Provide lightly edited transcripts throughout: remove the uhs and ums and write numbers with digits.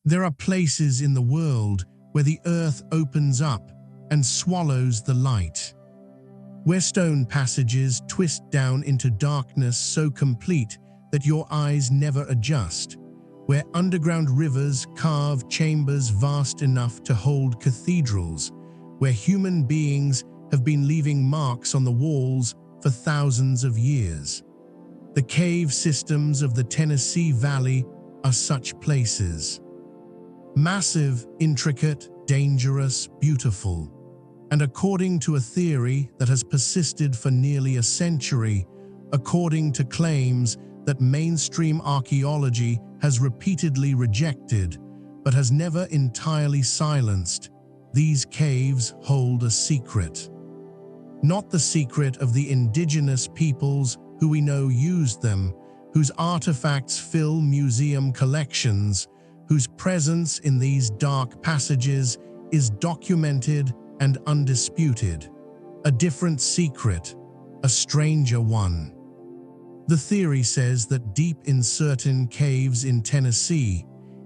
There are places in the world where the earth opens up and swallows the light, where stone passages twist down into darkness so complete that your eyes never adjust, where underground rivers carve chambers vast enough to hold cathedrals, where human beings have been leaving marks on the walls for thousands of years. The cave systems of the Tennessee Valley are such places. Massive, intricate, dangerous, beautiful. And according to a theory that has persisted for nearly a century, according to claims that mainstream archaeology has repeatedly rejected but has never entirely silenced, these caves hold a secret. Not the secret of the indigenous peoples who we know used them, whose artifacts fill museum collections, whose presence in these dark passages is documented and undisputed. A different secret, a stranger one. The theory says that deep in certain caves in Tennessee,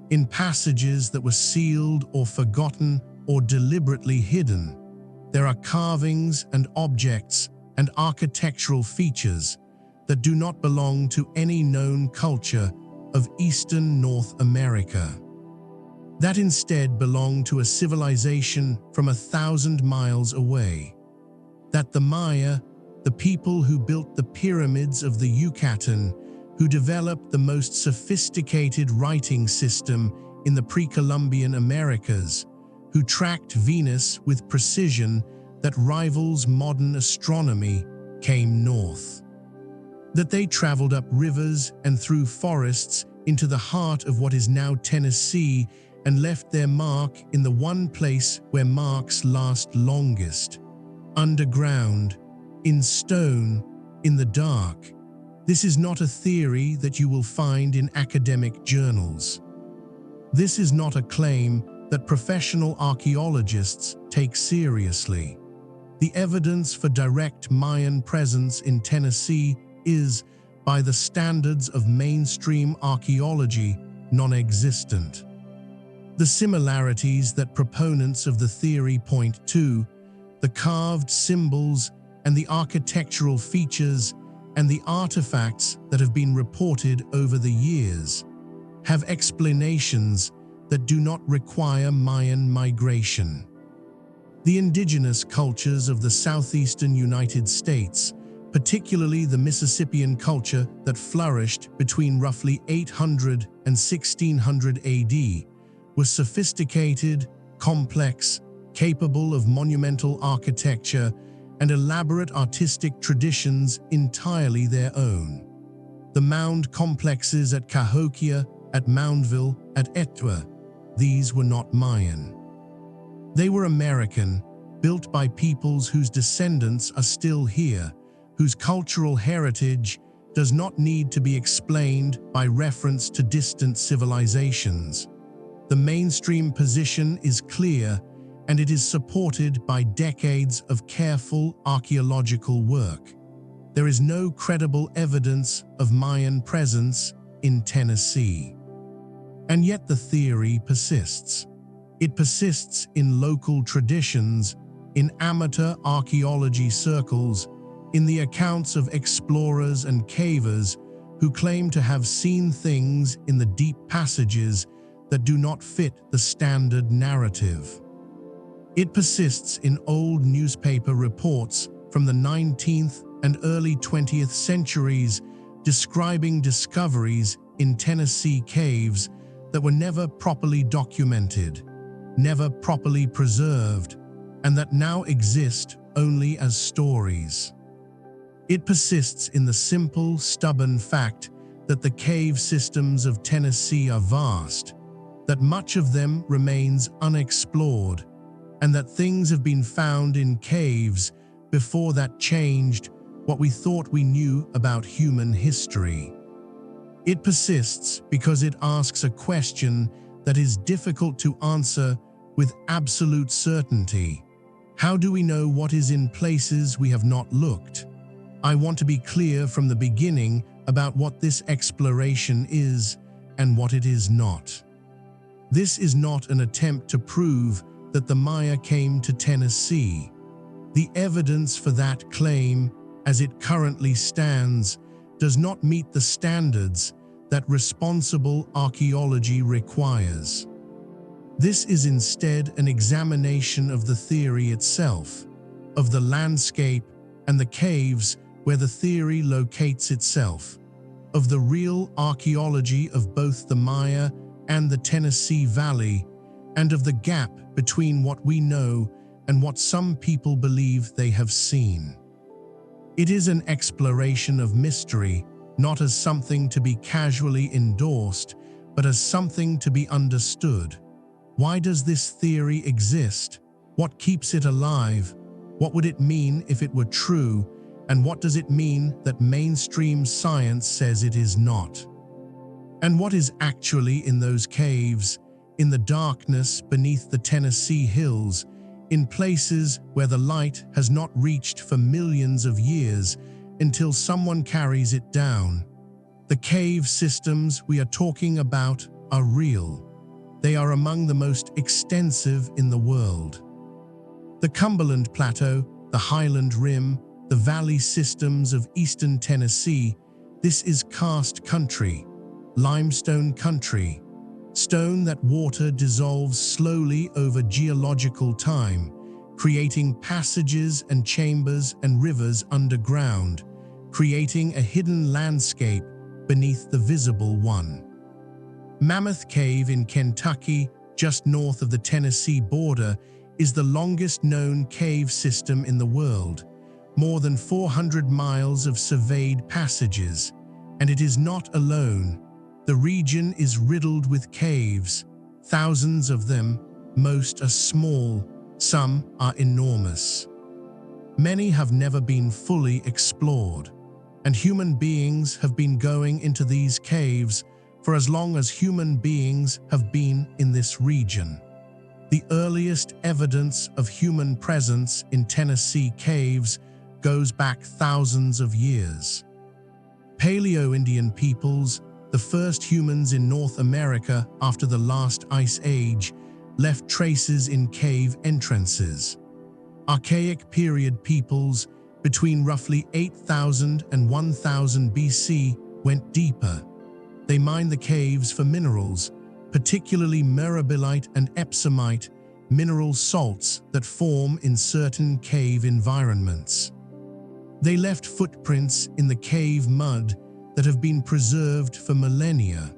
in passages that were sealed or forgotten or deliberately hidden, there are carvings and objects and architectural features that do not belong to any known culture of Eastern North America, that instead belong to a civilization from 1,000 miles away, that the Maya, the people who built the pyramids of the Yucatan, who developed the most sophisticated writing system in the pre-Columbian Americas, who tracked Venus with precision that rivals modern astronomy, came north. That they traveled up rivers and through forests into the heart of what is now Tennessee and left their mark in the one place where marks last longest, underground, in stone, in the dark. This is not a theory that you will find in academic journals. This is not a claim that professional archaeologists take seriously. The evidence for direct Mayan presence in Tennessee is, by the standards of mainstream archaeology, non-existent. The similarities that proponents of the theory point to, the carved symbols and the architectural features and the artifacts that have been reported over the years, have explanations that do not require Mayan migration. The indigenous cultures of the southeastern United States, particularly the Mississippian culture that flourished between roughly 800 and 1600 AD, were sophisticated, complex, capable of monumental architecture and elaborate artistic traditions entirely their own. The mound complexes at Cahokia, at Moundville, at Etwa, these were not Mayan. They were American, built by peoples whose descendants are still here, whose cultural heritage does not need to be explained by reference to distant civilizations. The mainstream position is clear, and it is supported by decades of careful archaeological work. There is no credible evidence of Mayan presence in Tennessee. And yet the theory persists. It persists in local traditions, in amateur archaeology circles, in the accounts of explorers and cavers who claim to have seen things in the deep passages that do not fit the standard narrative. It persists in old newspaper reports from the 19th and early 20th centuries describing discoveries in Tennessee caves that were never properly documented, never properly preserved, and that now exist only as stories. It persists in the simple, stubborn fact that the cave systems of Tennessee are vast, that much of them remains unexplored, and that things have been found in caves before that changed what we thought we knew about human history. It persists because it asks a question that is difficult to answer with absolute certainty. How do we know what is in places we have not looked? I want to be clear from the beginning about what this exploration is and what it is not. This is not an attempt to prove that the Maya came to Tennessee. The evidence for that claim, as it currently stands, does not meet the standards that responsible archaeology requires. This is instead an examination of the theory itself, of the landscape and the caves where the theory locates itself, of the real archaeology of both the Maya and the Tennessee Valley, and of the gap between what we know and what some people believe they have seen. It is an exploration of mystery, not as something to be casually endorsed, but as something to be understood. Why does this theory exist? What keeps it alive? What would it mean if it were true? And what does it mean that mainstream science says it is not? And what is actually in those caves, in the darkness beneath the Tennessee hills, in places where the light has not reached for millions of years until someone carries it down? The cave systems we are talking about are real. They are among the most extensive in the world. The Cumberland Plateau, the Highland Rim, the valley systems of eastern Tennessee, this is karst country, limestone country, stone that water dissolves slowly over geological time, creating passages and chambers and rivers underground, creating a hidden landscape beneath the visible one. Mammoth Cave in Kentucky, just north of the Tennessee border, is the longest known cave system in the world, more than 400 miles of surveyed passages, and it is not alone. The region is riddled with caves, thousands of them. Most are small, some are enormous. Many have never been fully explored, and human beings have been going into these caves for as long as human beings have been in this region. The earliest evidence of human presence in Tennessee caves goes back thousands of years. Paleo-Indian peoples, the first humans in North America after the last ice age, left traces in cave entrances. Archaic period peoples, between roughly 8,000 and 1,000 BC, went deeper. They mined the caves for minerals, particularly mirabilite and epsomite, mineral salts that form in certain cave environments. They left footprints in the cave mud that have been preserved for millennia.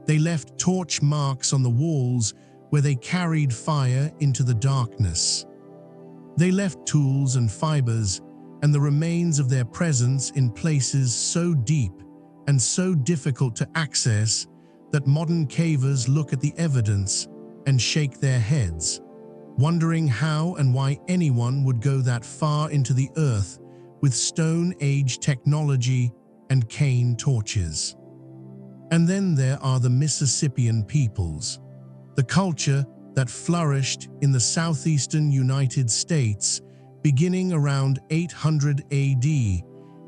They left torch marks on the walls where they carried fire into the darkness. They left tools and fibers and the remains of their presence in places so deep and so difficult to access that modern cavers look at the evidence and shake their heads, wondering how and why anyone would go that far into the earth with Stone Age technology and cane torches. And then there are the Mississippian peoples, the culture that flourished in the southeastern United States beginning around 800 AD,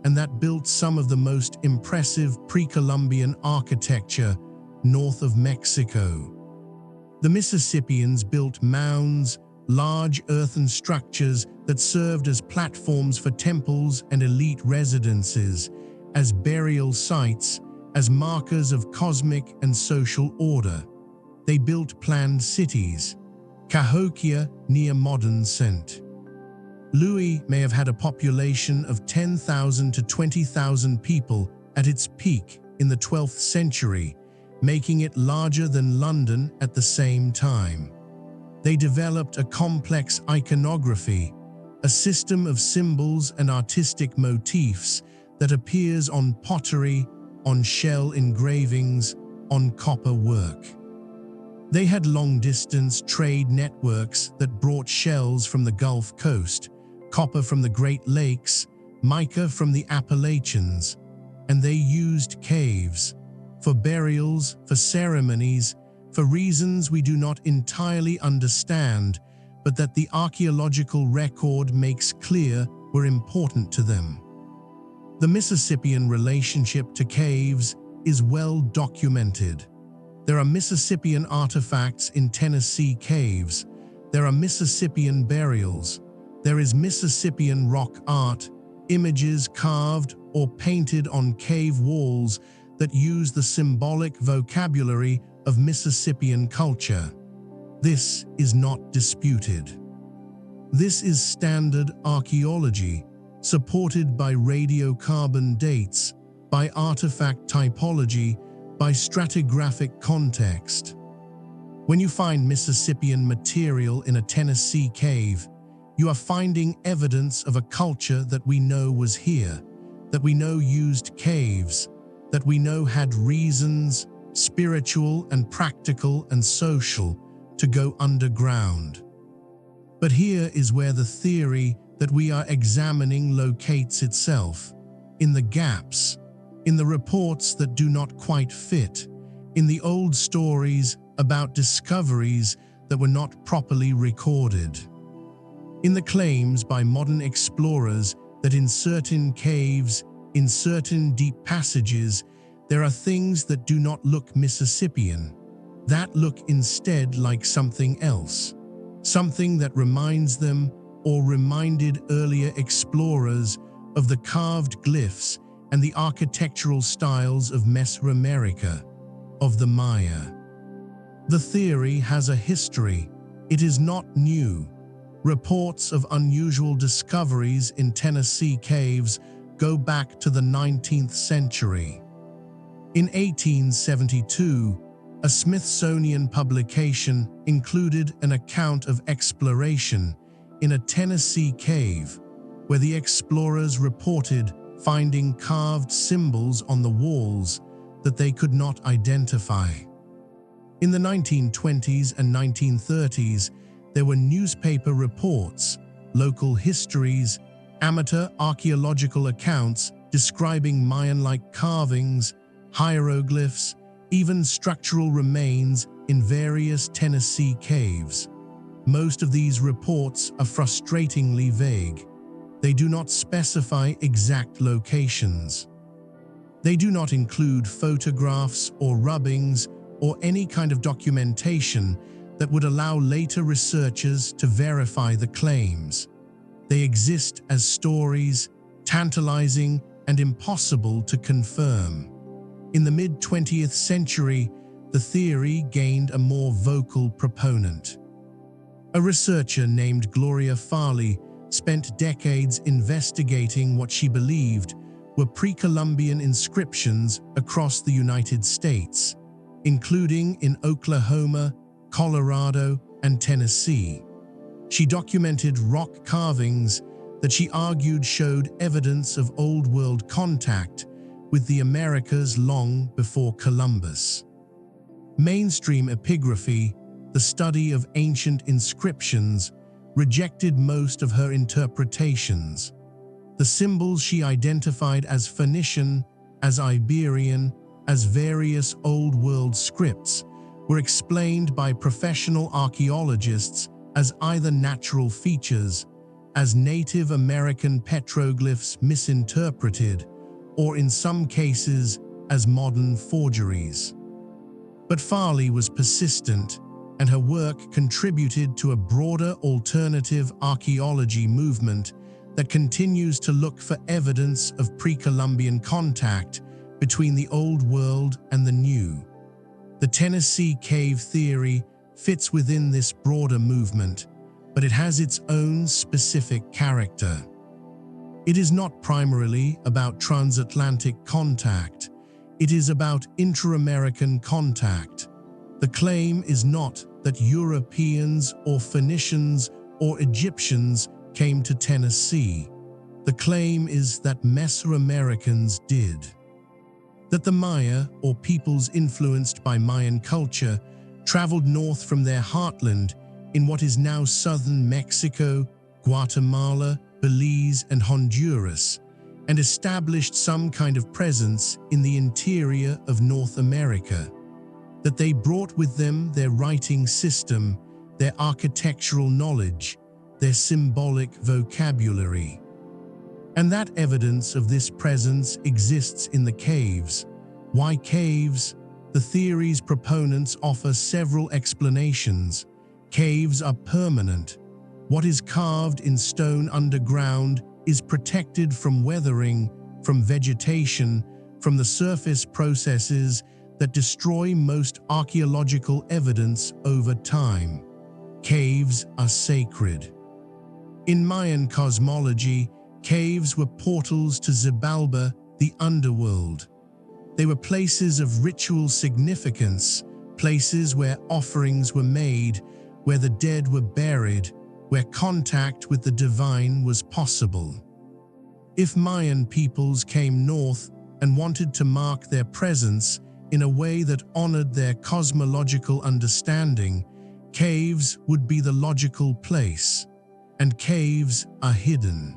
and that built some of the most impressive pre-Columbian architecture north of Mexico. The Mississippians built mounds, large earthen structures that served as platforms for temples and elite residences, as burial sites, as markers of cosmic and social order. They built planned cities. Cahokia, near modern St. Louis, may have had a population of 10,000 to 20,000 people at its peak in the 12th century, making it larger than London at the same time. They developed a complex iconography, a system of symbols and artistic motifs that appears on pottery, on shell engravings, on copper work. They had long-distance trade networks that brought shells from the Gulf Coast, copper from the Great Lakes, mica from the Appalachians, and they used caves for burials, for ceremonies, for reasons we do not entirely understand, but that the archaeological record makes clear were important to them. The Mississippian relationship to caves is well documented. There are Mississippian artifacts in Tennessee caves. There are Mississippian burials. There is Mississippian rock art, images carved or painted on cave walls that use the symbolic vocabulary of Mississippian culture. This is not disputed. This is standard archaeology, supported by radiocarbon dates, by artifact typology, by stratigraphic context. When you find Mississippian material in a Tennessee cave, you are finding evidence of a culture that we know was here, that we know used caves, that we know had reasons, spiritual and practical and social, to go underground. But here is where the theory that we are examining locates itself, in the gaps, in the reports that do not quite fit, in the old stories about discoveries that were not properly recorded, in the claims by modern explorers that in certain caves, in certain deep passages, there are things that do not look Mississippian, that look instead like something else, something that reminds them or reminded earlier explorers of the carved glyphs and the architectural styles of Mesoamerica, of the Maya. The theory has a history. It is not new. Reports of unusual discoveries in Tennessee caves go back to the 19th century. In 1872, a Smithsonian publication included an account of exploration in a Tennessee cave, where the explorers reported finding carved symbols on the walls that they could not identify. In the 1920s and 1930s, there were newspaper reports, local histories, amateur archaeological accounts describing Mayan-like carvings, hieroglyphs, even structural remains in various Tennessee caves. Most of these reports are frustratingly vague. They do not specify exact locations. They do not include photographs or rubbings or any kind of documentation that would allow later researchers to verify the claims. They exist as stories, tantalizing and impossible to confirm. In the mid-20th century, the theory gained a more vocal proponent. A researcher named Gloria Farley spent decades investigating what she believed were pre-Columbian inscriptions across the United States, including in Oklahoma, Colorado, and Tennessee. She documented rock carvings that she argued showed evidence of Old World contact with the Americas long before Columbus. Mainstream epigraphy, the study of ancient inscriptions, rejected most of her interpretations. The symbols she identified as Phoenician, as Iberian, as various Old World scripts were explained by professional archaeologists as either natural features, as Native American petroglyphs misinterpreted, or in some cases as modern forgeries. But Farley was persistent, and her work contributed to a broader alternative archaeology movement that continues to look for evidence of pre-Columbian contact between the Old World and the New. The Tennessee cave theory fits within this broader movement, but it has its own specific character. It is not primarily about transatlantic contact. It is about inter-American contact. The claim is not that Europeans or Phoenicians or Egyptians came to Tennessee. The claim is that Mesoamericans did. That the Maya, or peoples influenced by Mayan culture, traveled north from their heartland in what is now southern Mexico, Guatemala, Belize, and Honduras, and established some kind of presence in the interior of North America. That they brought with them their writing system, their architectural knowledge, their symbolic vocabulary. And that evidence of this presence exists in the caves. Why caves? The theory's proponents offer several explanations. Caves are permanent. What is carved in stone underground is protected from weathering, from vegetation, from the surface processes that destroy most archaeological evidence over time. Caves are sacred. In Mayan cosmology, caves were portals to Xibalba, the underworld. They were places of ritual significance, places where offerings were made, where the dead were buried, where contact with the divine was possible. If Mayan peoples came north and wanted to mark their presence in a way that honored their cosmological understanding, caves would be the logical place, and caves are hidden.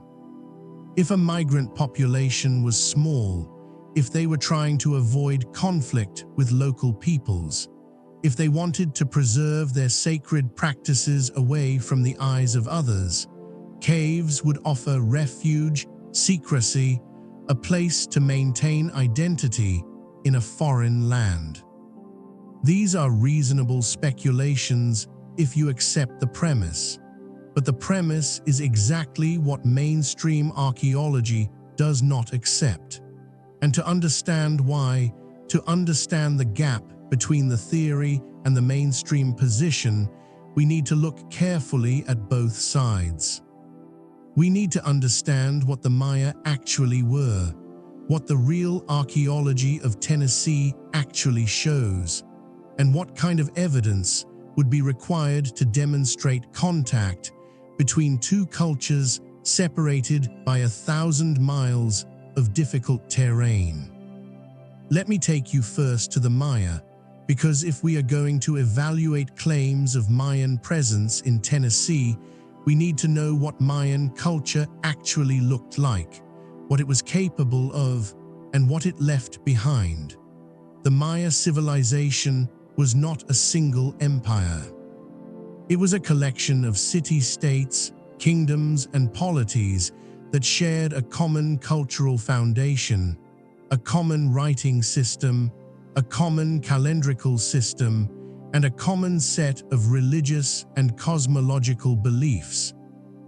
If a migrant population was small, if they were trying to avoid conflict with local peoples, if they wanted to preserve their sacred practices away from the eyes of others, caves would offer refuge, secrecy, a place to maintain identity in a foreign land. These are reasonable speculations if you accept the premise, but the premise is exactly what mainstream archaeology does not accept. And to understand why, to understand the gap between the theory and the mainstream position, we need to look carefully at both sides. We need to understand what the Maya actually were, what the real archaeology of Tennessee actually shows, and what kind of evidence would be required to demonstrate contact between two cultures separated by 1,000 miles of difficult terrain. Let me take you first to the Maya, because if we are going to evaluate claims of Mayan presence in Tennessee, we need to know what Mayan culture actually looked like, what it was capable of, and what it left behind. The Maya civilization was not a single empire. It was a collection of city-states, kingdoms, and polities that shared a common cultural foundation, a common writing system, a common calendrical system, and a common set of religious and cosmological beliefs,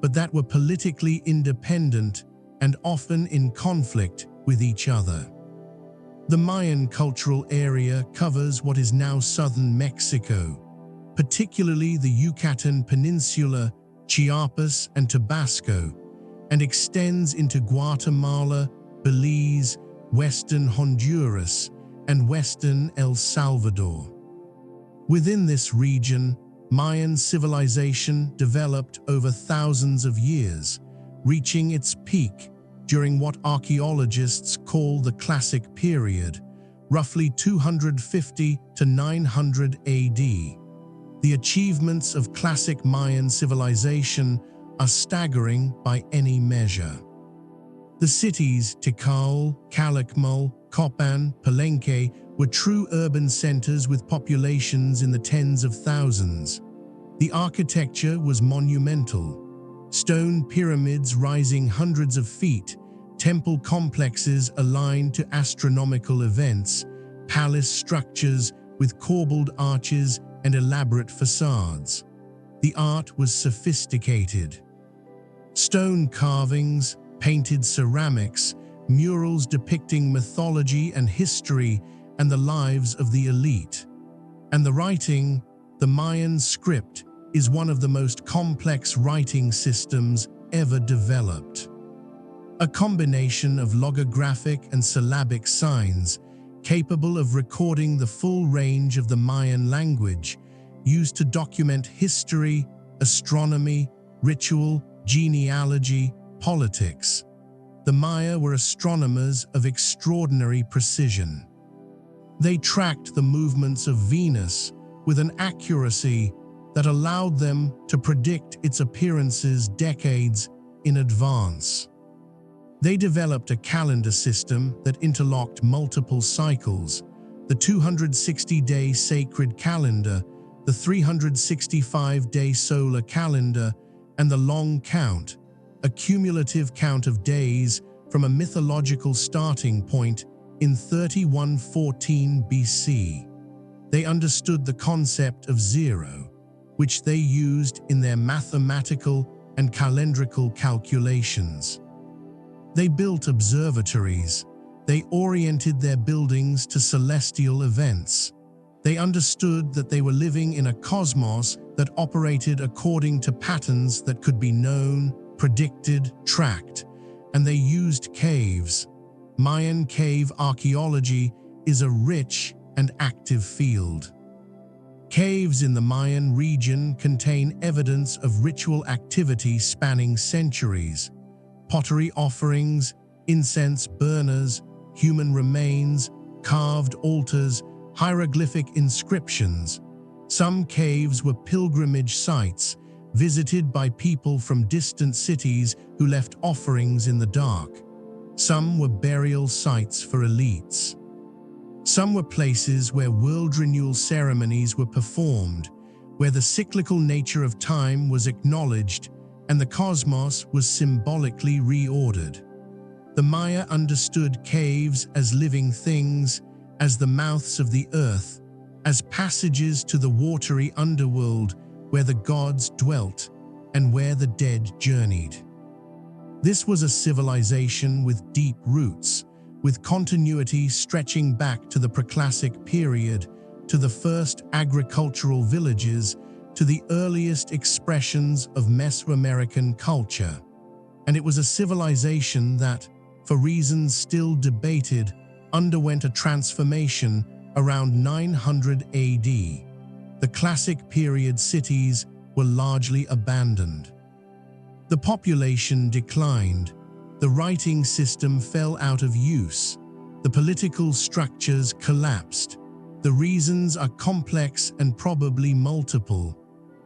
but that were politically independent and often in conflict with each other. The Mayan cultural area covers what is now southern Mexico, particularly the Yucatan Peninsula, Chiapas, and Tabasco, and extends into Guatemala, Belize, western Honduras, and western El Salvador. Within this region, Mayan civilization developed over thousands of years, reaching its peak during what archaeologists call the Classic Period, roughly 250 to 900 AD. The achievements of classic Mayan civilization are staggering by any measure. The cities Tikal, Calakmul, Copan, Palenque were true urban centers with populations in the tens of thousands. The architecture was monumental. Stone pyramids rising hundreds of feet, temple complexes aligned to astronomical events, palace structures with corbelled arches and elaborate facades. The art was sophisticated. Stone carvings, painted ceramics, murals depicting mythology and history and the lives of the elite. And the writing, the Mayan script, is one of the most complex writing systems ever developed. A combination of logographic and syllabic signs capable of recording the full range of the Mayan language, used to document history, astronomy, ritual, genealogy, politics. The Maya were astronomers of extraordinary precision. They tracked the movements of Venus with an accuracy that allowed them to predict its appearances decades in advance. They developed a calendar system that interlocked multiple cycles, the 260-day sacred calendar, the 365-day solar calendar, and the long count, a cumulative count of days from a mythological starting point in 3114 BC. They understood the concept of zero, which they used in their mathematical and calendrical calculations. They built observatories. They oriented their buildings to celestial events. They understood that they were living in a cosmos that operated according to patterns that could be known, predicted, tracked, and they used caves. Mayan cave archaeology is a rich and active field. Caves in the Mayan region contain evidence of ritual activity spanning centuries. Pottery offerings, incense burners, human remains, carved altars, hieroglyphic inscriptions. Some caves were pilgrimage sites, visited by people from distant cities who left offerings in the dark. Some were burial sites for elites. Some were places where world renewal ceremonies were performed, where the cyclical nature of time was acknowledged and the cosmos was symbolically reordered. The Maya understood caves as living things, as the mouths of the earth, as passages to the watery underworld where the gods dwelt and where the dead journeyed. This was a civilization with deep roots, with continuity stretching back to the preclassic period, to the first agricultural villages, to the earliest expressions of Mesoamerican culture. And it was a civilization that, for reasons still debated, underwent a transformation around 900 AD. The classic period cities were largely abandoned. The population declined. The writing system fell out of use. The political structures collapsed. The reasons are complex and probably multiple.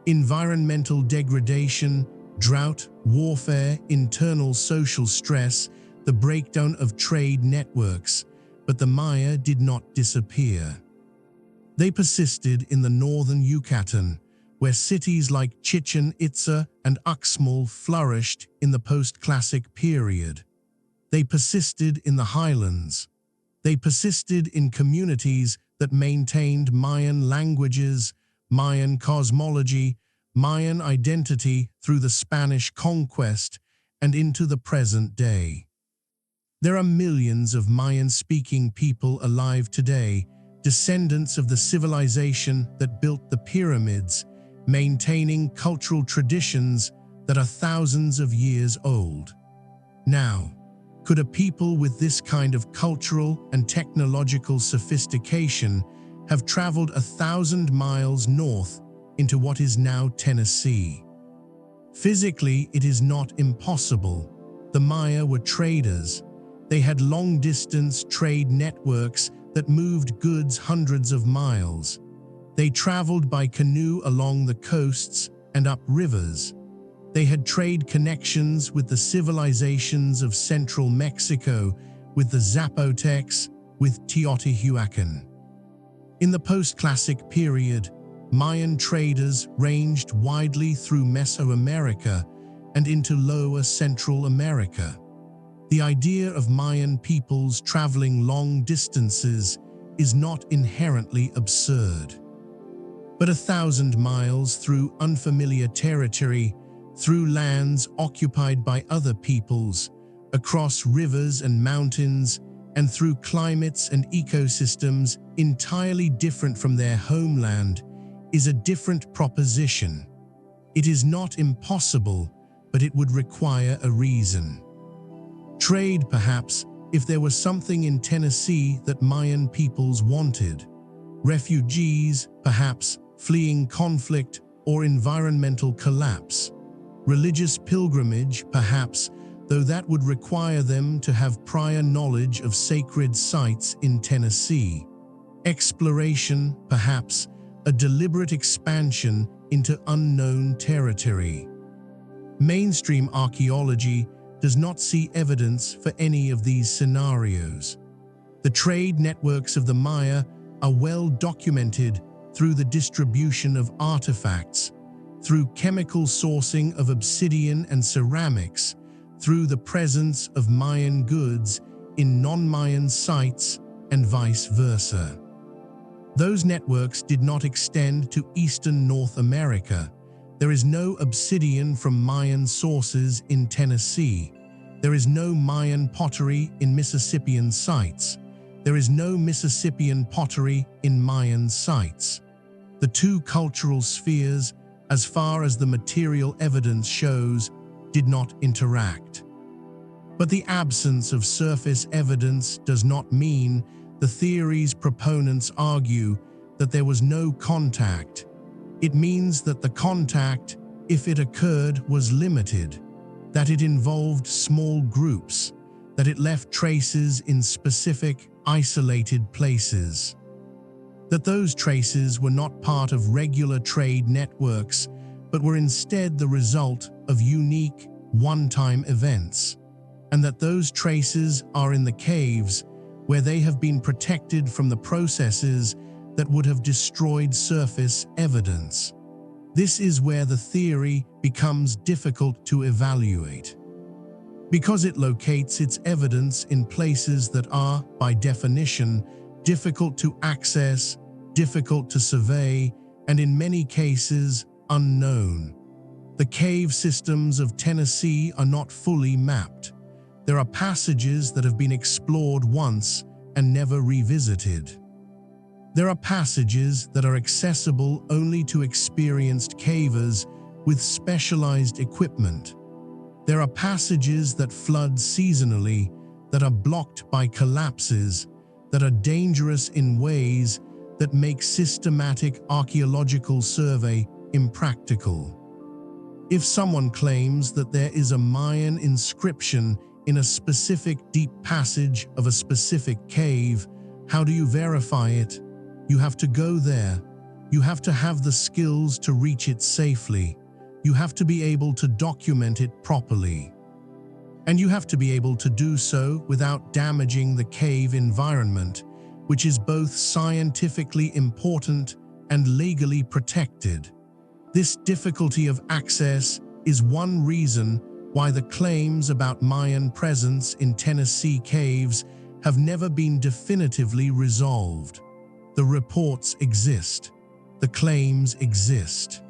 Environmental degradation, drought, warfare, internal social stress, the breakdown of trade networks. But the Maya did not disappear. They persisted in the northern Yucatan, where cities like Chichen Itza and Uxmal flourished in the post-classic period. They persisted in the highlands. They persisted in communities that maintained Mayan languages, Mayan cosmology, Mayan identity through the Spanish conquest and into the present day. There are millions of Mayan-speaking people alive today, descendants of the civilization that built the pyramids, maintaining cultural traditions that are thousands of years old. Now, could a people with this kind of cultural and technological sophistication have traveled 1,000 miles north into what is now Tennessee? Physically, it is not impossible. The Maya were traders. They had long-distance trade networks that moved goods hundreds of miles. They traveled by canoe along the coasts and up rivers. They had trade connections with the civilizations of central Mexico, with the Zapotecs, with Teotihuacan. In the post-classic period, Mayan traders ranged widely through Mesoamerica and into lower Central America. The idea of Mayan peoples traveling long distances is not inherently absurd. But 1,000 miles through unfamiliar territory, through lands occupied by other peoples, across rivers and mountains, and through climates and ecosystems entirely different from their homeland, is a different proposition. It is not impossible, but it would require a reason. Trade, perhaps, if there was something in Tennessee that Mayan peoples wanted. Refugees, perhaps, fleeing conflict or environmental collapse. Religious pilgrimage, perhaps, though that would require them to have prior knowledge of sacred sites in Tennessee. Exploration, perhaps, a deliberate expansion into unknown territory. Mainstream archaeology does not see evidence for any of these scenarios. The trade networks of the Maya are well documented through the distribution of artifacts, through chemical sourcing of obsidian and ceramics, through the presence of Mayan goods in non-Mayan sites, and vice versa. Those networks did not extend to eastern North America. There is no obsidian from Mayan sources in Tennessee. There is no Mayan pottery in Mississippian sites. There is no Mississippian pottery in Mayan sites. The two cultural spheres, as far as the material evidence shows, did not interact. But the absence of surface evidence does not mean the theory's proponents argue that there was no contact. It means that the contact, if it occurred, was limited, that it involved small groups, that it left traces in specific, isolated places. That those traces were not part of regular trade networks, but were instead the result of unique, one-time events, and that those traces are in the caves, where they have been protected from the processes that would have destroyed surface evidence. This is where the theory becomes difficult to evaluate, because it locates its evidence in places that are, by definition, difficult to access, difficult to survey, and in many cases, unknown. The cave systems of Tennessee are not fully mapped. There are passages that have been explored once and never revisited. There are passages that are accessible only to experienced cavers with specialized equipment. There are passages that flood seasonally, that are blocked by collapses, that are dangerous in ways that make systematic archaeological survey impractical. If someone claims that there is a Mayan inscription in a specific deep passage of a specific cave, how do you verify it? You have to go there. You have to have the skills to reach it safely. You have to be able to document it properly. And you have to be able to do so without damaging the cave environment, which is both scientifically important and legally protected. This difficulty of access is one reason why the claims about Mayan presence in Tennessee caves have never been definitively resolved. The reports exist. The claims exist.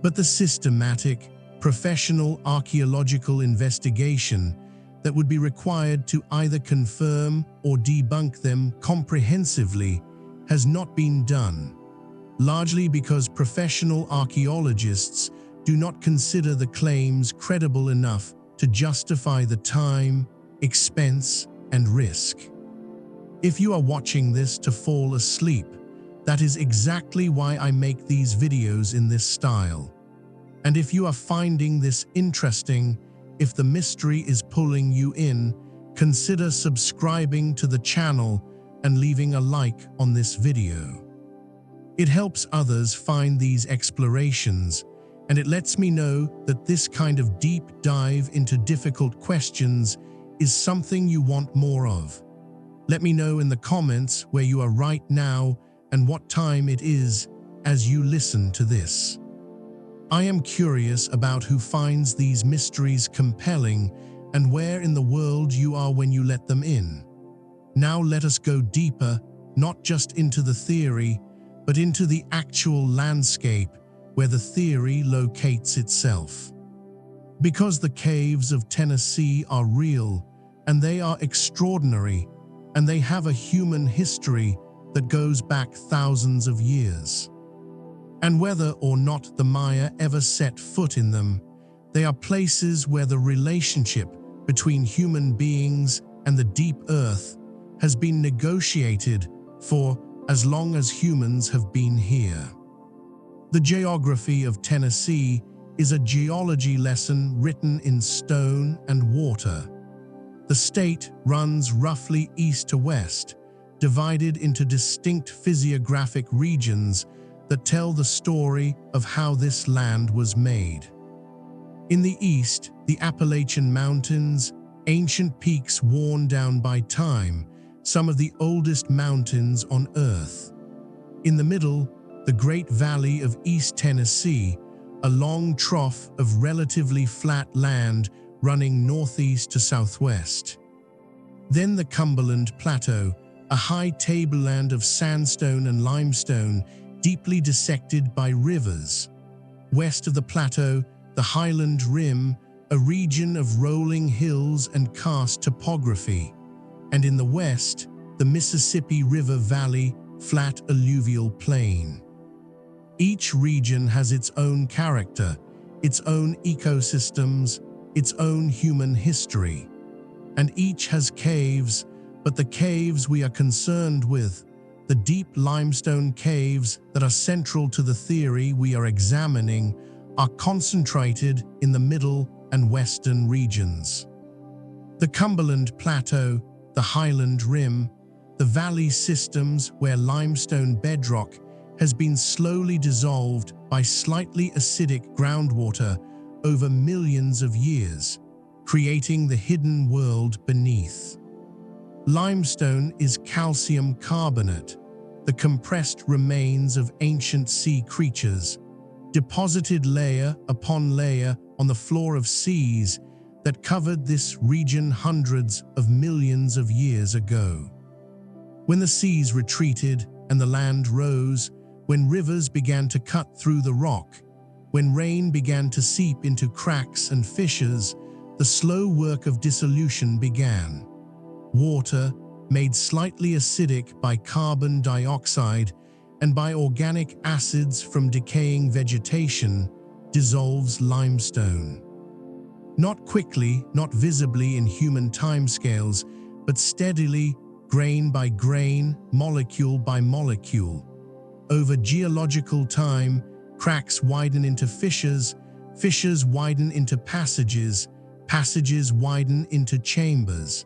But the systematic, professional archaeological investigation that would be required to either confirm or debunk them comprehensively has not been done, largely because professional archaeologists do not consider the claims credible enough to justify the time, expense, and risk. If you are watching this to fall asleep, that is exactly why I make these videos in this style. And if you are finding this interesting, if the mystery is pulling you in, consider subscribing to the channel and leaving a like on this video. It helps others find these explorations, and it lets me know that this kind of deep dive into difficult questions is something you want more of. Let me know in the comments where you are right now and what time it is as you listen to this. I am curious about who finds these mysteries compelling and where in the world you are when you let them in. Now let us go deeper, not just into the theory, but into the actual landscape where the theory locates itself. Because the caves of Tennessee are real, and they are extraordinary, and they have a human history that goes back thousands of years. And whether or not the Maya ever set foot in them, they are places where the relationship between human beings and the deep earth has been negotiated for as long as humans have been here. The geography of Tennessee is a geology lesson written in stone and water. The state runs roughly east to west, divided into distinct physiographic regions that tell the story of how this land was made. In the east, the Appalachian Mountains, ancient peaks worn down by time, some of the oldest mountains on Earth. In the middle, the Great Valley of East Tennessee, a long trough of relatively flat land running northeast to southwest. Then the Cumberland Plateau, a high tableland of sandstone and limestone deeply dissected by rivers. West of the plateau, the highland rim, a region of rolling hills and karst topography. And in the west, the Mississippi River Valley, flat alluvial plain. Each region has its own character, its own ecosystems, its own human history. And each has caves, but the caves we are concerned with, the deep limestone caves that are central to the theory we are examining, are concentrated in the middle and western regions. The Cumberland Plateau, the Highland Rim, the valley systems where limestone bedrock has been slowly dissolved by slightly acidic groundwater over millions of years, creating the hidden world beneath. Limestone is calcium carbonate, the compressed remains of ancient sea creatures, deposited layer upon layer on the floor of seas that covered this region hundreds of millions of years ago. When the seas retreated and the land rose, when rivers began to cut through the rock, when rain began to seep into cracks and fissures, the slow work of dissolution began. Water, made slightly acidic by carbon dioxide and by organic acids from decaying vegetation, dissolves limestone. Not quickly, not visibly in human timescales, but steadily, grain by grain, molecule by molecule. Over geological time, cracks widen into fissures, fissures widen into passages, passages widen into chambers.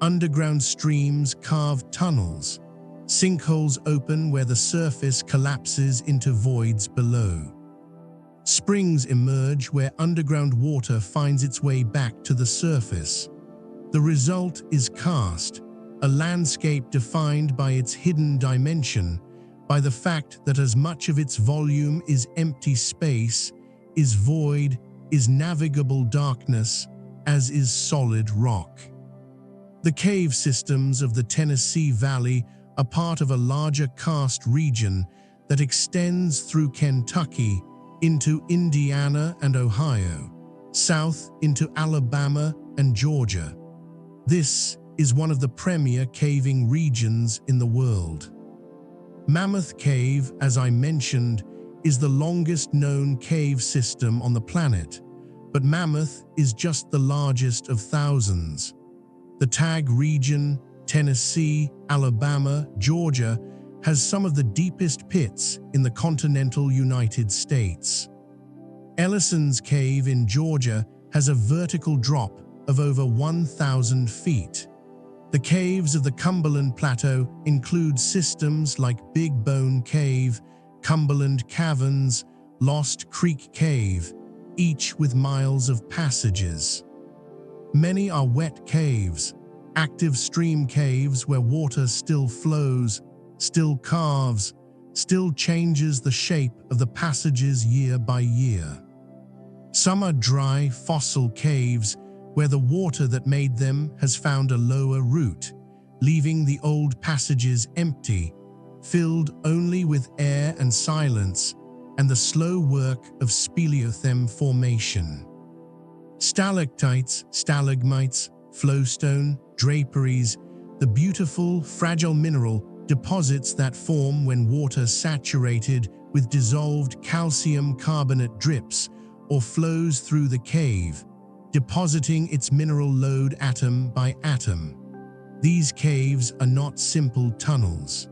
Underground streams carve tunnels. Sinkholes open where the surface collapses into voids below. Springs emerge where underground water finds its way back to the surface. The result is karst, a landscape defined by its hidden dimension, by the fact that as much of its volume is empty space, is void, is navigable darkness, as is solid rock. The cave systems of the Tennessee Valley are part of a larger karst region that extends through Kentucky into Indiana and Ohio, south into Alabama and Georgia. This is one of the premier caving regions in the world. Mammoth Cave, as I mentioned, is the longest known cave system on the planet, but Mammoth is just the largest of thousands. The Tag region, Tennessee, Alabama, Georgia, has some of the deepest pits in the continental United States. Ellison's Cave in Georgia has a vertical drop of over 1,000 feet. The caves of the Cumberland Plateau include systems like Big Bone Cave, Cumberland Caverns, Lost Creek Cave, each with miles of passages. Many are wet caves, active stream caves where water still flows, still carves, still changes the shape of the passages year by year. Some are dry, fossil caves where the water that made them has found a lower route, leaving the old passages empty, filled only with air and silence and the slow work of speleothem formation. Stalactites, stalagmites, flowstone, draperies, the beautiful, fragile mineral deposits that form when water saturated with dissolved calcium carbonate drips or flows through the cave, depositing its mineral load atom by atom. These caves are not simple tunnels.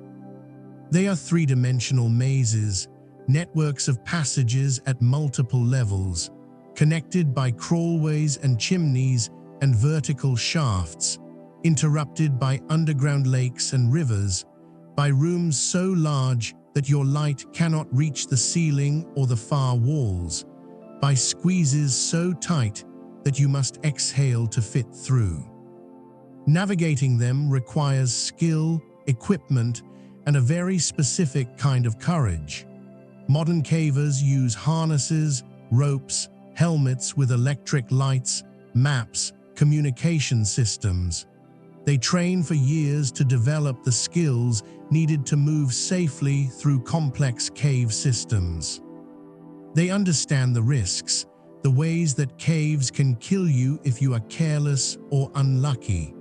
They are three-dimensional mazes, networks of passages at multiple levels, connected by crawlways and chimneys and vertical shafts, interrupted by underground lakes and rivers, by rooms so large that your light cannot reach the ceiling or the far walls, by squeezes so tight that you must exhale to fit through. Navigating them requires skill, equipment, and a very specific kind of courage. Modern cavers use harnesses, ropes, helmets with electric lights, maps, communication systems. They train for years to develop the skills needed to move safely through complex cave systems. They understand the risks, the ways that caves can kill you if you are careless or unlucky.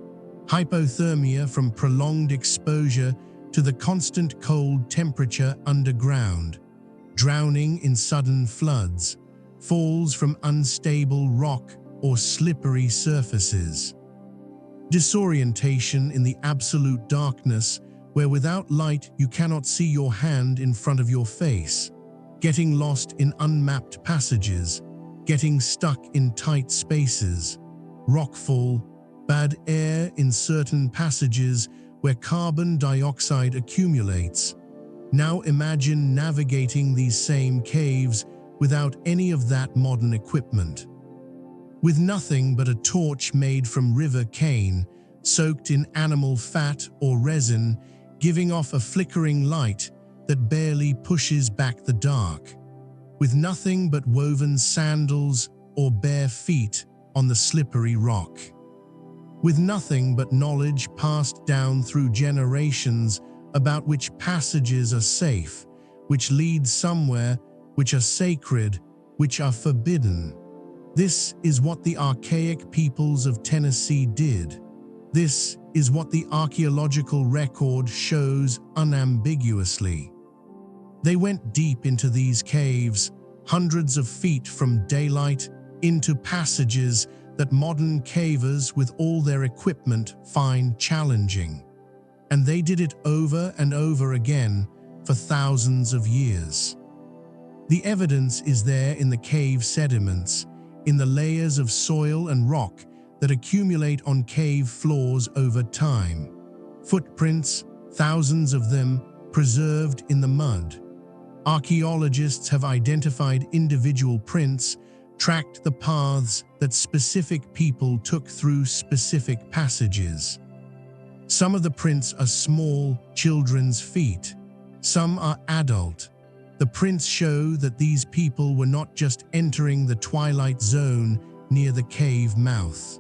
Hypothermia from prolonged exposure to the constant cold temperature underground, drowning in sudden floods, falls from unstable rock or slippery surfaces. Disorientation in the absolute darkness, where without light you cannot see your hand in front of your face. Getting lost in unmapped passages, getting stuck in tight spaces. Rockfall, bad air in certain passages where carbon dioxide accumulates. Now imagine navigating these same caves without any of that modern equipment. With nothing but a torch made from river cane, soaked in animal fat or resin, giving off a flickering light that barely pushes back the dark. With nothing but woven sandals or bare feet on the slippery rock. With nothing but knowledge passed down through generations about which passages are safe, which lead somewhere, which are sacred, which are forbidden. This is what the archaic peoples of Tennessee did. This is what the archaeological record shows unambiguously. They went deep into these caves, hundreds of feet from daylight, into passages that modern cavers with all their equipment find challenging. And they did it over and over again for thousands of years. The evidence is there in the cave sediments, in the layers of soil and rock that accumulate on cave floors over time. Footprints, thousands of them, preserved in the mud. Archaeologists have identified individual prints, tracked the paths that specific people took through specific passages. Some of the prints are small, children's feet. Some are adult. The prints show that these people were not just entering the twilight zone near the cave mouth.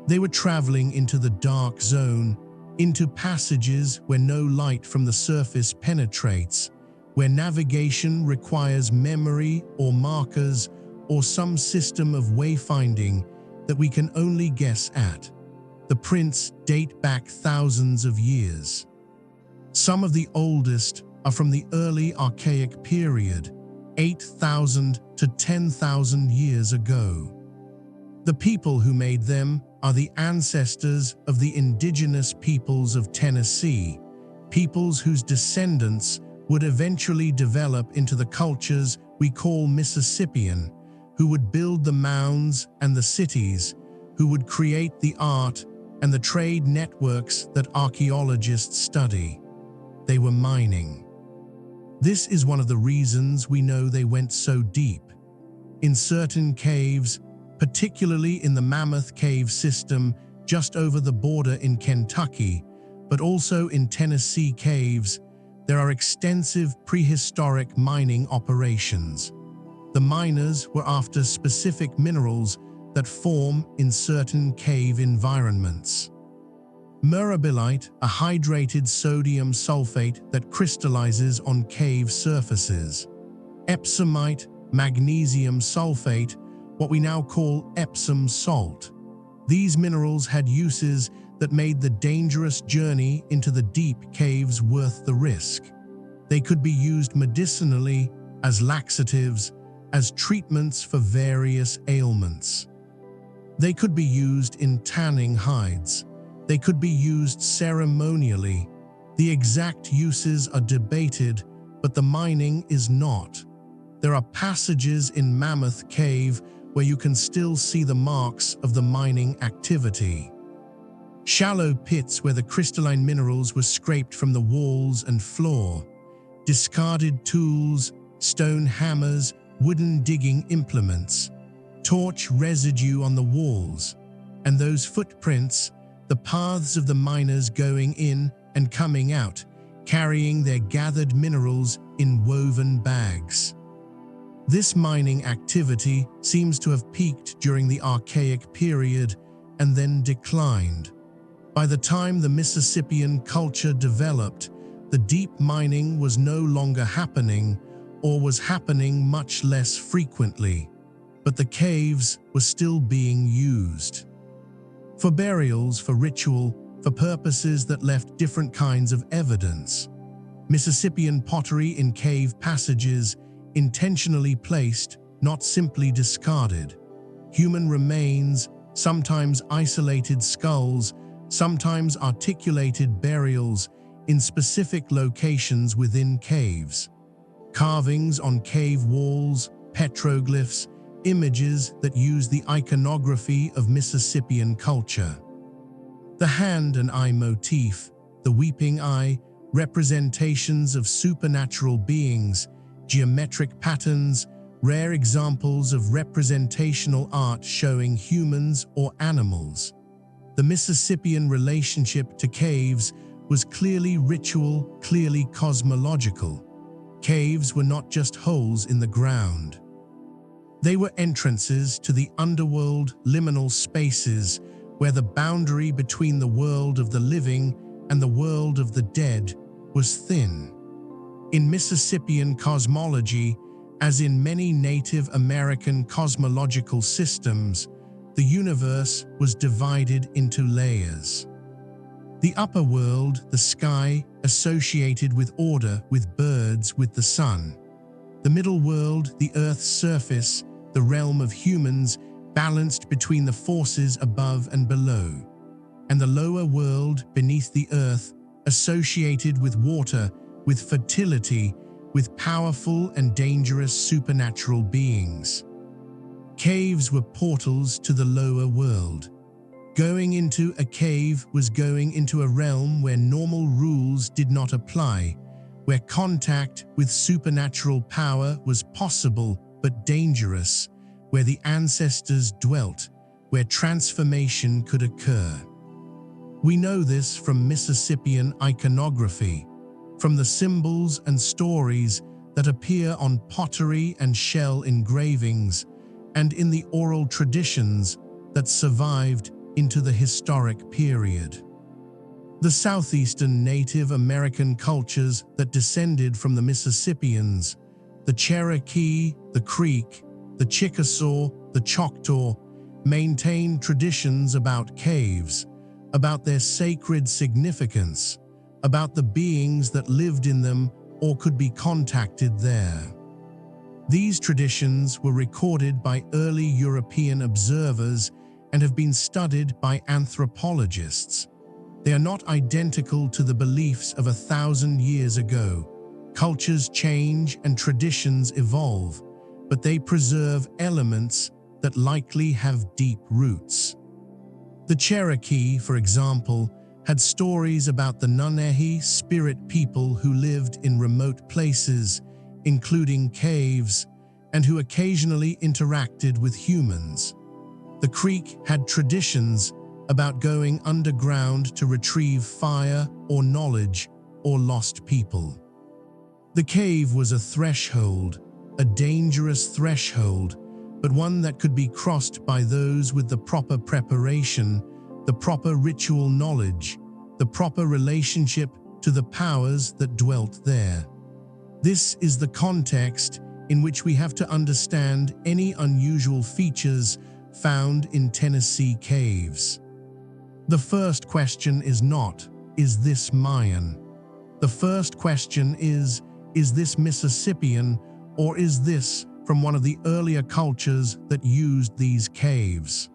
They were traveling into the dark zone, into passages where no light from the surface penetrates, where navigation requires memory or markers or some system of wayfinding that we can only guess at. The prints date back thousands of years. Some of the oldest are from the early Archaic period, 8,000 to 10,000 years ago. The people who made them are the ancestors of the indigenous peoples of Tennessee, peoples whose descendants would eventually develop into the cultures we call Mississippian, who would build the mounds and the cities, who would create the art and the trade networks that archaeologists study. They were mining. This is one of the reasons we know they went so deep. In certain caves, particularly in the Mammoth Cave system just over the border in Kentucky, but also in Tennessee caves, there are extensive prehistoric mining operations. The miners were after specific minerals that form in certain cave environments. Mirabilite, a hydrated sodium sulfate that crystallizes on cave surfaces. Epsomite, magnesium sulfate, what we now call Epsom salt. These minerals had uses that made the dangerous journey into the deep caves worth the risk. They could be used medicinally, as laxatives, as treatments for various ailments. They could be used in tanning hides. They could be used ceremonially. The exact uses are debated, but the mining is not. There are passages in Mammoth Cave where you can still see the marks of the mining activity. Shallow pits where the crystalline minerals were scraped from the walls and floor. Discarded tools, stone hammers, wooden digging implements. Torch residue on the walls. And those footprints, the paths of the miners going in and coming out, carrying their gathered minerals in woven bags. This mining activity seems to have peaked during the Archaic period and then declined. By the time the Mississippian culture developed, the deep mining was no longer happening, or was happening much less frequently, but the caves were still being used. For burials, for ritual, for purposes that left different kinds of evidence. Mississippian pottery in cave passages, intentionally placed, not simply discarded. Human remains, sometimes isolated skulls, sometimes articulated burials in specific locations within caves. Carvings on cave walls, petroglyphs, images that use the iconography of Mississippian culture. The hand and eye motif, the weeping eye, representations of supernatural beings, geometric patterns, rare examples of representational art showing humans or animals. The Mississippian relationship to caves was clearly ritual, clearly cosmological. Caves were not just holes in the ground. They were entrances to the underworld, liminal spaces where the boundary between the world of the living and the world of the dead was thin. In Mississippian cosmology, as in many Native American cosmological systems, the universe was divided into layers. The upper world, the sky, associated with order, with birds, with the sun. The middle world, the earth's surface, the realm of humans, balanced between the forces above and below. And the lower world, beneath the earth, associated with water, with fertility, with powerful and dangerous supernatural beings. Caves were portals to the lower world. Going into a cave was going into a realm where normal rules did not apply, where contact with supernatural power was possible but dangerous, where the ancestors dwelt, where transformation could occur. We know this from Mississippian iconography, from the symbols and stories that appear on pottery and shell engravings, and in the oral traditions that survived into the historic period. The southeastern Native American cultures that descended from the Mississippians, the Cherokee, the Creek, the Chickasaw, the Choctaw, maintained traditions about caves, about their sacred significance, about the beings that lived in them or could be contacted there. These traditions were recorded by early European observers and have been studied by anthropologists. They are not identical to the beliefs of 1,000 years ago. Cultures change and traditions evolve, but they preserve elements that likely have deep roots. The Cherokee, for example, had stories about the Nunnehi spirit people who lived in remote places, including caves, and who occasionally interacted with humans. The Creek had traditions about going underground to retrieve fire or knowledge or lost people. The cave was a threshold, a dangerous threshold, but one that could be crossed by those with the proper preparation, the proper ritual knowledge, the proper relationship to the powers that dwelt there. This is the context in which we have to understand any unusual features found in Tennessee caves. The first question is not, is this Mayan? The first question is this Mississippian, or is this from one of the earlier cultures that used these caves?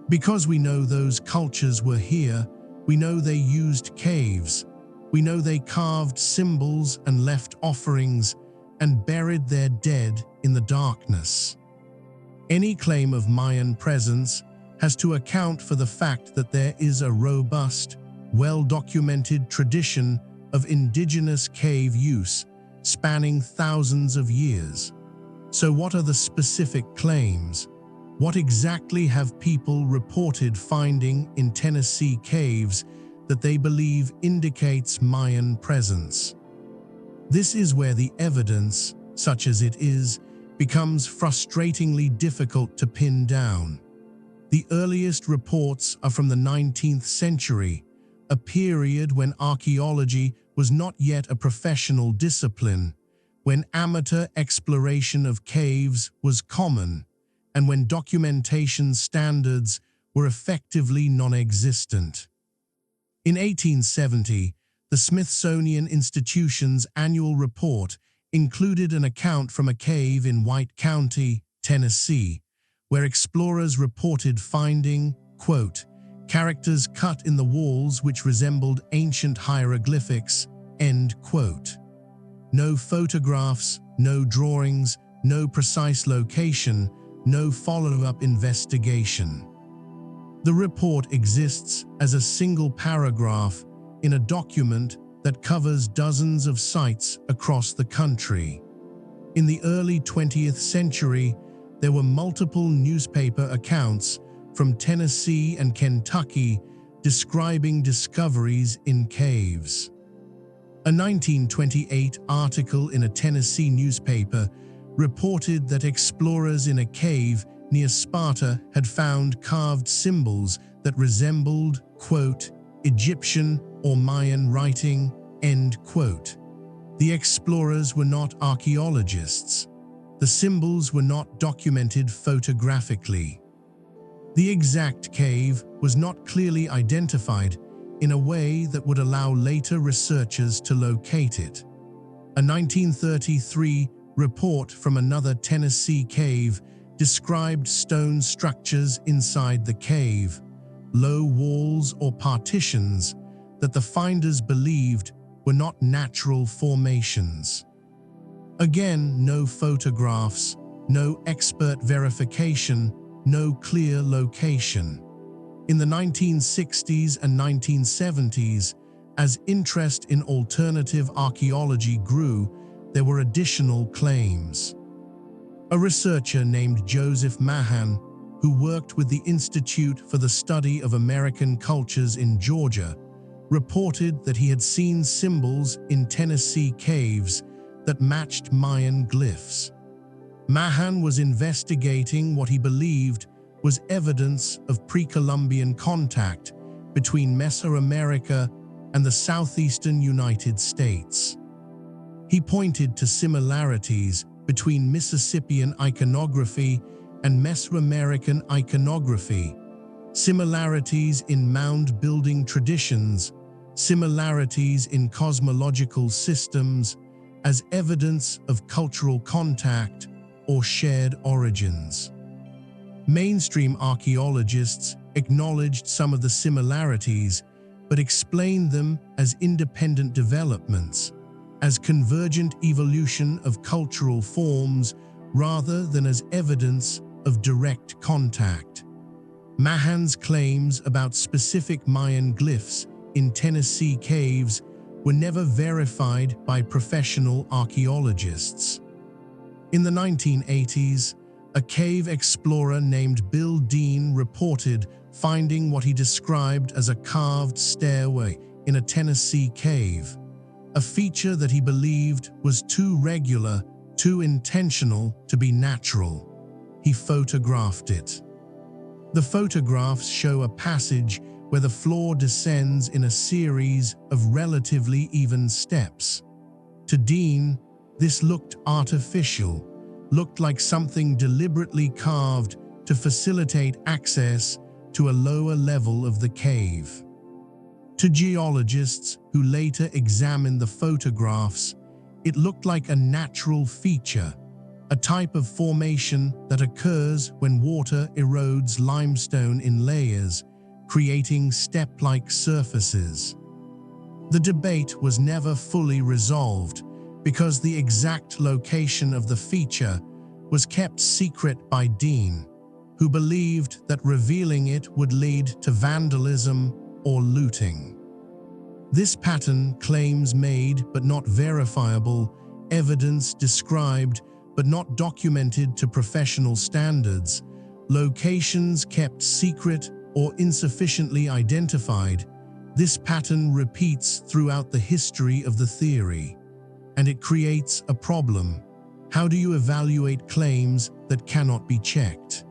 Because we know those cultures were here, we know they used caves, we know they carved symbols and left offerings and buried their dead in the darkness. Any claim of Mayan presence has to account for the fact that there is a robust, well-documented tradition of indigenous cave use spanning thousands of years. So what are the specific claims? What exactly have people reported finding in Tennessee caves that they believe indicates Mayan presence? This is where the evidence, such as it is, becomes frustratingly difficult to pin down. The earliest reports are from the 19th century, a period when archaeology was not yet a professional discipline, when amateur exploration of caves was common, and when documentation standards were effectively non-existent. In 1870, the Smithsonian Institution's annual report included an account from a cave in White County, Tennessee, where explorers reported finding, quote, characters cut in the walls which resembled ancient hieroglyphics, end quote. No photographs, no drawings, no precise location, no follow-up investigation. The report exists as a single paragraph in a document that covers dozens of sites across the country. In the early 20th century, there were multiple newspaper accounts from Tennessee and Kentucky describing discoveries in caves. A 1928 article in a Tennessee newspaper reported that explorers in a cave near Sparta had found carved symbols that resembled, quote, Egyptian or Mayan writing, end quote. The explorers were not archaeologists. The symbols were not documented photographically. The exact cave was not clearly identified in a way that would allow later researchers to locate it. A 1933 report from another Tennessee cave described stone structures inside the cave, low walls or partitions that the finders believed were not natural formations. Again, no photographs, no expert verification, no clear location. In the 1960s and 1970s, as interest in alternative archaeology grew, there were additional claims. A researcher named Joseph Mahan, who worked with the Institute for the Study of American Cultures in Georgia, reported that he had seen symbols in Tennessee caves that matched Mayan glyphs. Mahan was investigating what he believed was evidence of pre-Columbian contact between Mesoamerica and the southeastern United States. He pointed to similarities between Mississippian iconography and Mesoamerican iconography, similarities in mound-building traditions, similarities in cosmological systems as evidence of cultural contact or shared origins. Mainstream archaeologists acknowledged some of the similarities, but explained them as independent developments, as convergent evolution of cultural forms rather than as evidence of direct contact. Mahan's claims about specific Mayan glyphs in Tennessee caves were never verified by professional archaeologists. In the 1980s, a cave explorer named Bill Dean reported finding what he described as a carved stairway in a Tennessee cave, a feature that he believed was too regular, too intentional to be natural. He photographed it. The photographs show a passage where the floor descends in a series of relatively even steps. To Dean, this looked artificial, looked like something deliberately carved to facilitate access to a lower level of the cave. To geologists who later examined the photographs, it looked like a natural feature, a type of formation that occurs when water erodes limestone in layers, creating step-like surfaces. The debate was never fully resolved because the exact location of the feature was kept secret by Dean, who believed that revealing it would lead to vandalism or looting. This pattern, claims made but not verifiable, evidence described but not documented to professional standards, locations kept secret or insufficiently identified. This pattern repeats throughout the history of the theory, and it creates a problem. How do you evaluate claims that cannot be checked?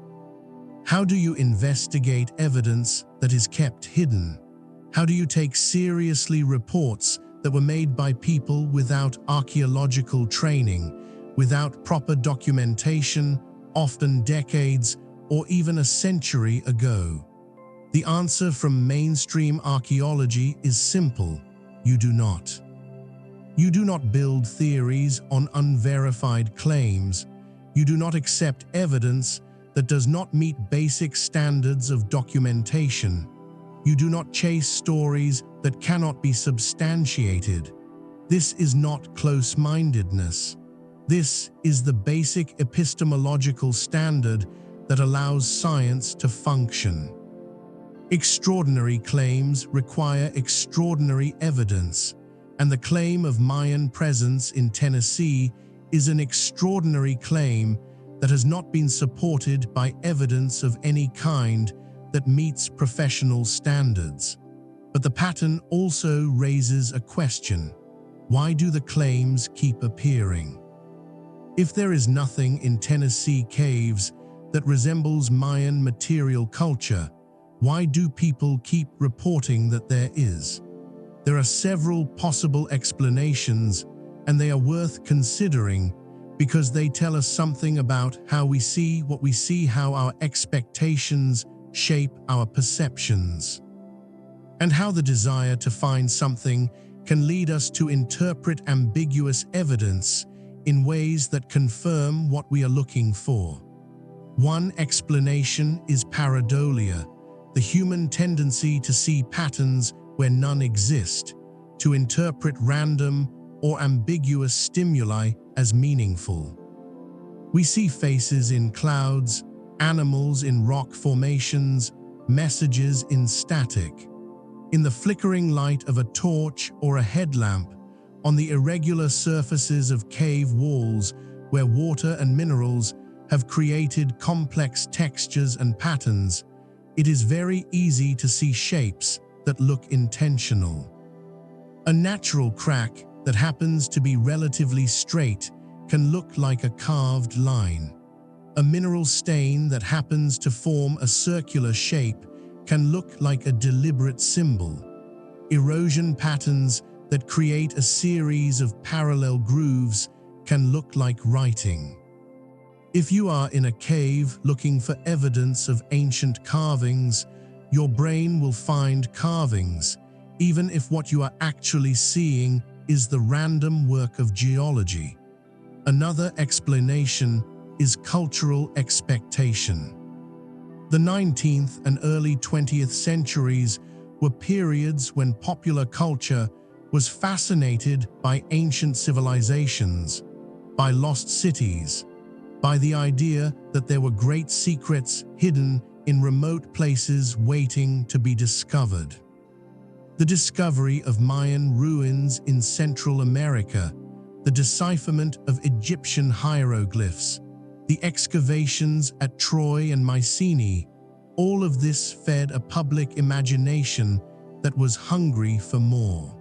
How do you investigate evidence that is kept hidden? How do you take seriously reports that were made by people without archaeological training, without proper documentation, often decades or even a century ago? The answer from mainstream archaeology is simple: you do not. You do not build theories on unverified claims. You do not accept evidence that does not meet basic standards of documentation. You do not chase stories that cannot be substantiated. This is not close-mindedness. This is the basic epistemological standard that allows science to function. Extraordinary claims require extraordinary evidence, and the claim of Mayan presence in Tennessee is an extraordinary claim that has not been supported by evidence of any kind that meets professional standards. But the pattern also raises a question: why do the claims keep appearing? If there is nothing in Tennessee caves that resembles Mayan material culture, why do people keep reporting that there is? There are several possible explanations, and they are worth considering because they tell us something about how we see what we see, how our expectations shape our perceptions, and how the desire to find something can lead us to interpret ambiguous evidence in ways that confirm what we are looking for. One explanation is pareidolia, the human tendency to see patterns where none exist, to interpret random or ambiguous stimuli as meaningful. We see faces in clouds, animals in rock formations, messages in static. In the flickering light of a torch or a headlamp, on the irregular surfaces of cave walls where water and minerals have created complex textures and patterns, it is very easy to see shapes that look intentional. A natural crack that happens to be relatively straight can look like a carved line. A mineral stain that happens to form a circular shape can look like a deliberate symbol. Erosion patterns that create a series of parallel grooves can look like writing. If you are in a cave looking for evidence of ancient carvings, your brain will find carvings, even if what you are actually seeing is the random work of geology. Another explanation is cultural expectation. The 19th and early 20th centuries were periods when popular culture was fascinated by ancient civilizations, by lost cities, by the idea that there were great secrets hidden in remote places waiting to be discovered. The discovery of Mayan ruins in Central America, the decipherment of Egyptian hieroglyphs, the excavations at Troy and Mycenae, all of this fed a public imagination that was hungry for more.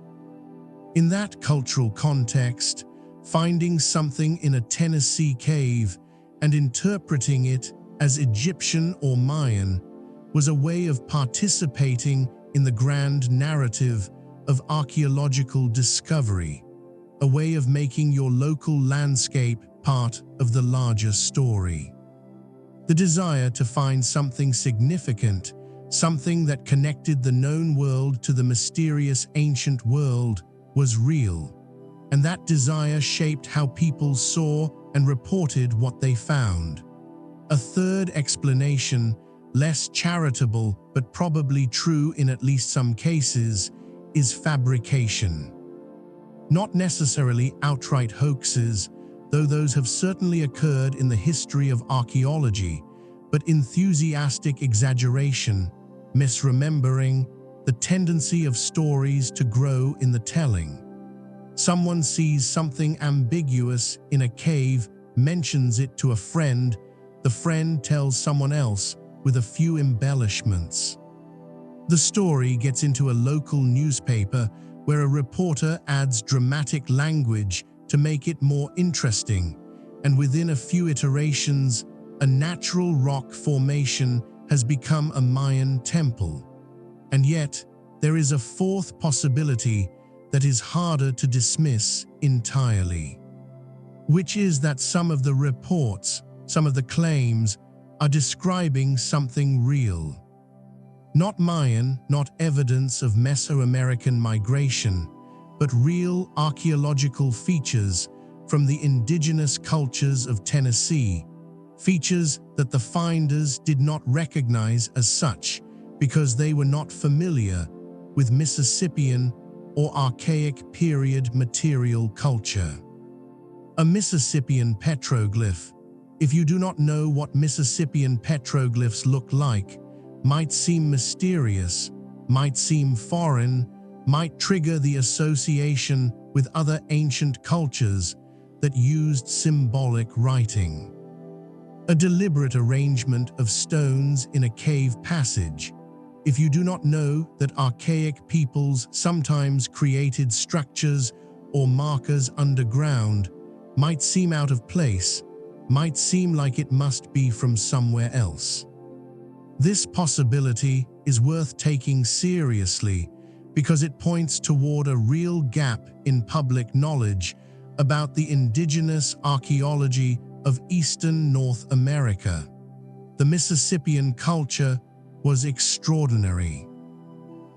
In that cultural context, finding something in a Tennessee cave and interpreting it as Egyptian or Mayan was a way of participating in the grand narrative of archaeological discovery, a way of making your local landscape part of the larger story. The desire to find something significant, something that connected the known world to the mysterious ancient world, was real, and that desire shaped how people saw and reported what they found. A third explanation, less charitable but probably true in at least some cases, is fabrication. Not necessarily outright hoaxes, though those have certainly occurred in the history of archaeology, but enthusiastic exaggeration, misremembering, the tendency of stories to grow in the telling. Someone sees something ambiguous in a cave, mentions it to a friend, the friend tells someone else with a few embellishments. The story gets into a local newspaper where a reporter adds dramatic language to make it more interesting, and within a few iterations, a natural rock formation has become a Mayan temple. And yet, there is a fourth possibility that is harder to dismiss entirely, which is that some of the reports, some of the claims, are describing something real. Not Mayan, not evidence of Mesoamerican migration, but real archaeological features from the indigenous cultures of Tennessee, features that the finders did not recognize as such because they were not familiar with Mississippian or archaic period material culture. A Mississippian petroglyph, if you do not know what Mississippian petroglyphs look like, might seem mysterious, might seem foreign, might trigger the association with other ancient cultures that used symbolic writing. A deliberate arrangement of stones in a cave passage. If you do not know that archaic peoples sometimes created structures or markers underground, might seem out of place, might seem like it must be from somewhere else. This possibility is worth taking seriously because it points toward a real gap in public knowledge about the indigenous archaeology of Eastern North America. The Mississippian culture was extraordinary.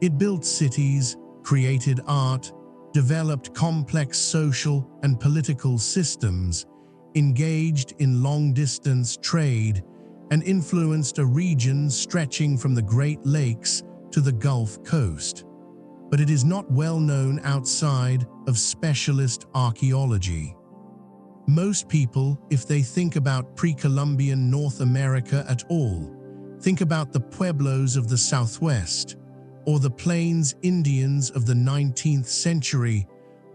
It built cities, created art, developed complex social and political systems, engaged in long-distance trade, and influenced a region stretching from the Great Lakes to the Gulf Coast. But it is not well known outside of specialist archaeology. Most people, if they think about pre-Columbian North America at all, think about the Pueblos of the Southwest, or the Plains Indians of the 19th century,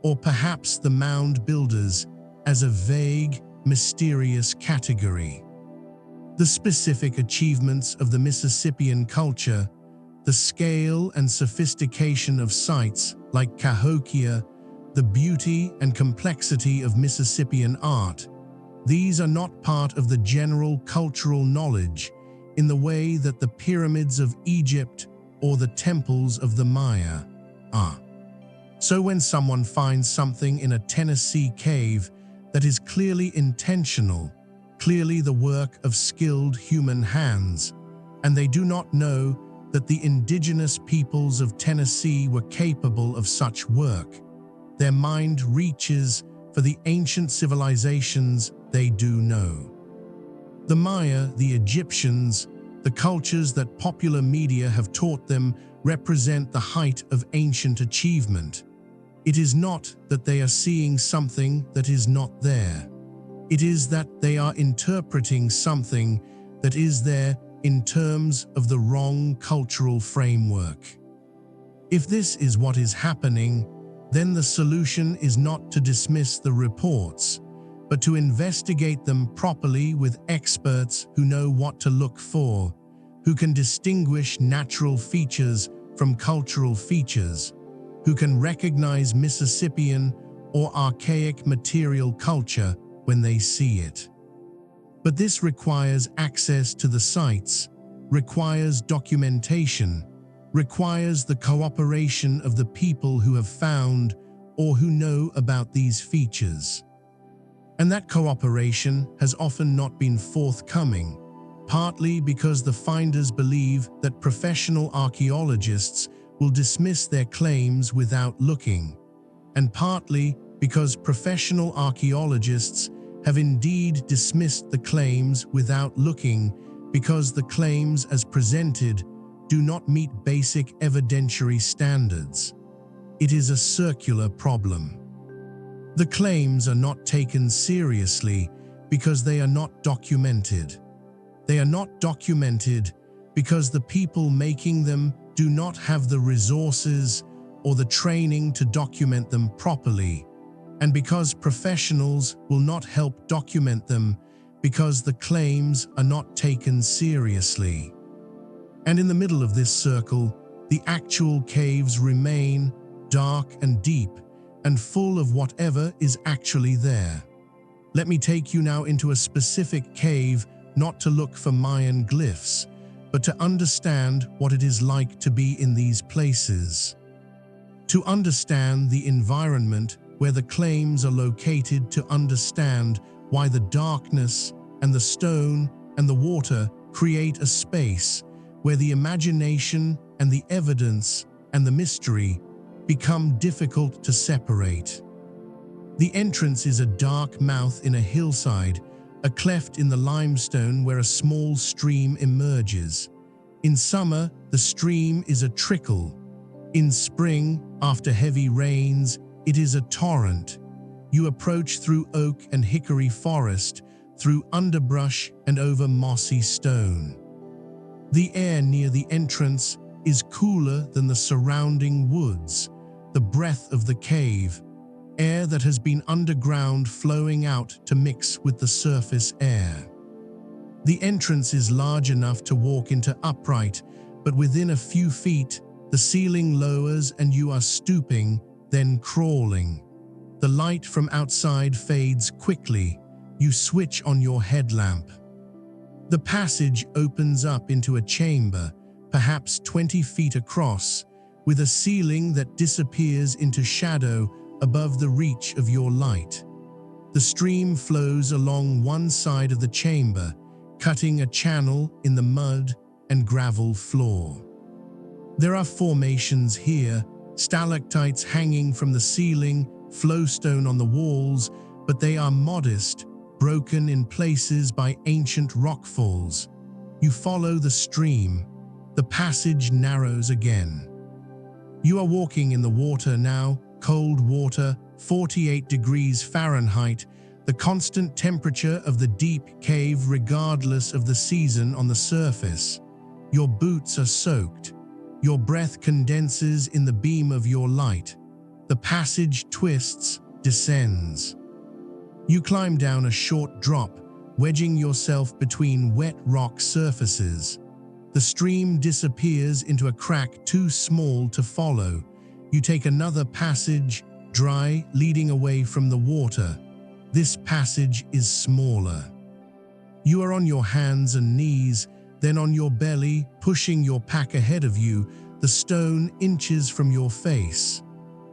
or perhaps the mound builders as a vague, mysterious category. The specific achievements of the Mississippian culture, the scale and sophistication of sites like Cahokia, the beauty and complexity of Mississippian art, these are not part of the general cultural knowledge in the way that the pyramids of Egypt or the temples of the Maya are. So when someone finds something in a Tennessee cave that is clearly intentional, clearly the work of skilled human hands, and they do not know that the indigenous peoples of Tennessee were capable of such work, their mind reaches for the ancient civilizations they do know. The Maya, the Egyptians, the cultures that popular media have taught them represent the height of ancient achievement. It is not that they are seeing something that is not there. It is that they are interpreting something that is there in terms of the wrong cultural framework. If this is what is happening, then the solution is not to dismiss the reports, but to investigate them properly with experts who know what to look for, who can distinguish natural features from cultural features, who can recognize Mississippian or archaic material culture when they see it. But this requires access to the sites, requires documentation, requires the cooperation of the people who have found or who know about these features. And that cooperation has often not been forthcoming, partly because the finders believe that professional archaeologists will dismiss their claims without looking, and partly because professional archaeologists have indeed dismissed the claims without looking because the claims as presented do not meet basic evidentiary standards. It is a circular problem. The claims are not taken seriously because they are not documented. They are not documented because the people making them do not have the resources or the training to document them properly, and because professionals will not help document them because the claims are not taken seriously. And in the middle of this circle, the actual caves remain dark and deep and full of whatever is actually there. Let me take you now into a specific cave, not to look for Mayan glyphs, but to understand what it is like to be in these places. To understand the environment where the claims are located, to understand why the darkness and the stone and the water create a space where the imagination and the evidence and the mystery become difficult to separate. The entrance is a dark mouth in a hillside, a cleft in the limestone where a small stream emerges. In summer, the stream is a trickle. In spring, after heavy rains, it is a torrent. You approach through oak and hickory forest, through underbrush and over mossy stone. The air near the entrance is cooler than the surrounding woods, the breath of the cave, air that has been underground flowing out to mix with the surface air. The entrance is large enough to walk into upright, but within a few feet, the ceiling lowers and you are stooping, then crawling. The light from outside fades quickly. You switch on your headlamp. The passage opens up into a chamber, perhaps 20 feet across, with a ceiling that disappears into shadow above the reach of your light. The stream flows along one side of the chamber, cutting a channel in the mud and gravel floor. There are formations here, stalactites hanging from the ceiling, flowstone on the walls, but they are modest, broken in places by ancient rockfalls. You follow the stream. The passage narrows again. You are walking in the water now, cold water, 48 degrees Fahrenheit, the constant temperature of the deep cave regardless of the season on the surface. Your boots are soaked. Your breath condenses in the beam of your light. The passage twists, descends. You climb down a short drop, wedging yourself between wet rock surfaces. The stream disappears into a crack too small to follow. You take another passage, dry, leading away from the water. This passage is smaller. You are on your hands and knees, then on your belly, pushing your pack ahead of you, the stone inches from your face.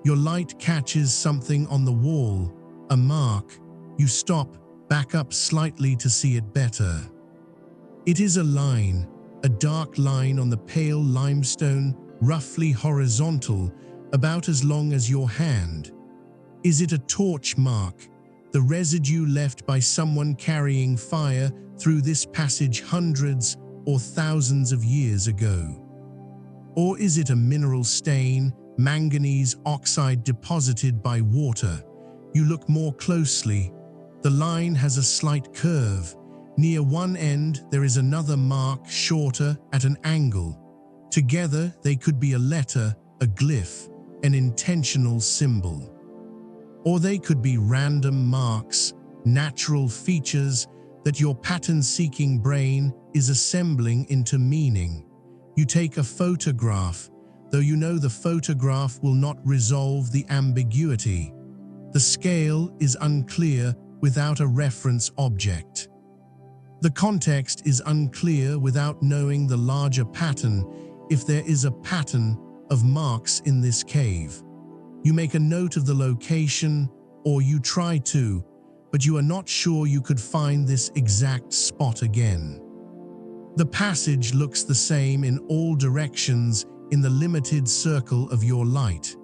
Your light catches something on the wall, a mark. You stop, back up slightly to see it better. It is a line, a dark line on the pale limestone, roughly horizontal, about as long as your hand. Is it a torch mark, the residue left by someone carrying fire through this passage hundreds or thousands of years ago? Or is it a mineral stain, manganese oxide deposited by water? You look more closely. The line has a slight curve. Near one end, there is another mark shorter at an angle. Together, they could be a letter, a glyph, an intentional symbol. Or they could be random marks, natural features that your pattern-seeking brain is assembling into meaning. You take a photograph, though you know the photograph will not resolve the ambiguity. The scale is unclear without a reference object. The context is unclear without knowing the larger pattern, if there is a pattern of marks in this cave. You make a note of the location, or you try to, but you are not sure you could find this exact spot again. The passage looks the same in all directions in the limited circle of your light.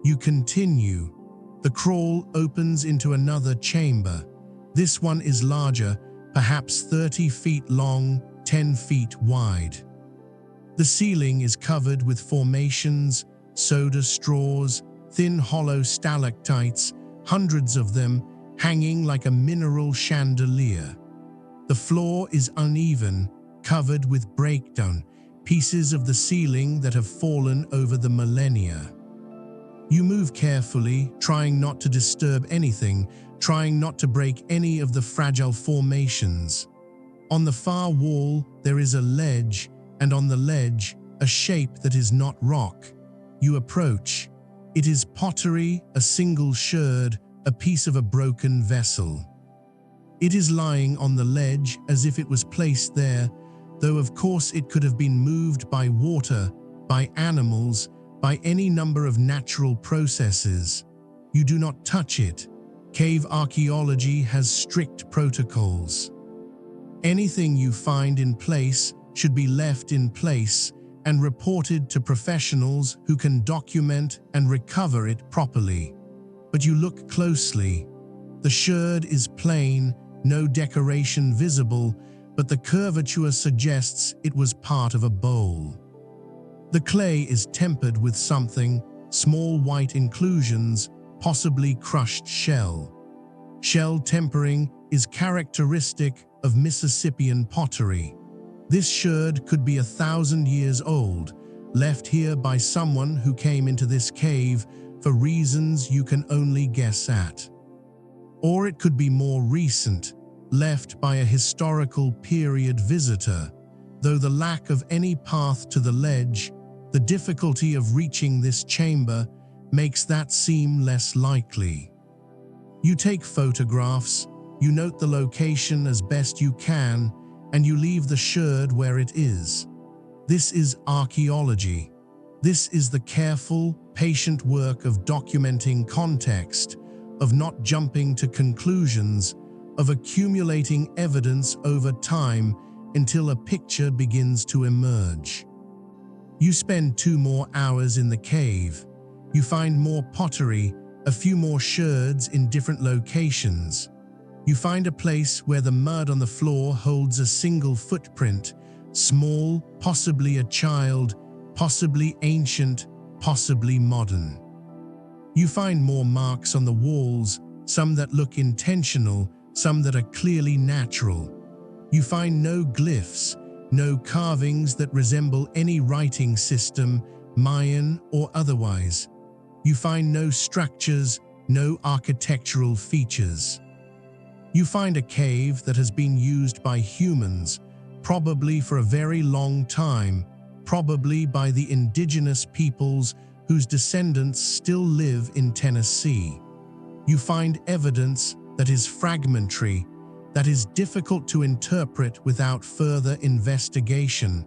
You continue. The crawl opens into another chamber. This one is larger, perhaps 30 feet long, 10 feet wide. The ceiling is covered with formations, soda straws, thin hollow stalactites, hundreds of them, hanging like a mineral chandelier. The floor is uneven, covered with breakdown, pieces of the ceiling that have fallen over the millennia. You move carefully, trying not to disturb anything, trying not to break any of the fragile formations. On the far wall, there is a ledge, and on the ledge, a shape that is not rock. You approach. It is pottery, a single sherd, a piece of a broken vessel. It is lying on the ledge as if it was placed there, though of course it could have been moved by water, by animals, by any number of natural processes. You do not touch it. Cave archaeology has strict protocols. Anything you find in place should be left in place and reported to professionals who can document and recover it properly. But you look closely. The sherd is plain, no decoration visible, but the curvature suggests it was part of a bowl. The clay is tempered with something, small white inclusions, possibly crushed shell. Shell tempering is characteristic of Mississippian pottery. This sherd could be 1,000 years old, left here by someone who came into this cave for reasons you can only guess at. Or it could be more recent, left by a historical period visitor, though the lack of any path to the ledge, the difficulty of reaching this chamber, makes that seem less likely. You take photographs, you note the location as best you can, and you leave the sherd where it is. This is archaeology. This is the careful, patient work of documenting context, of not jumping to conclusions, of accumulating evidence over time until a picture begins to emerge. You spend 2 more hours in the cave. You find more pottery, a few more sherds in different locations. You find a place where the mud on the floor holds a single footprint, small, possibly a child, possibly ancient, possibly modern. You find more marks on the walls, some that look intentional, some that are clearly natural. You find no glyphs, no carvings that resemble any writing system, Mayan or otherwise. You find no structures, no architectural features. You find a cave that has been used by humans, probably for a very long time, probably by the indigenous peoples whose descendants still live in Tennessee. You find evidence that is fragmentary, that is difficult to interpret without further investigation,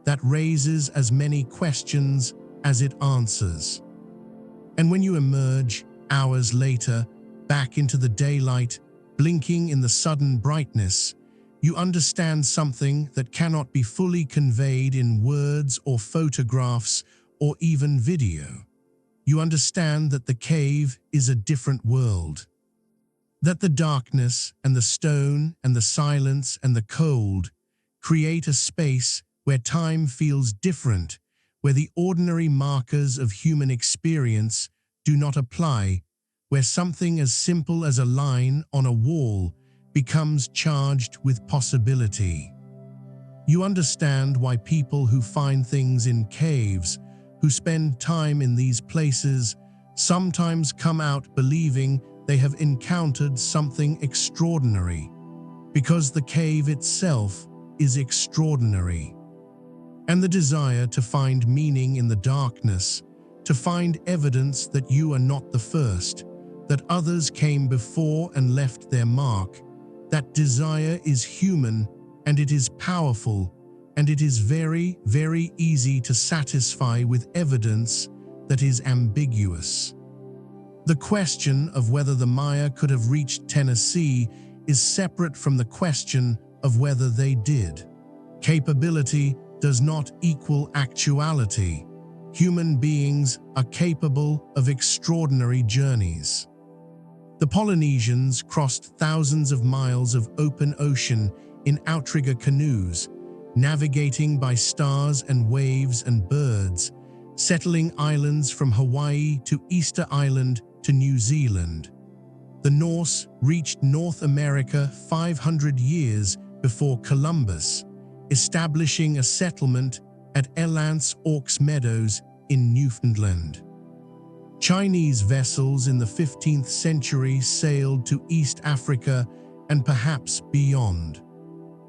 that raises as many questions as it answers. And when you emerge, hours later, back into the daylight, blinking in the sudden brightness, you understand something that cannot be fully conveyed in words or photographs or even video. You understand that the cave is a different world. That the darkness and the stone and the silence and the cold create a space where time feels different, where the ordinary markers of human experience do not apply, where something as simple as a line on a wall becomes charged with possibility. You understand why people who find things in caves, who spend time in these places, sometimes come out believing they have encountered something extraordinary, because the cave itself is extraordinary. And the desire to find meaning in the darkness, to find evidence that you are not the first, that others came before and left their mark, that desire is human and it is powerful, and it is very, very easy to satisfy with evidence that is ambiguous. The question of whether the Maya could have reached Tennessee is separate from the question of whether they did. Capability does not equal actuality. Human beings are capable of extraordinary journeys. The Polynesians crossed thousands of miles of open ocean in outrigger canoes, navigating by stars and waves and birds, settling islands from Hawaii to Easter Island to New Zealand. The Norse reached North America 500 years before Columbus, establishing a settlement at Elance Orks Meadows in Newfoundland. Chinese vessels in the 15th century sailed to East Africa and perhaps beyond.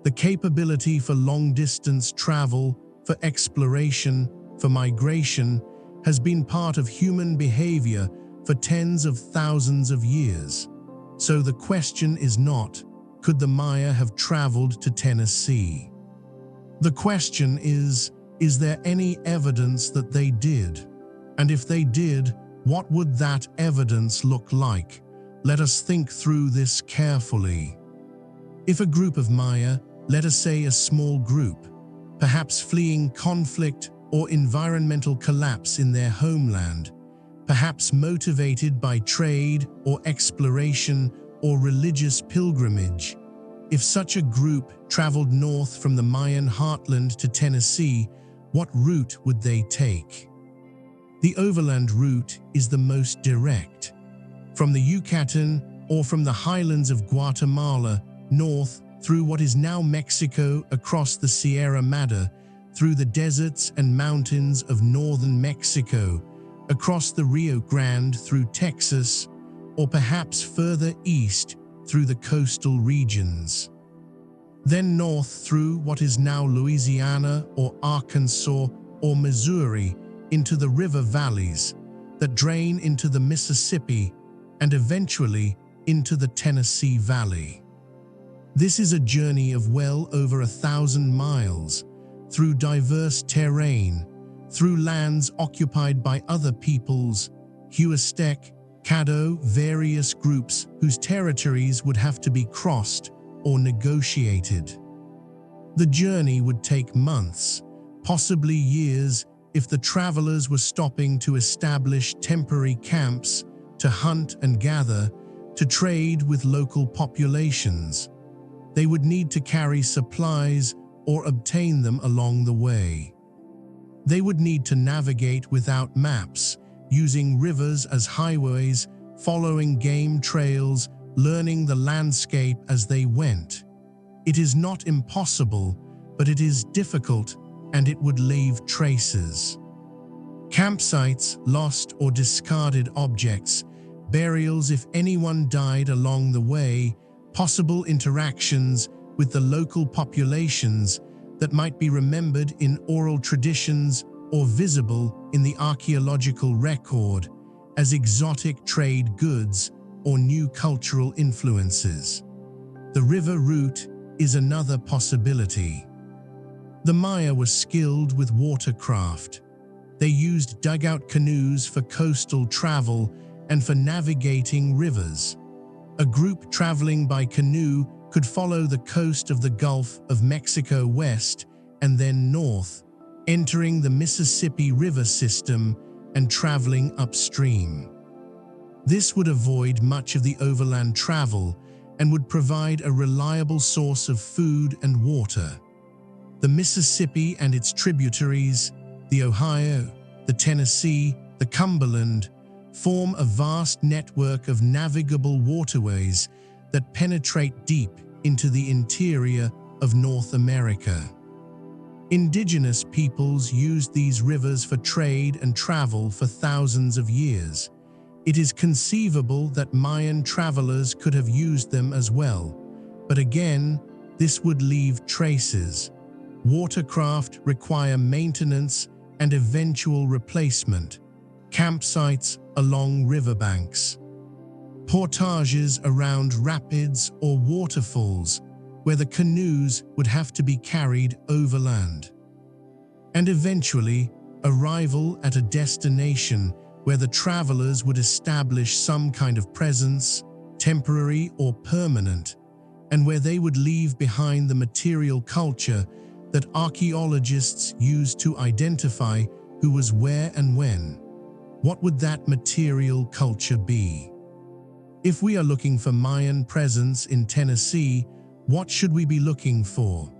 The capability for long-distance travel, for exploration, for migration, has been part of human behavior for tens of thousands of years. So the question is not, could the Maya have traveled to Tennessee? The question is there any evidence that they did? And if they did, what would that evidence look like? Let us think through this carefully. If a group of Maya, let us say a small group, perhaps fleeing conflict or environmental collapse in their homeland, perhaps motivated by trade or exploration or religious pilgrimage, if such a group traveled north from the Mayan heartland to Tennessee, what route would they take? The overland route is the most direct. From the Yucatan or from the highlands of Guatemala, north through what is now Mexico, across the Sierra Madre, through the deserts and mountains of northern Mexico, across the Rio Grande through Texas, or perhaps further east through the coastal regions. Then north through what is now Louisiana or Arkansas or Missouri into the river valleys that drain into the Mississippi and eventually into the Tennessee Valley. This is a journey of well over 1,000 miles through diverse terrain, through lands occupied by other peoples, Huastec, Caddo, various groups whose territories would have to be crossed or negotiated. The journey would take months, possibly years, if the travelers were stopping to establish temporary camps, to hunt and gather, to trade with local populations. They would need to carry supplies or obtain them along the way. They would need to navigate without maps, using rivers as highways, following game trails, learning the landscape as they went. It is not impossible, but it is difficult, and it would leave traces. Campsites, lost or discarded objects, burials if anyone died along the way, possible interactions with the local populations that might be remembered in oral traditions or visible in the archaeological record as exotic trade goods or new cultural influences. The river route is another possibility. The Maya were skilled with watercraft. They used dugout canoes for coastal travel and for navigating rivers. A group traveling by canoe could follow the coast of the Gulf of Mexico west and then north, entering the Mississippi River system and traveling upstream. This would avoid much of the overland travel and would provide a reliable source of food and water. The Mississippi and its tributaries, the Ohio, the Tennessee, the Cumberland, form a vast network of navigable waterways that penetrate deep into the interior of North America. Indigenous peoples used these rivers for trade and travel for thousands of years. It is conceivable that Mayan travelers could have used them as well, but again, this would leave traces. Watercraft require maintenance and eventual replacement. Campsites along riverbanks. Portages around rapids or waterfalls where the canoes would have to be carried overland. And eventually, arrival at a destination where the travelers would establish some kind of presence, temporary or permanent, and where they would leave behind the material culture that archaeologists use to identify who was where and when. What would that material culture be? If we are looking for Mayan presence in Tennessee, what should we be looking for?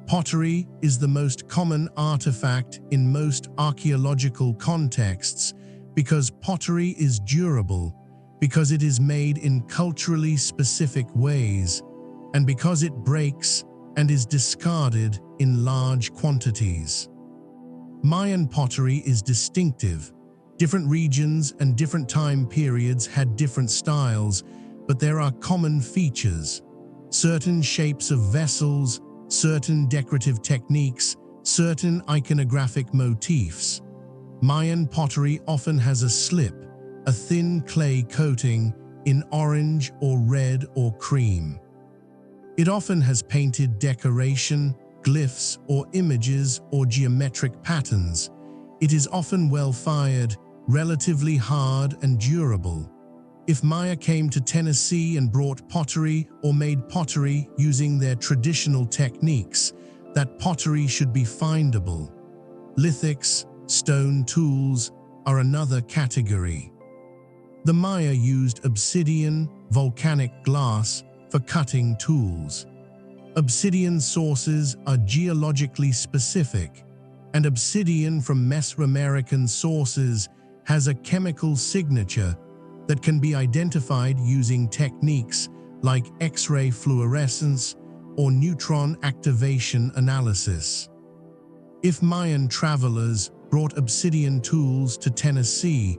Pottery is the most common artifact in most archaeological contexts because pottery is durable, because it is made in culturally specific ways, and because it breaks and is discarded in large quantities. Mayan pottery is distinctive. Different regions and different time periods had different styles, but there are common features. Certain shapes of vessels, certain decorative techniques, certain iconographic motifs. Mayan pottery often has a slip, a thin clay coating in orange or red or cream. It often has painted decoration, glyphs or images or geometric patterns. It is often well-fired, relatively hard and durable. If Maya came to Tennessee and brought pottery or made pottery using their traditional techniques, that pottery should be findable. Lithics, stone tools, are another category. The Maya used obsidian, volcanic glass for cutting tools. Obsidian sources are geologically specific, and obsidian from Mesoamerican sources has a chemical signature that can be identified using techniques like X-ray fluorescence or neutron activation analysis. If Mayan travelers brought obsidian tools to Tennessee,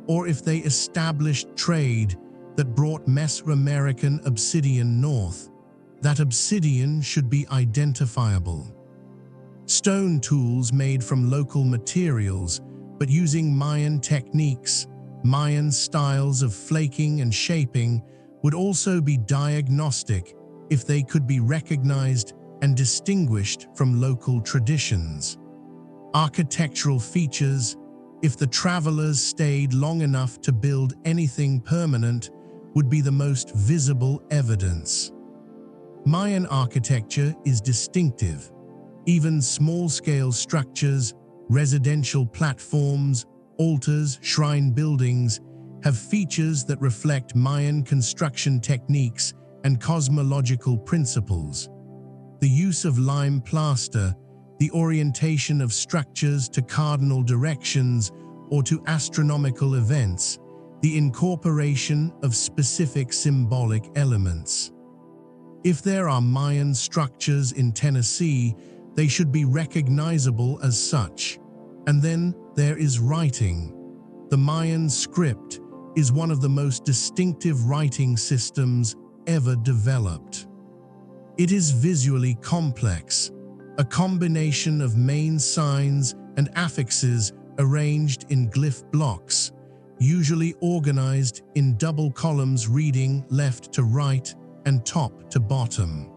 or if they established trade that brought Mesoamerican obsidian north, that obsidian should be identifiable. Stone tools made from local materials, but using Mayan techniques, Mayan styles of flaking and shaping, would also be diagnostic if they could be recognized and distinguished from local traditions. Architectural features, if the travelers stayed long enough to build anything permanent, would be the most visible evidence. Mayan architecture is distinctive. Even small-scale structures, residential platforms, altars, shrine buildings, have features that reflect Mayan construction techniques and cosmological principles. The use of lime plaster, the orientation of structures to cardinal directions or to astronomical events, the incorporation of specific symbolic elements. If there are Mayan structures in Tennessee, they should be recognizable as such. And then there is writing. The Mayan script is one of the most distinctive writing systems ever developed. It is visually complex, a combination of main signs and affixes arranged in glyph blocks, usually organized in double columns reading left to right and top to bottom.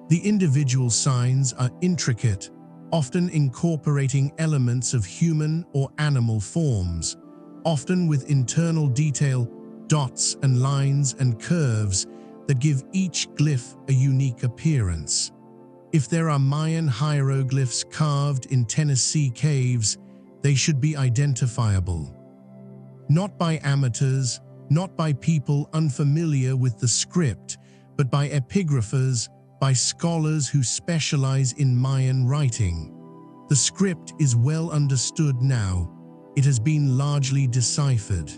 The individual signs are intricate, often incorporating elements of human or animal forms, often with internal detail, dots and lines and curves that give each glyph a unique appearance. If there are Mayan hieroglyphs carved in Tennessee caves, they should be identifiable. Not by amateurs, not by people unfamiliar with the script, but by epigraphers, by scholars who specialize in Mayan writing. The script is well understood now. It has been largely deciphered.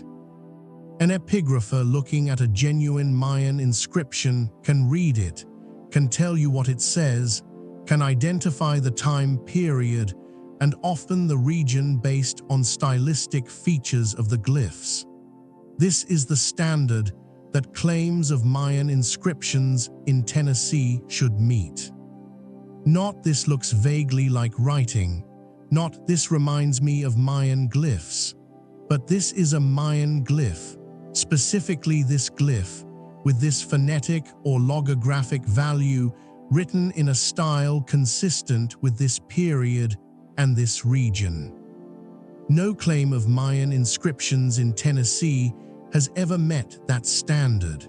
An epigrapher looking at a genuine Mayan inscription can read it, can tell you what it says, can identify the time period, and often the region based on stylistic features of the glyphs. This is the standard that claims of Mayan inscriptions in Tennessee should meet. Not "this looks vaguely like writing," not "this reminds me of Mayan glyphs," but "this is a Mayan glyph, specifically this glyph, with this phonetic or logographic value written in a style consistent with this period and this region." No claim of Mayan inscriptions in Tennessee has ever met that standard.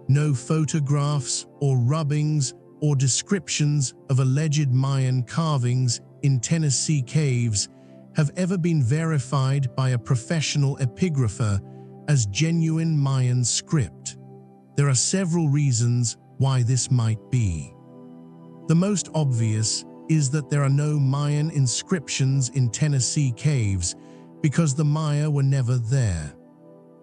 No photographs or rubbings or descriptions of alleged Mayan carvings in Tennessee caves have ever been verified by a professional epigrapher as genuine Mayan script. There are several reasons why this might be. The most obvious is that there are no Mayan inscriptions in Tennessee caves because the Maya were never there.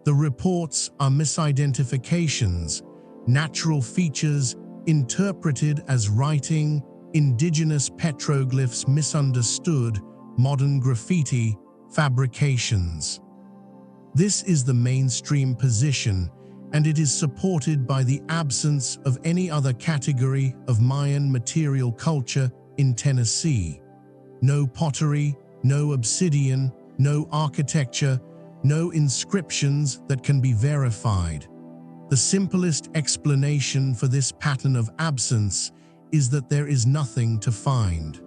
The reports are misidentifications, natural features interpreted as writing, indigenous petroglyphs misunderstood, modern graffiti, fabrications. This is the mainstream position, and it is supported by the absence of any other category of Mayan material culture in Tennessee. No pottery, no obsidian, no architecture, no inscriptions that can be verified. The simplest explanation for this pattern of absence is that there is nothing to find.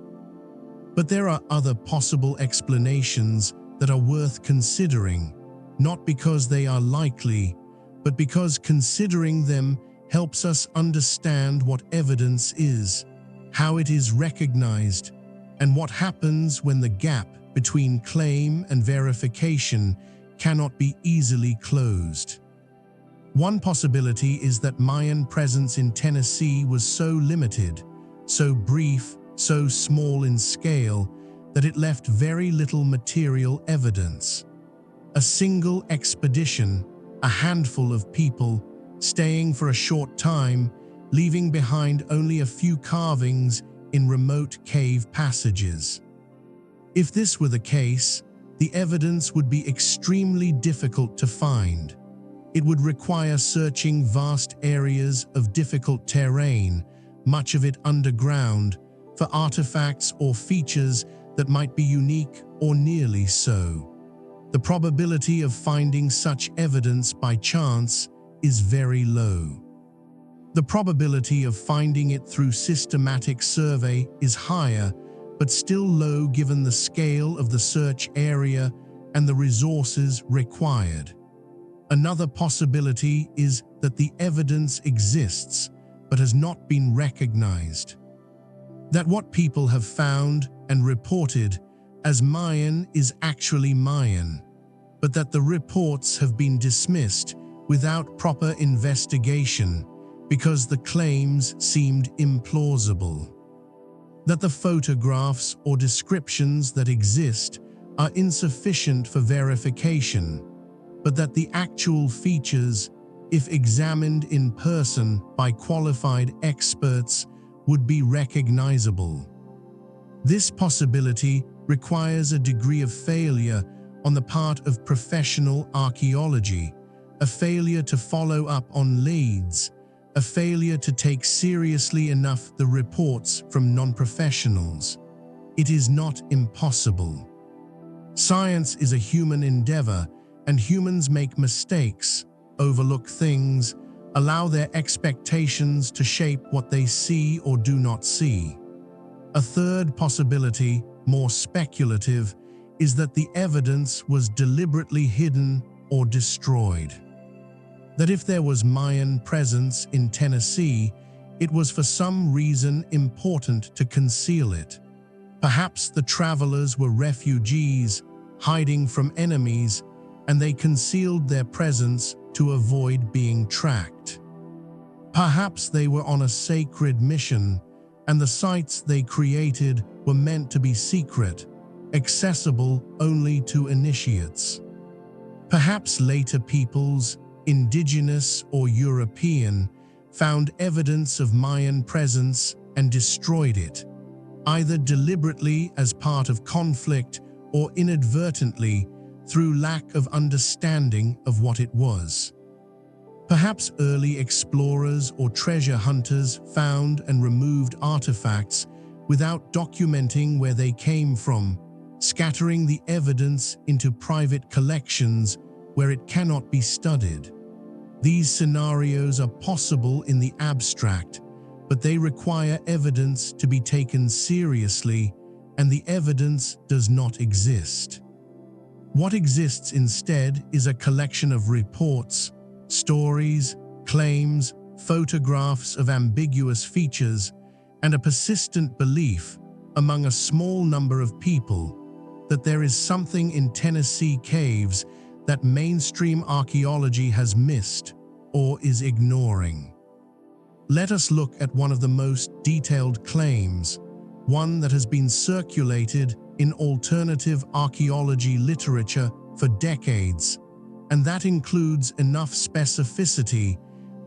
But there are other possible explanations that are worth considering, not because they are likely, but because considering them helps us understand what evidence is, how it is recognized, and what happens when the gap between claim and verification cannot be easily closed. One possibility is that Mayan presence in Tennessee was so limited, so brief, so small in scale, that it left very little material evidence. A single expedition, a handful of people, staying for a short time, leaving behind only a few carvings in remote cave passages. If this were the case, the evidence would be extremely difficult to find. It would require searching vast areas of difficult terrain, much of it underground, for artifacts or features that might be unique or nearly so. The probability of finding such evidence by chance is very low. The probability of finding it through systematic survey is higher, but still low given the scale of the search area and the resources required. Another possibility is that the evidence exists, but has not been recognized. That what people have found and reported as Mayan is actually Mayan, but that the reports have been dismissed without proper investigation because the claims seemed implausible. That the photographs or descriptions that exist are insufficient for verification, but that the actual features, if examined in person by qualified experts, would be recognizable. This possibility requires a degree of failure on the part of professional archaeology, a failure to follow up on leads, a failure to take seriously enough the reports from non-professionals. It is not impossible. Science is a human endeavor, and humans make mistakes, overlook things, allow their expectations to shape what they see or do not see. A third possibility, more speculative, is that the evidence was deliberately hidden or destroyed. That if there was Mayan presence in Tennessee, it was for some reason important to conceal it. Perhaps the travelers were refugees, hiding from enemies, and they concealed their presence to avoid being tracked. Perhaps they were on a sacred mission, and the sites they created were meant to be secret, accessible only to initiates. Perhaps later peoples, indigenous or European, found evidence of Mayan presence and destroyed it, either deliberately as part of conflict or inadvertently through lack of understanding of what it was. Perhaps early explorers or treasure hunters found and removed artifacts without documenting where they came from, scattering the evidence into private collections where it cannot be studied. These scenarios are possible in the abstract, but they require evidence to be taken seriously, and the evidence does not exist. What exists instead is a collection of reports, stories, claims, photographs of ambiguous features, and a persistent belief among a small number of people that there is something in Tennessee caves that mainstream archaeology has missed or is ignoring. Let us look at one of the most detailed claims, one that has been circulated in alternative archaeology literature for decades, and that includes enough specificity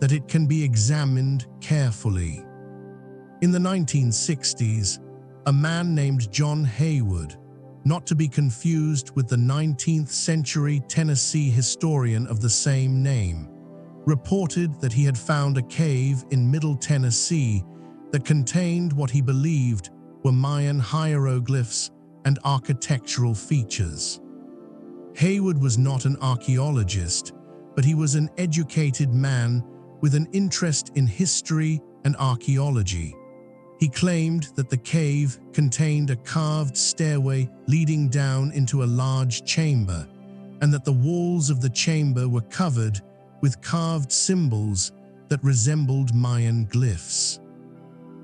that it can be examined carefully. In the 1960s, a man named John Haywood, not to be confused with the 19th century Tennessee historian of the same name, reported that he had found a cave in Middle Tennessee that contained what he believed were Mayan hieroglyphs and architectural features. Haywood was not an archaeologist, but he was an educated man with an interest in history and archaeology. He claimed that the cave contained a carved stairway leading down into a large chamber, and that the walls of the chamber were covered with carved symbols that resembled Mayan glyphs.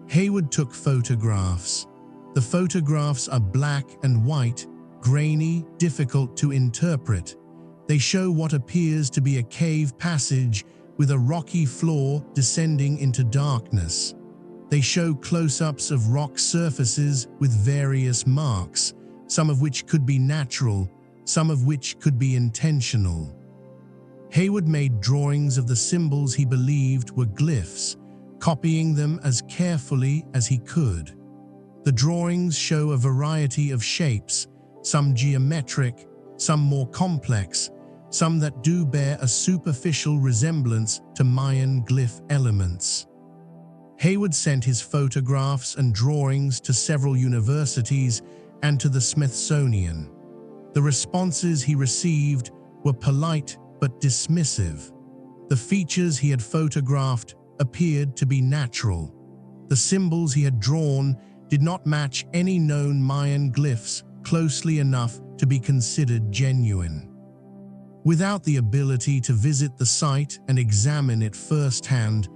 Haywood took photographs. The photographs are black and white, grainy, difficult to interpret. They show what appears to be a cave passage with a rocky floor descending into darkness. They show close-ups of rock surfaces with various marks, some of which could be natural, some of which could be intentional. Haywood made drawings of the symbols he believed were glyphs, copying them as carefully as he could. The drawings show a variety of shapes, some geometric, some more complex, some that do bear a superficial resemblance to Mayan glyph elements. Haywood sent his photographs and drawings to several universities and to the Smithsonian. The responses he received were polite but dismissive. The features he had photographed appeared to be natural. The symbols he had drawn did not match any known Mayan glyphs closely enough to be considered genuine. Without the ability to visit the site and examine it firsthand,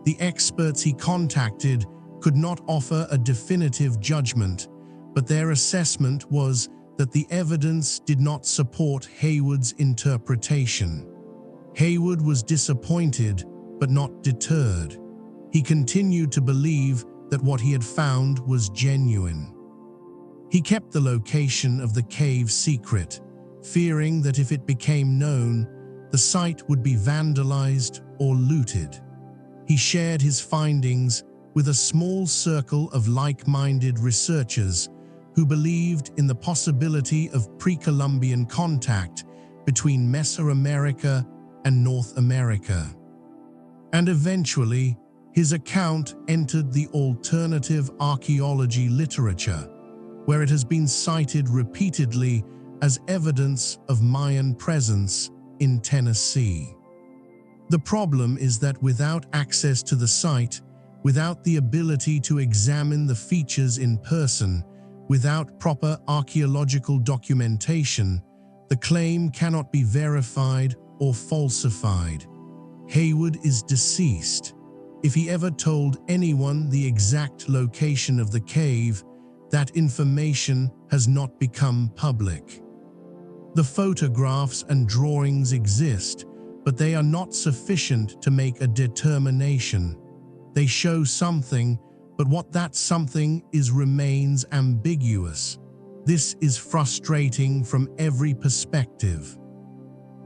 the experts he contacted could not offer a definitive judgment, but their assessment was that the evidence did not support Haywood's interpretation. Haywood was disappointed, but not deterred. He continued to believe that what he had found was genuine. He kept the location of the cave secret, fearing that if it became known, the site would be vandalized or looted. He shared his findings with a small circle of like-minded researchers who believed in the possibility of pre-Columbian contact between Mesoamerica and North America. And eventually, his account entered the alternative archaeology literature, where it has been cited repeatedly as evidence of Mayan presence in Tennessee. The problem is that without access to the site, without the ability to examine the features in person, without proper archaeological documentation, the claim cannot be verified or falsified. Haywood is deceased. If he ever told anyone the exact location of the cave, that information has not become public. The photographs and drawings exist, but they are not sufficient to make a determination. They show something, but what that something is remains ambiguous. This is frustrating from every perspective.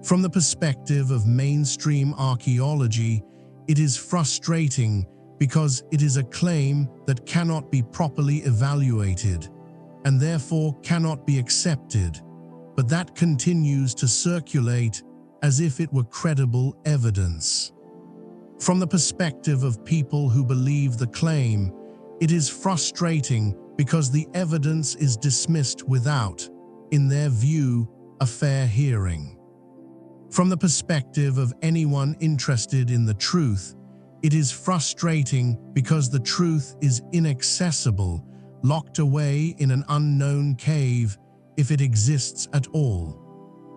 From the perspective of mainstream archaeology, it is frustrating because it is a claim that cannot be properly evaluated and therefore cannot be accepted, but that continues to circulate as if it were credible evidence. From the perspective of people who believe the claim, it is frustrating because the evidence is dismissed without, in their view, a fair hearing. From the perspective of anyone interested in the truth, it is frustrating because the truth is inaccessible, locked away in an unknown cave, if it exists at all.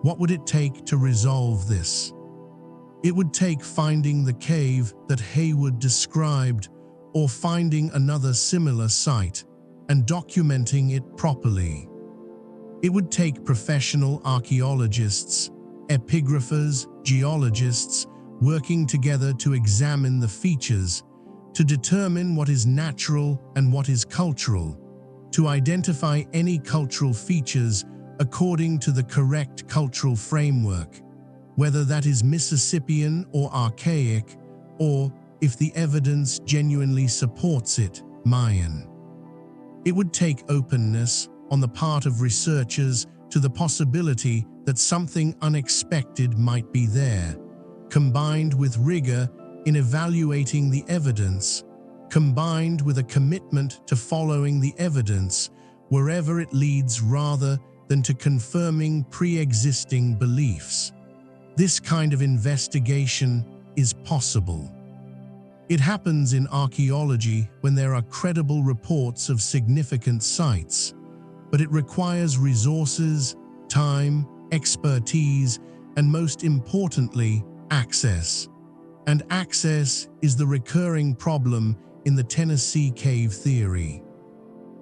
What would it take to resolve this? It would take finding the cave that Haywood described, or finding another similar site, and documenting it properly. It would take professional archaeologists, epigraphers, geologists, working together to examine the features, to determine what is natural and what is cultural, to identify any cultural features according to the correct cultural framework, whether that is Mississippian or archaic, or, if the evidence genuinely supports it, Mayan. It would take openness on the part of researchers to the possibility that something unexpected might be there, combined with rigor in evaluating the evidence, combined with a commitment to following the evidence wherever it leads rather than to confirming pre-existing beliefs. This kind of investigation is possible. It happens in archaeology when there are credible reports of significant sites, but it requires resources, time, expertise, and most importantly, access. And access is the recurring problem in the Tennessee cave theory.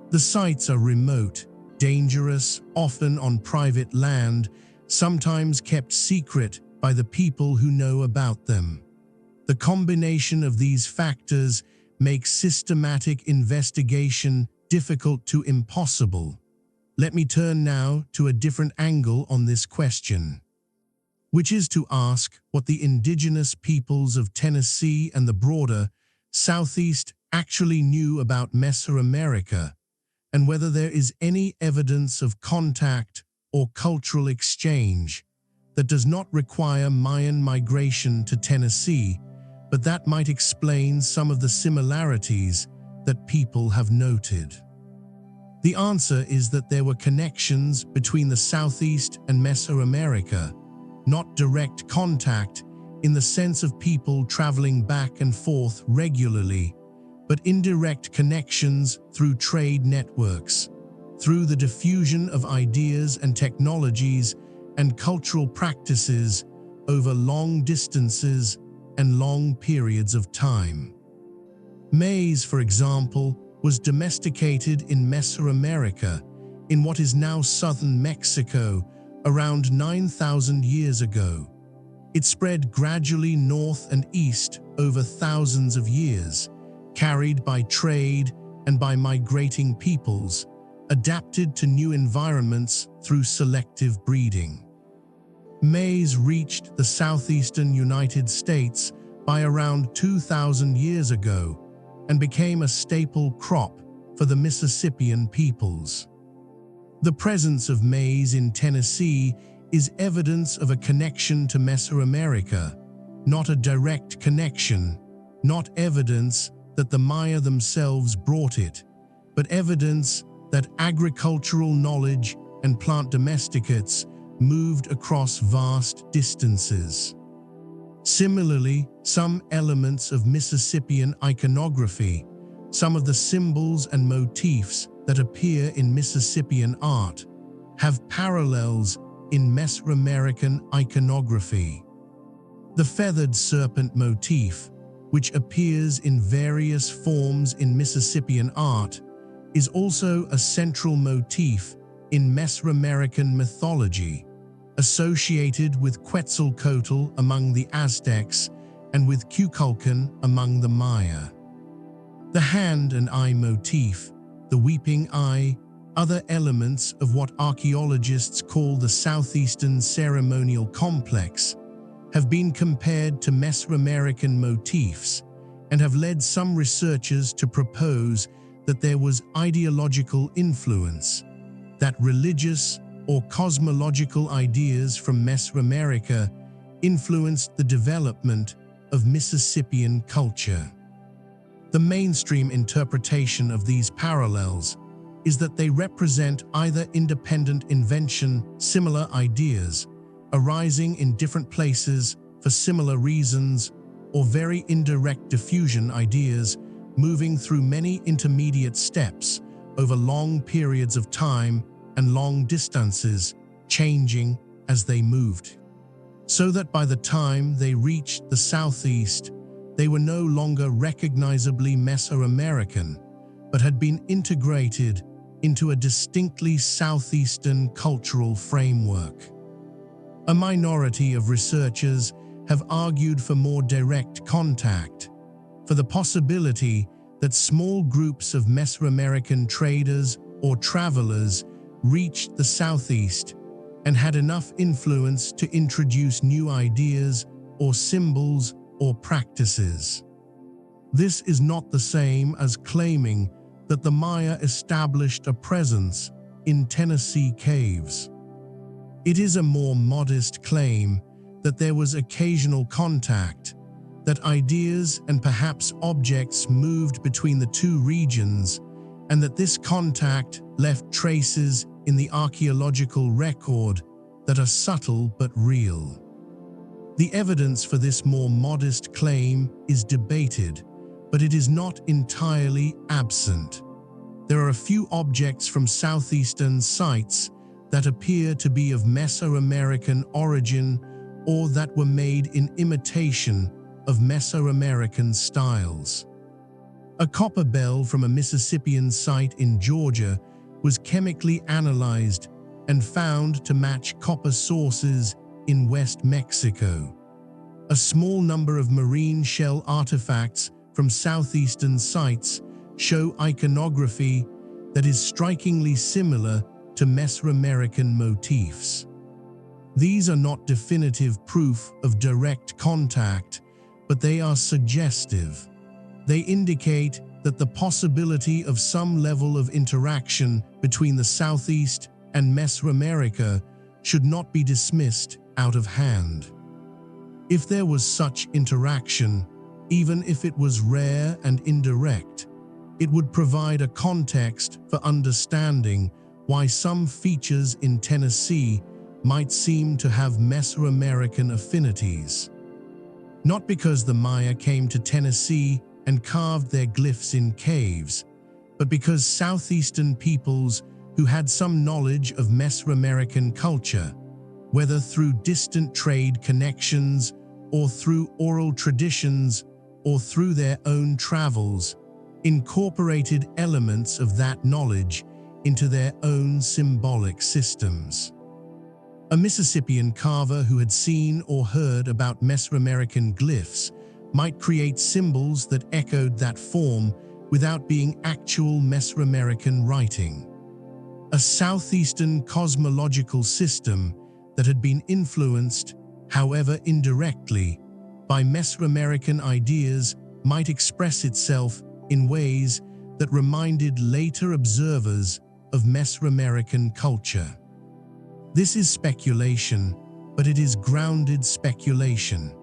The sites are remote, dangerous, often on private land, sometimes kept secret by the people who know about them. The combination of these factors makes systematic investigation difficult to impossible. Let me turn now to a different angle on this question, which is to ask what the indigenous peoples of Tennessee and the broader Southeast actually knew about Mesoamerica, and whether there is any evidence of contact or cultural exchange that does not require Mayan migration to Tennessee, but that might explain some of the similarities that people have noted. The answer is that there were connections between the Southeast and Mesoamerica, not direct contact in the sense of people traveling back and forth regularly, but indirect connections through trade networks, through the diffusion of ideas and technologies and cultural practices over long distances and long periods of time. Maize, for example, was domesticated in Mesoamerica, in what is now southern Mexico, around 9,000 years ago. It spread gradually north and east over thousands of years, carried by trade and by migrating peoples, adapted to new environments through selective breeding. Maize reached the southeastern United States by around 2,000 years ago and became a staple crop for the Mississippian peoples. The presence of maize in Tennessee is evidence of a connection to Mesoamerica, not a direct connection, not evidence that the Maya themselves brought it, but evidence that agricultural knowledge and plant domesticates moved across vast distances. Similarly, some elements of Mississippian iconography, some of the symbols and motifs that appear in Mississippian art, have parallels in Mesoamerican iconography. The feathered serpent motif, which appears in various forms in Mississippian art, is also a central motif in Mesoamerican mythology, associated with Quetzalcoatl among the Aztecs and with Kukulkan among the Maya. The hand and eye motif, the weeping eye, other elements of what archaeologists call the Southeastern ceremonial complex, have been compared to Mesoamerican motifs and have led some researchers to propose that there was ideological influence, that religious or cosmological ideas from Mesoamerica influenced the development of Mississippian culture. The mainstream interpretation of these parallels is that they represent either independent invention, similar ideas, arising in different places for similar reasons, or very indirect diffusion ideas moving through many intermediate steps over long periods of time and long distances, changing as they moved. So that by the time they reached the Southeast, they were no longer recognizably Mesoamerican, but had been integrated into a distinctly Southeastern cultural framework. A minority of researchers have argued for more direct contact, for the possibility that small groups of Mesoamerican traders or travelers reached the Southeast and had enough influence to introduce new ideas or symbols or practices. This is not the same as claiming that the Maya established a presence in Tennessee caves. It is a more modest claim that there was occasional contact, that ideas and perhaps objects moved between the two regions, and that this contact left traces in the archaeological record that are subtle but real. The evidence for this more modest claim is debated, but it is not entirely absent. There are a few objects from southeastern sites that appear to be of Mesoamerican origin or that were made in imitation of Mesoamerican styles. A copper bell from a Mississippian site in Georgia was chemically analyzed and found to match copper sources in West Mexico. A small number of marine shell artifacts from southeastern sites show iconography that is strikingly similar to Mesoamerican motifs. These are not definitive proof of direct contact, but they are suggestive. They indicate that the possibility of some level of interaction between the Southeast and Mesoamerica should not be dismissed out of hand. If there was such interaction, even if it was rare and indirect, it would provide a context for understanding why some features in Tennessee might seem to have Mesoamerican affinities. Not because the Maya came to Tennessee and carved their glyphs in caves, but because southeastern peoples who had some knowledge of Mesoamerican culture, whether through distant trade connections or through oral traditions or through their own travels, incorporated elements of that knowledge into their own symbolic systems. A Mississippian carver who had seen or heard about Mesoamerican glyphs might create symbols that echoed that form without being actual Mesoamerican writing. A southeastern cosmological system that had been influenced, however indirectly, by Mesoamerican ideas might express itself in ways that reminded later observers of Mesoamerican culture. This is speculation, but it is grounded speculation.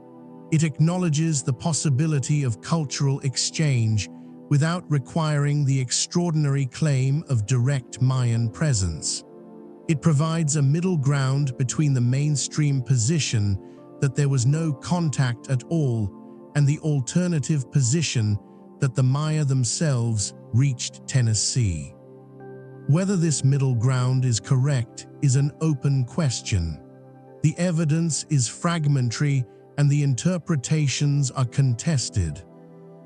It acknowledges the possibility of cultural exchange without requiring the extraordinary claim of direct Mayan presence. It provides a middle ground between the mainstream position that there was no contact at all and the alternative position that the Maya themselves reached Tennessee. Whether this middle ground is correct is an open question. The evidence is fragmentary and the interpretations are contested,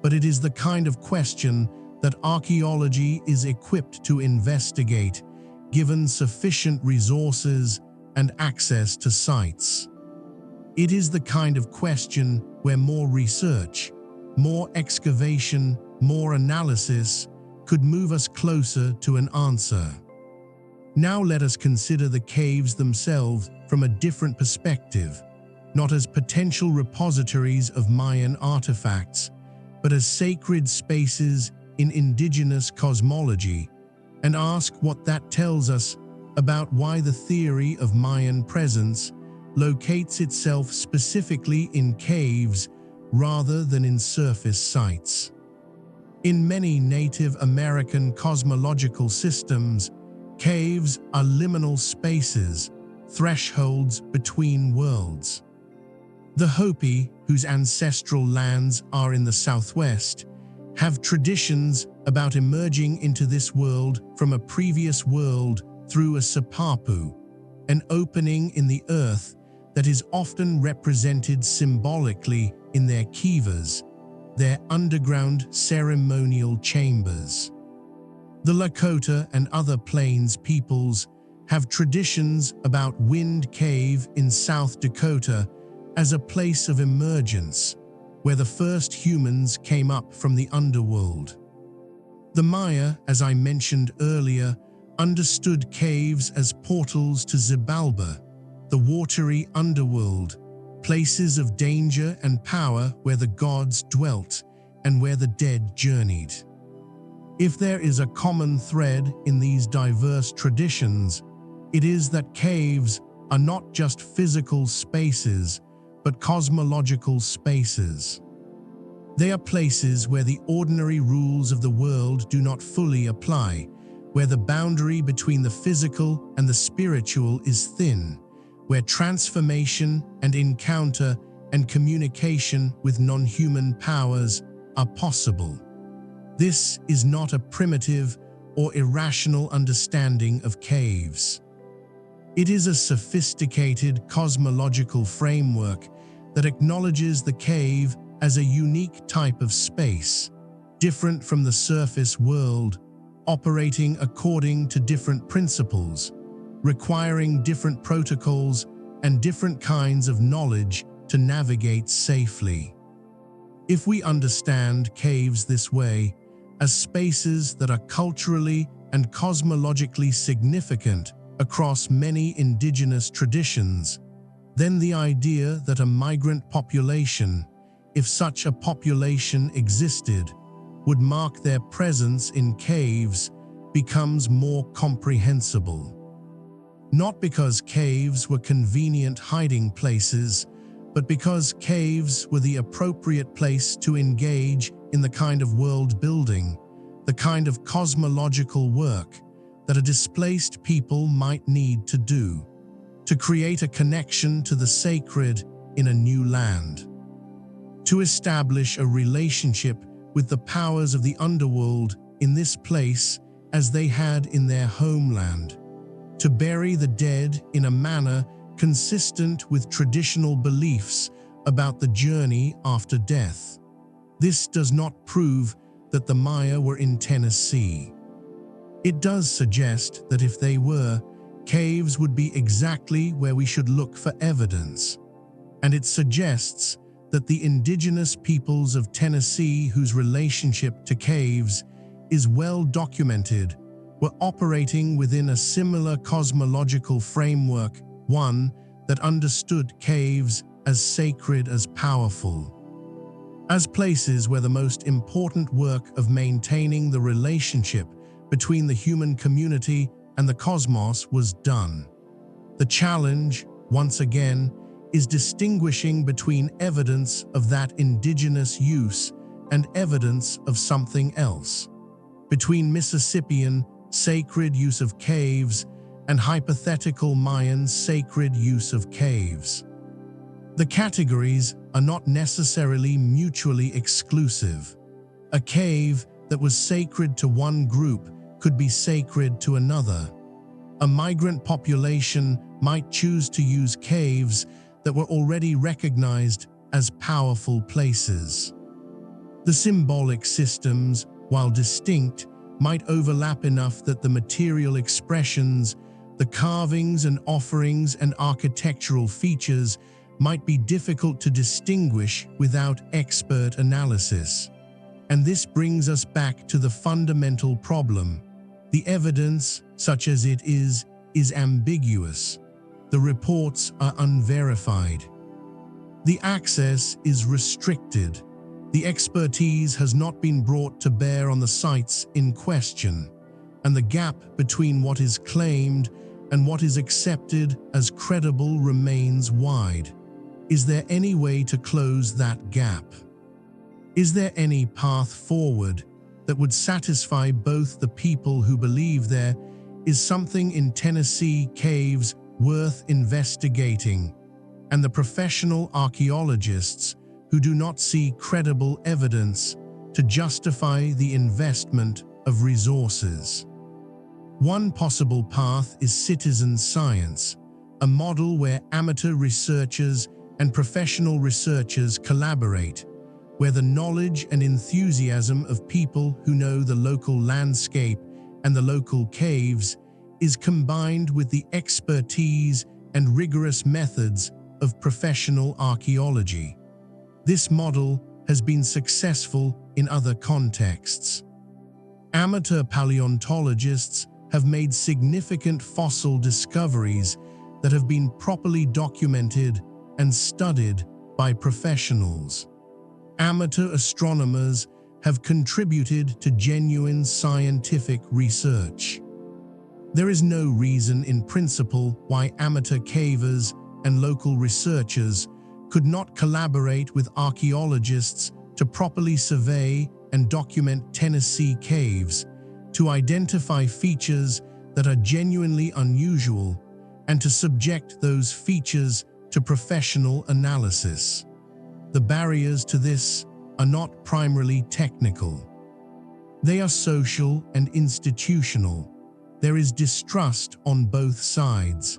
but it is the kind of question that archaeology is equipped to investigate, given sufficient resources and access to sites. It is the kind of question where more research, more excavation, more analysis could move us closer to an answer. Now let us consider the caves themselves from a different perspective, not as potential repositories of Mayan artifacts, but as sacred spaces in indigenous cosmology, and ask what that tells us about why the theory of Mayan presence locates itself specifically in caves rather than in surface sites. In many Native American cosmological systems, caves are liminal spaces, thresholds between worlds. The Hopi, whose ancestral lands are in the southwest, have traditions about emerging into this world from a previous world through a sipapu, an opening in the earth that is often represented symbolically in their kivas, their underground ceremonial chambers. The Lakota and other plains peoples have traditions about Wind Cave in South Dakota as a place of emergence, where the first humans came up from the underworld. The Maya, as I mentioned earlier, understood caves as portals to Xibalba, the watery underworld, places of danger and power where the gods dwelt and where the dead journeyed. If there is a common thread in these diverse traditions, it is that caves are not just physical spaces, but cosmological spaces. They are places where the ordinary rules of the world do not fully apply, where the boundary between the physical and the spiritual is thin, where transformation and encounter and communication with non-human powers are possible. This is not a primitive or irrational understanding of caves. It is a sophisticated cosmological framework that acknowledges the cave as a unique type of space, different from the surface world, operating according to different principles, requiring different protocols and different kinds of knowledge to navigate safely. If we understand caves this way, as spaces that are culturally and cosmologically significant across many indigenous traditions, then the idea that a migrant population, if such a population existed, would mark their presence in caves becomes more comprehensible. Not because caves were convenient hiding places, but because caves were the appropriate place to engage in the kind of world building, the kind of cosmological work that a displaced people might need to do, to create a connection to the sacred in a new land, to establish a relationship with the powers of the underworld in this place as they had in their homeland, to bury the dead in a manner consistent with traditional beliefs about the journey after death. This does not prove that the Maya were in Tennessee. It does suggest that if they were, caves would be exactly where we should look for evidence. And it suggests that the indigenous peoples of Tennessee, whose relationship to caves is well documented, were operating within a similar cosmological framework, one that understood caves as sacred as powerful, as places where the most important work of maintaining the relationship between the human community and the cosmos was done. The challenge, once again, is distinguishing between evidence of that indigenous use and evidence of something else, between Mississippian sacred use of caves and hypothetical Mayan sacred use of caves. The categories are not necessarily mutually exclusive. A cave that was sacred to one group could be sacred to another. A migrant population might choose to use caves that were already recognized as powerful places. The symbolic systems, while distinct, might overlap enough that the material expressions, the carvings and offerings and architectural features might be difficult to distinguish without expert analysis. And this brings us back to the fundamental problem. The evidence, such as it is ambiguous. The reports are unverified. The access is restricted. The expertise has not been brought to bear on the sites in question, and the gap between what is claimed and what is accepted as credible remains wide. Is there any way to close that gap? Is there any path forward that would satisfy both the people who believe there is something in Tennessee caves worth investigating, and the professional archaeologists who do not see credible evidence to justify the investment of resources? One possible path is citizen science, a model where amateur researchers and professional researchers collaborate, where the knowledge and enthusiasm of people who know the local landscape and the local caves is combined with the expertise and rigorous methods of professional archaeology. This model has been successful in other contexts. Amateur paleontologists have made significant fossil discoveries that have been properly documented and studied by professionals. Amateur astronomers have contributed to genuine scientific research. There is no reason in principle why amateur cavers and local researchers could not collaborate with archaeologists to properly survey and document Tennessee caves, to identify features that are genuinely unusual, and to subject those features to professional analysis. The barriers to this are not primarily technical. They are social and institutional. There is distrust on both sides.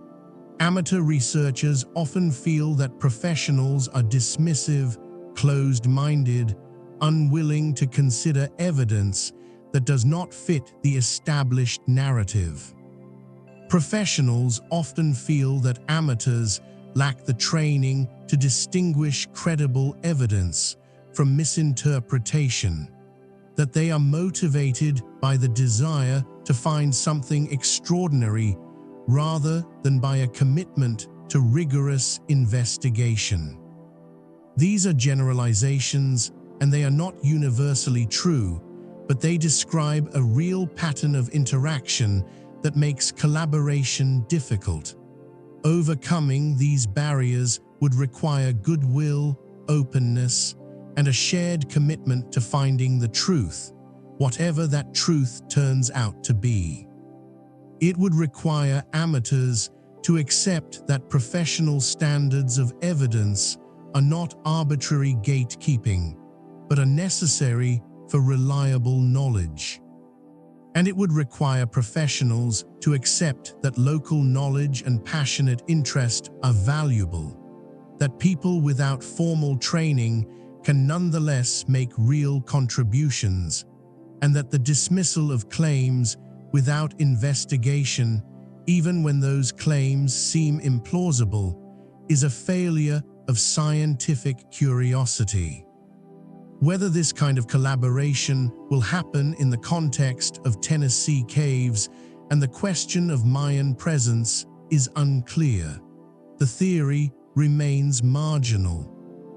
Amateur researchers often feel that professionals are dismissive, closed-minded, unwilling to consider evidence that does not fit the established narrative. Professionals often feel that amateurs lack the training to distinguish credible evidence from misinterpretation, that they are motivated by the desire to find something extraordinary rather than by a commitment to rigorous investigation. These are generalizations, and they are not universally true, but they describe a real pattern of interaction that makes collaboration difficult. Overcoming these barriers would require goodwill, openness, and a shared commitment to finding the truth, whatever that truth turns out to be. It would require amateurs to accept that professional standards of evidence are not arbitrary gatekeeping, but are necessary for reliable knowledge. And it would require professionals to accept that local knowledge and passionate interest are valuable, that people without formal training can nonetheless make real contributions, and that the dismissal of claims without investigation, even when those claims seem implausible, is a failure of scientific curiosity. Whether this kind of collaboration will happen in the context of Tennessee caves and the question of Mayan presence is unclear. The theory remains marginal.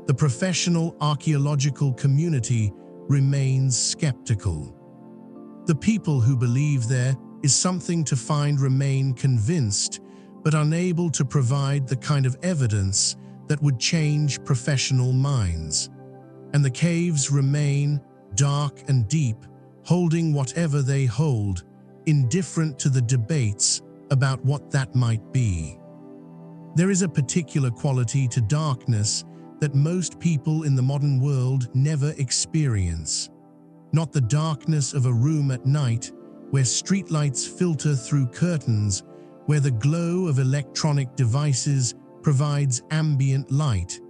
The professional archaeological community remains skeptical. The people who believe there is something to find remain convinced, but unable to provide the kind of evidence that would change professional minds. And the caves remain dark and deep, holding whatever they hold, indifferent to the debates about what that might be. There is a particular quality to darkness that most people in the modern world never experience. Not the darkness of a room at night, where streetlights filter through curtains, where the glow of electronic devices provides ambient light,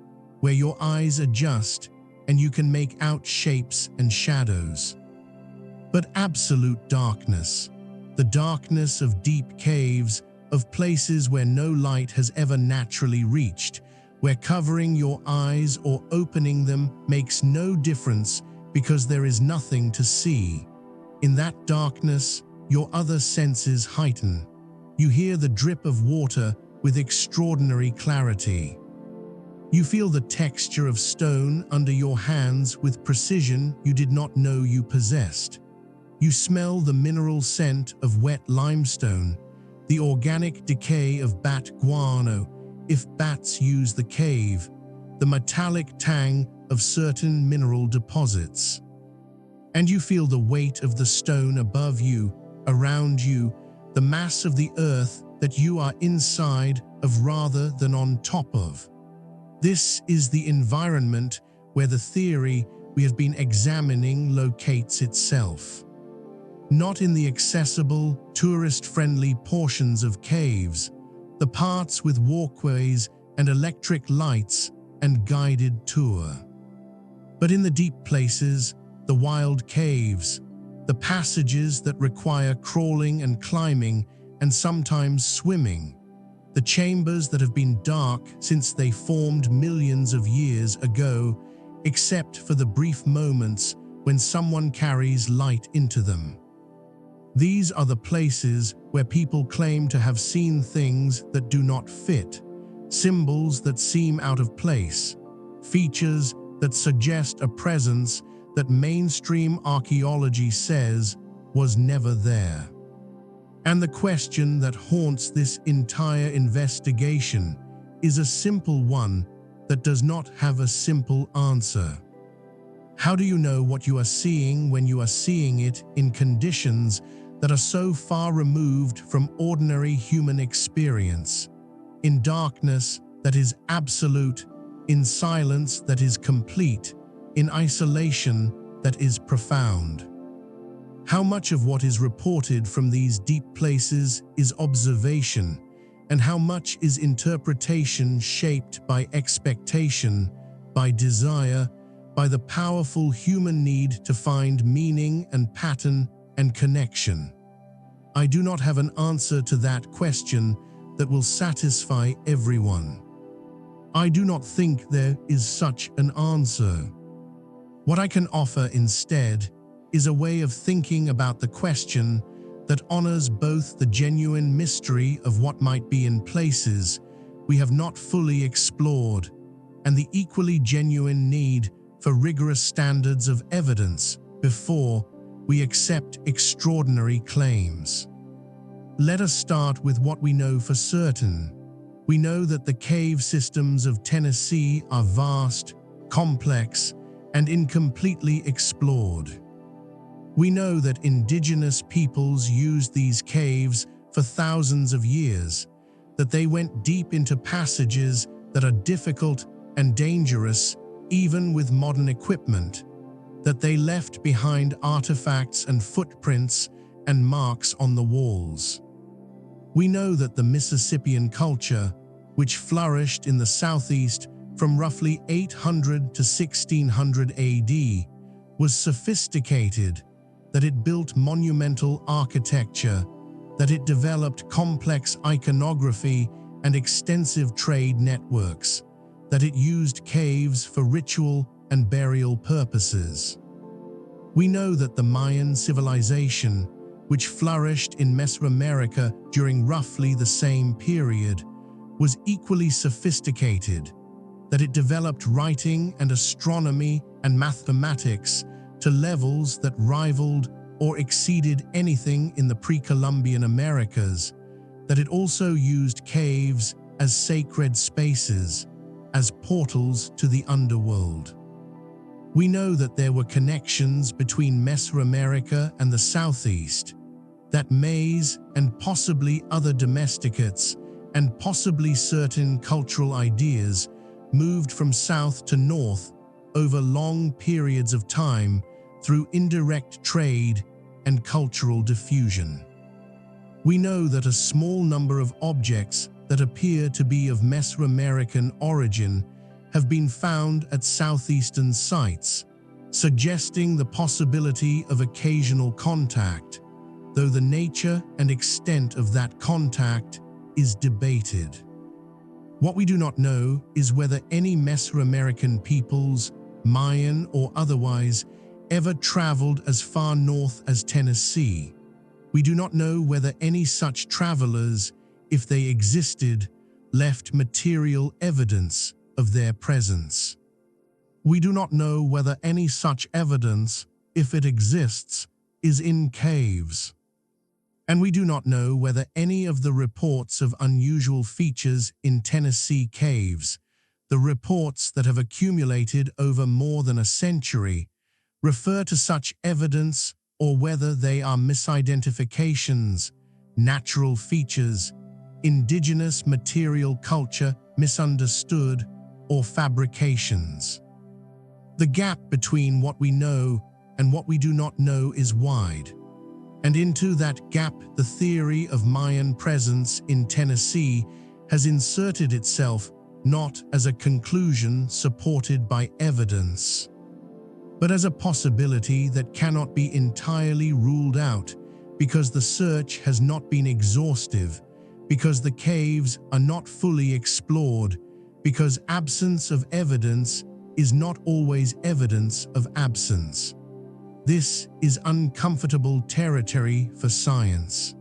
where your eyes adjust and you can make out shapes and shadows. But absolute darkness, the darkness of deep caves, of places where no light has ever naturally reached, where covering your eyes or opening them makes no difference because there is nothing to see. In that darkness, your other senses heighten. You hear the drip of water with extraordinary clarity. You feel the texture of stone under your hands with precision you did not know you possessed. You smell the mineral scent of wet limestone, the organic decay of bat guano, if bats use the cave, the metallic tang of certain mineral deposits. And you feel the weight of the stone above you, around you, the mass of the earth that you are inside of rather than on top of. This is the environment where the theory we have been examining locates itself. Not in the accessible, tourist-friendly portions of caves, the parts with walkways and electric lights and guided tour. But in the deep places, the wild caves, the passages that require crawling and climbing and sometimes swimming, the chambers that have been dark since they formed millions of years ago, except for the brief moments when someone carries light into them. These are the places where people claim to have seen things that do not fit, symbols that seem out of place, features that suggest a presence that mainstream archaeology says was never there. And the question that haunts this entire investigation is a simple one that does not have a simple answer. How do you know what you are seeing when you are seeing it in conditions that are so far removed from ordinary human experience, in darkness that is absolute, in silence that is complete, in isolation that is profound. How much of what is reported from these deep places is observation, and how much is interpretation shaped by expectation, by desire, by the powerful human need to find meaning and pattern and connection? I do not have an answer to that question that will satisfy everyone. I do not think there is such an answer. What I can offer instead is a way of thinking about the question that honors both the genuine mystery of what might be in places we have not fully explored and the equally genuine need for rigorous standards of evidence before we accept extraordinary claims. Let us start with what we know for certain. We know that the cave systems of Tennessee are vast, complex, and incompletely explored. We know that indigenous peoples used these caves for thousands of years, that they went deep into passages that are difficult and dangerous even with modern equipment, that they left behind artifacts and footprints and marks on the walls. We know that the Mississippian culture, which flourished in the southeast from roughly 800 to 1600 AD, was sophisticated, that it built monumental architecture, that it developed complex iconography and extensive trade networks, that it used caves for ritual and burial purposes. We know that the Mayan civilization, which flourished in Mesoamerica during roughly the same period, was equally sophisticated, that it developed writing and astronomy and mathematics to levels that rivaled or exceeded anything in the pre-Columbian Americas, that it also used caves as sacred spaces, as portals to the underworld. We know that there were connections between Mesoamerica and the Southeast, that maize and possibly other domesticates and possibly certain cultural ideas moved from south to north over long periods of time through indirect trade and cultural diffusion. We know that a small number of objects that appear to be of Mesoamerican origin have been found at southeastern sites, suggesting the possibility of occasional contact, though the nature and extent of that contact is debated. What we do not know is whether any Mesoamerican peoples, Mayan or otherwise, ever traveled as far north as Tennessee. We do not know whether any such travelers, if they existed, left material evidence of their presence. We do not know whether any such evidence, if it exists, is in caves. And we do not know whether any of the reports of unusual features in Tennessee caves, the reports that have accumulated over more than a century, refer to such evidence or whether they are misidentifications, natural features, indigenous material culture misunderstood, or fabrications. The gap between what we know and what we do not know is wide. And into that gap, the theory of Mayan presence in Tennessee has inserted itself not as a conclusion supported by evidence, but as a possibility that cannot be entirely ruled out because the search has not been exhaustive, because the caves are not fully explored, because absence of evidence is not always evidence of absence. This is uncomfortable territory for science.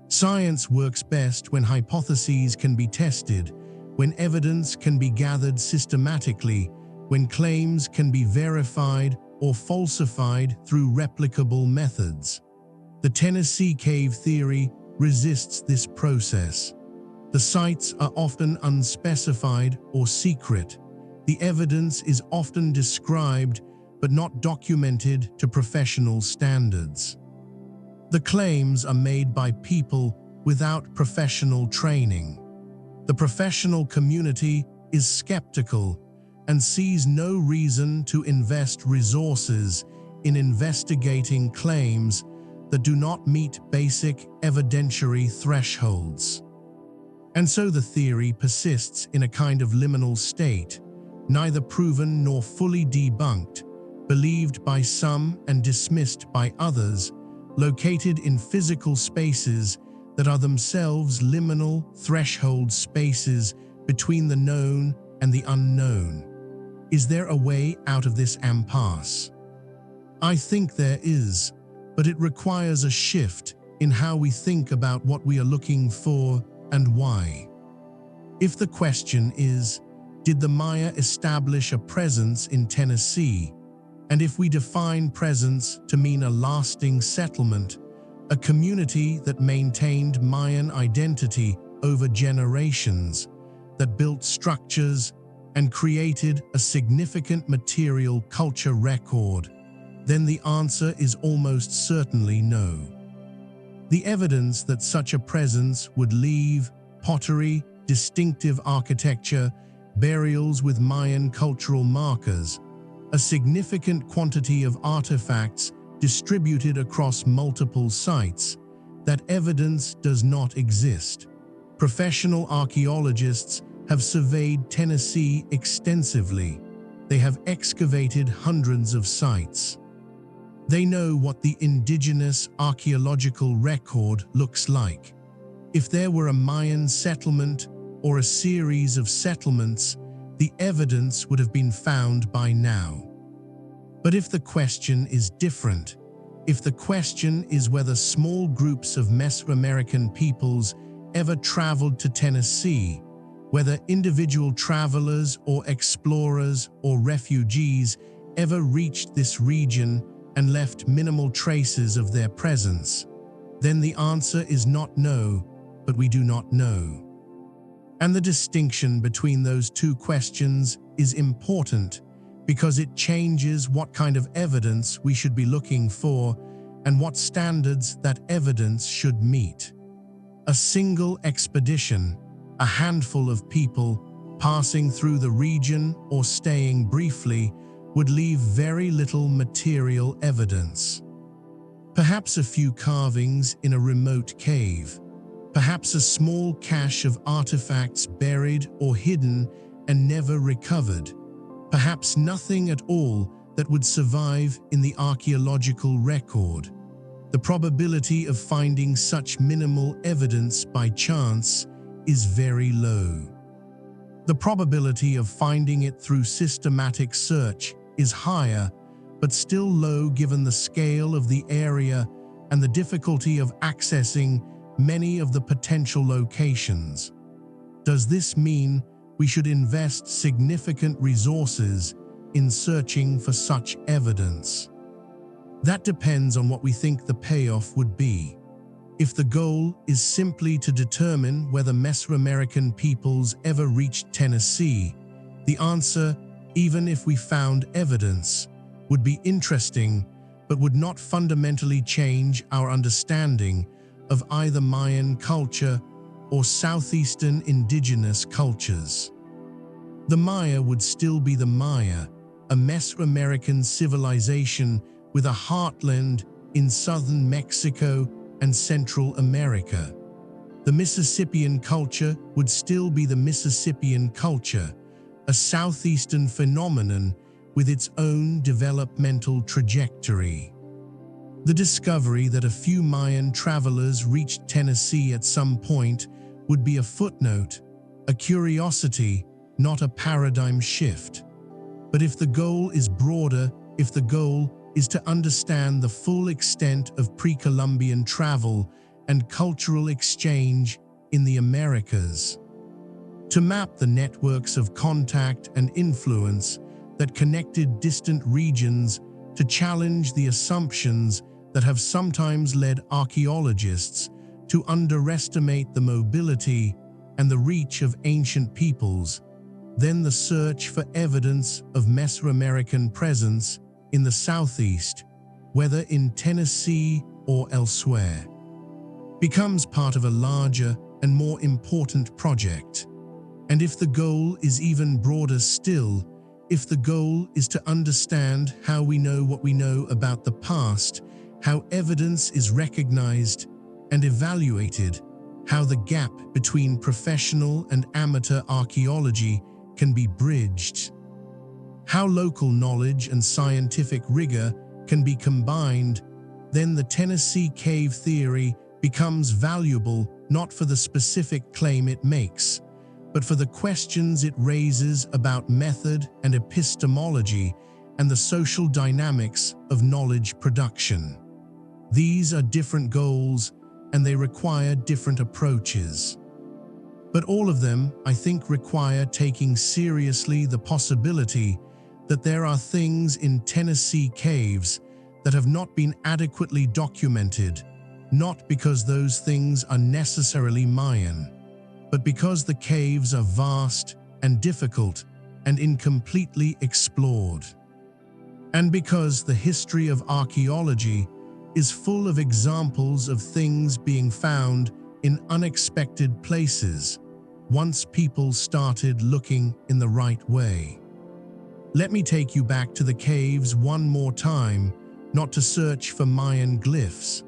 Science works best when hypotheses can be tested, when evidence can be gathered systematically, when claims can be verified or falsified through replicable methods. The Tennessee cave theory resists this process. The sites are often unspecified or secret. The evidence is often described but not documented to professional standards. The claims are made by people without professional training. The professional community is skeptical, and sees no reason to invest resources in investigating claims that do not meet basic evidentiary thresholds. And so the theory persists in a kind of liminal state, neither proven nor fully debunked, believed by some and dismissed by others, located in physical spaces that are themselves liminal threshold spaces between the known and the unknown. Is there a way out of this impasse? I think there is, but it requires a shift in how we think about what we are looking for and why. If the question is, did the Maya establish a presence in Tennessee? And if we define presence to mean a lasting settlement, a community that maintained Mayan identity over generations, that built structures and created a significant material culture record, then the answer is almost certainly no. The evidence that such a presence would leave pottery, distinctive architecture, burials with Mayan cultural markers, a significant quantity of artifacts distributed across multiple sites, that evidence does not exist. Professional archaeologists have surveyed Tennessee extensively. They have excavated hundreds of sites. They know what the indigenous archaeological record looks like. If there were a Mayan settlement or a series of settlements, the evidence would have been found by now. But if the question is different, if the question is whether small groups of Mesoamerican peoples ever traveled to Tennessee, whether individual travelers or explorers or refugees ever reached this region and left minimal traces of their presence, then the answer is not no, but we do not know. And the distinction between those two questions is important because it changes what kind of evidence we should be looking for and what standards that evidence should meet. A single expedition, a handful of people passing through the region or staying briefly, would leave very little material evidence. Perhaps a few carvings in a remote cave, perhaps a small cache of artifacts buried or hidden and never recovered, perhaps nothing at all that would survive in the archaeological record. The probability of finding such minimal evidence by chance is very low. The probability of finding it through systematic search is higher, but still low given the scale of the area and the difficulty of accessing many of the potential locations. Does this mean we should invest significant resources in searching for such evidence? That depends on what we think the payoff would be. If the goal is simply to determine whether Mesoamerican peoples ever reached Tennessee, the answer, even if we found evidence, would be interesting, but would not fundamentally change our understanding of either Mayan culture or southeastern indigenous cultures. The Maya would still be the Maya, a Mesoamerican civilization with a heartland in southern Mexico and Central America. The Mississippian culture would still be the Mississippian culture, a southeastern phenomenon with its own developmental trajectory. The discovery that a few Mayan travelers reached Tennessee at some point would be a footnote, a curiosity, not a paradigm shift. But if the goal is broader, if the goal is to understand the full extent of pre-Columbian travel and cultural exchange in the Americas, to map the networks of contact and influence that connected distant regions, to challenge the assumptions that have sometimes led archaeologists to underestimate the mobility and the reach of ancient peoples, then the search for evidence of Mesoamerican presence in the Southeast, whether in Tennessee or elsewhere, becomes part of a larger and more important project. And if the goal is even broader still, If the goal is to understand how we know what we know about the past, how evidence is recognized and evaluated, how the gap between professional and amateur archaeology can be bridged, how local knowledge and scientific rigor can be combined, then the Tennessee cave theory becomes valuable not for the specific claim it makes, but for the questions it raises about method and epistemology and the social dynamics of knowledge production. These are different goals, and they require different approaches. But all of them, I think, require taking seriously the possibility that there are things in Tennessee caves that have not been adequately documented, not because those things are necessarily Mayan, but because the caves are vast and difficult and incompletely explored. And because the history of archaeology is full of examples of things being found in unexpected places once people started looking in the right way. Let me take you back to the caves one more time, not to search for Mayan glyphs,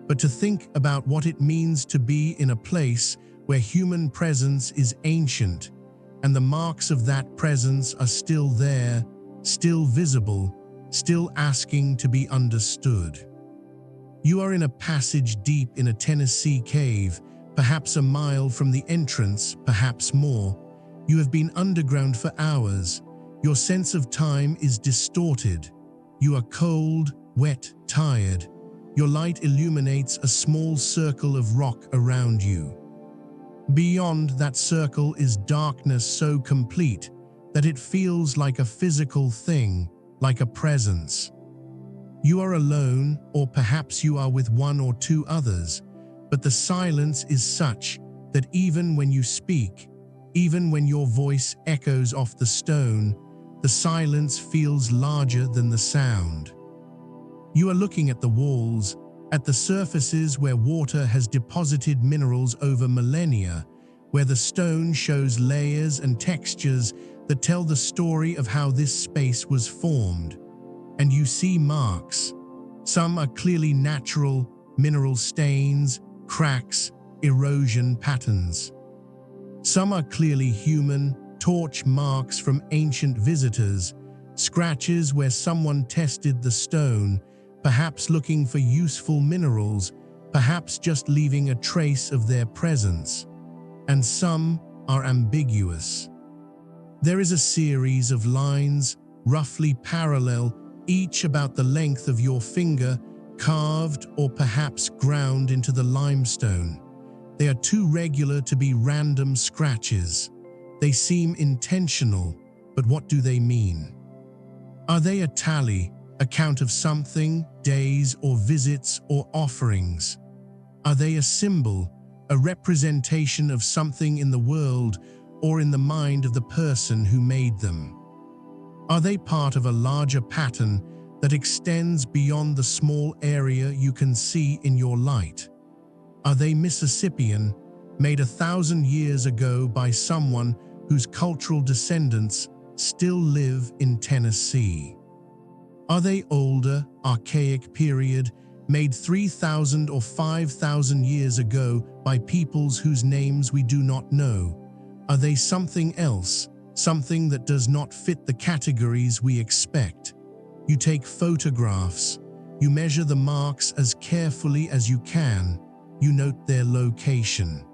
but to think about what it means to be in a place where human presence is ancient, and the marks of that presence are still there, still visible, still asking to be understood. You are in a passage deep in a Tennessee cave, perhaps a mile from the entrance, perhaps more. You have been underground for hours. Your sense of time is distorted. You are cold, wet, tired. Your light illuminates a small circle of rock around you. Beyond that circle is darkness so complete that it feels like a physical thing, like a presence. You are alone, or perhaps you are with one or two others, but the silence is such that even when you speak, even when your voice echoes off the stone, the silence feels larger than the sound. You are looking at the walls, at the surfaces where water has deposited minerals over millennia, where the stone shows layers and textures that tell the story of how this space was formed. And you see marks. Some are clearly natural, mineral stains, cracks, erosion patterns. Some are clearly human, torch marks from ancient visitors, scratches where someone tested the stone, perhaps looking for useful minerals, perhaps just leaving a trace of their presence. And some are ambiguous. There is a series of lines, roughly parallel, each about the length of your finger, carved or perhaps ground into the limestone. They are too regular to be random scratches. They seem intentional, but what do they mean? Are they a tally, a count of something, days or visits or offerings? Are they a symbol, a representation of something in the world or in the mind of the person who made them? Are they part of a larger pattern that extends beyond the small area you can see in your light? Are they Mississippian, made 1,000 years ago by someone whose cultural descendants still live in Tennessee? Are they older, archaic period, made 3,000 or 5,000 years ago by peoples whose names we do not know? Are they something else, something that does not fit the categories we expect? You take photographs, you measure the marks as carefully as you can, you note their location.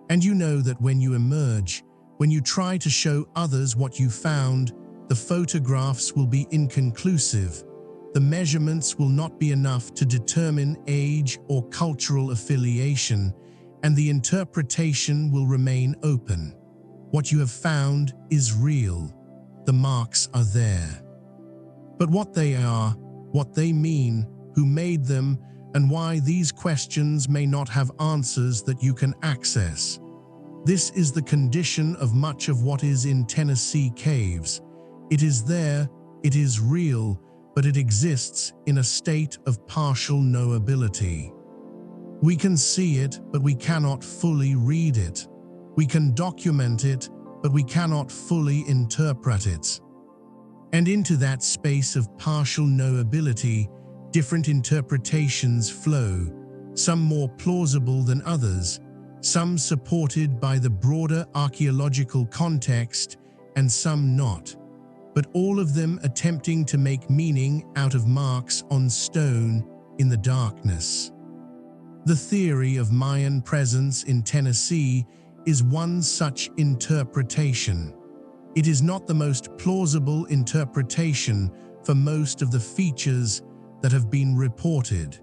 And you know that when you emerge, when you try to show others what you found, the photographs will be inconclusive. The measurements will not be enough to determine age or cultural affiliation, and the interpretation will remain open. What you have found is real. The marks are there. But what they are, what they mean, who made them, and why these questions may not have answers that you can access. This is the condition of much of what is in Tennessee caves. It is there, it is real, but it exists in a state of partial knowability. We can see it, but we cannot fully read it. We can document it, but we cannot fully interpret it. And into that space of partial knowability, different interpretations flow, some more plausible than others, some supported by the broader archaeological context and some not, but all of them attempting to make meaning out of marks on stone in the darkness. The theory of Mayan presence in Tennessee is one such interpretation. It is not the most plausible interpretation for most of the features that have been reported.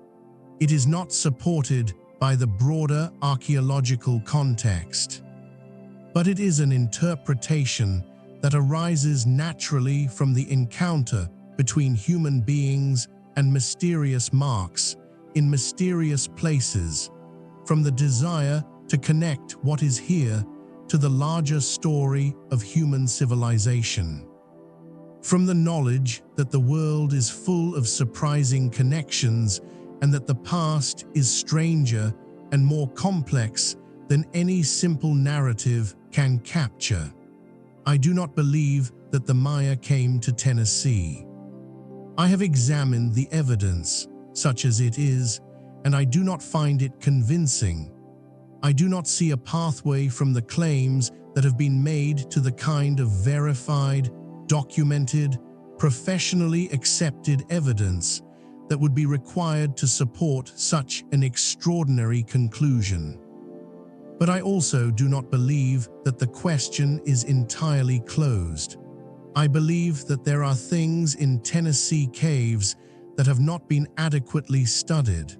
It is not supported by the broader archaeological context. But it is an interpretation that arises naturally from the encounter between human beings and mysterious marks in mysterious places, from the desire to connect what is here to the larger story of human civilization. From the knowledge that the world is full of surprising connections and that the past is stranger and more complex than any simple narrative can capture. I do not believe that the Maya came to Tennessee. I have examined the evidence, such as it is, and I do not find it convincing. I do not see a pathway from the claims that have been made to the kind of verified, documented, professionally accepted evidence that would be required to support such an extraordinary conclusion. But I also do not believe that the question is entirely closed. I believe that there are things in Tennessee caves that have not been adequately studied.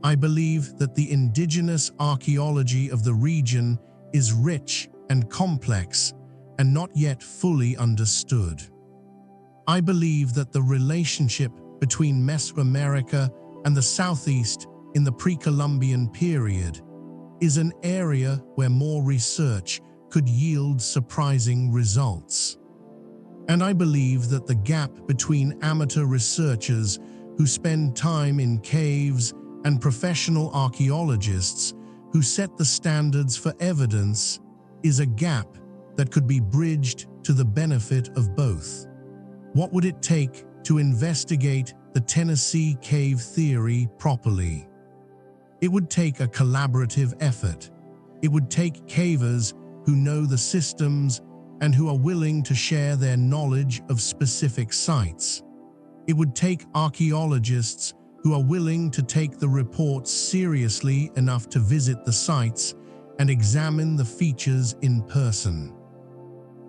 I believe that the indigenous archaeology of the region is rich and complex and not yet fully understood. I believe that the relationship between Mesoamerica and the Southeast in the pre-Columbian period is an area where more research could yield surprising results. And I believe that the gap between amateur researchers who spend time in caves and professional archaeologists who set the standards for evidence is a gap that could be bridged to the benefit of both. What would it take to investigate the Tennessee cave theory properly? It would take a collaborative effort. It would take cavers who know the systems and who are willing to share their knowledge of specific sites. It would take archaeologists who are willing to take the reports seriously enough to visit the sites and examine the features in person.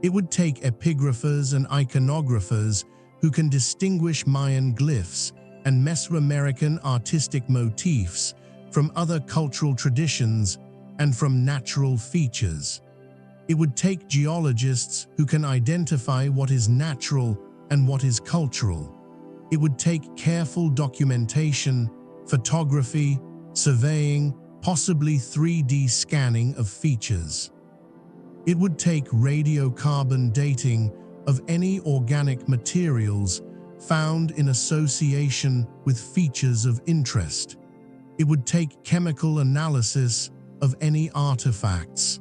It would take epigraphers and iconographers who can distinguish Mayan glyphs and Mesoamerican artistic motifs from other cultural traditions and from natural features. It would take geologists who can identify what is natural and what is cultural. It would take careful documentation, photography, surveying, possibly 3D scanning of features. It would take radiocarbon dating of any organic materials found in association with features of interest. It would take chemical analysis of any artifacts.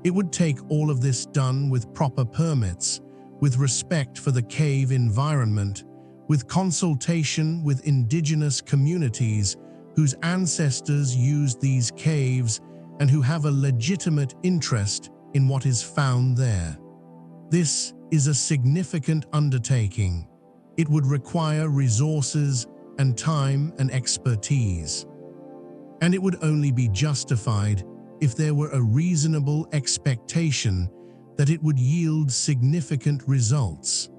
It would take all of this done with proper permits, with respect for the cave environment, with consultation with indigenous communities whose ancestors used these caves and who have a legitimate interest in what is found there. This is a significant undertaking. It would require resources and time and expertise. And it would only be justified if there were a reasonable expectation that it would yield significant results.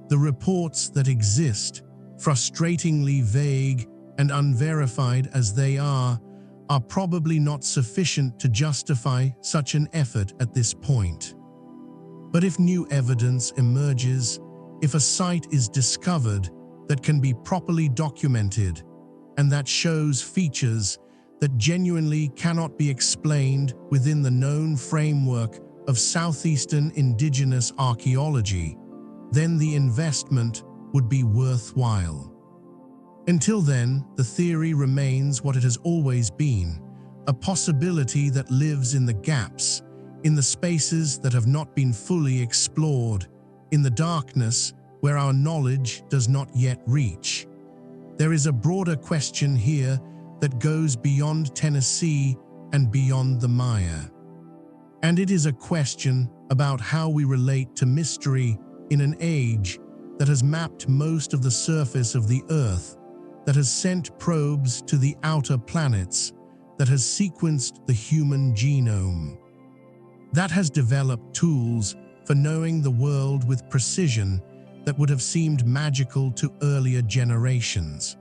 The reports that exist, frustratingly vague and unverified as they are probably not sufficient to justify such an effort at this point. But if new evidence emerges, if a site is discovered that can be properly documented and that shows features that genuinely cannot be explained within the known framework of Southeastern indigenous archaeology, then the investment would be worthwhile. Until then, the theory remains what it has always been, a possibility that lives in the gaps, in the spaces that have not been fully explored, in the darkness where our knowledge does not yet reach. There is a broader question here that goes beyond Tennessee and beyond the Maya. And it is a question about how we relate to mystery in an age that has mapped most of the surface of the Earth, that has sent probes to the outer planets, that has sequenced the human genome, that has developed tools for knowing the world with precision that would have seemed magical to earlier generations.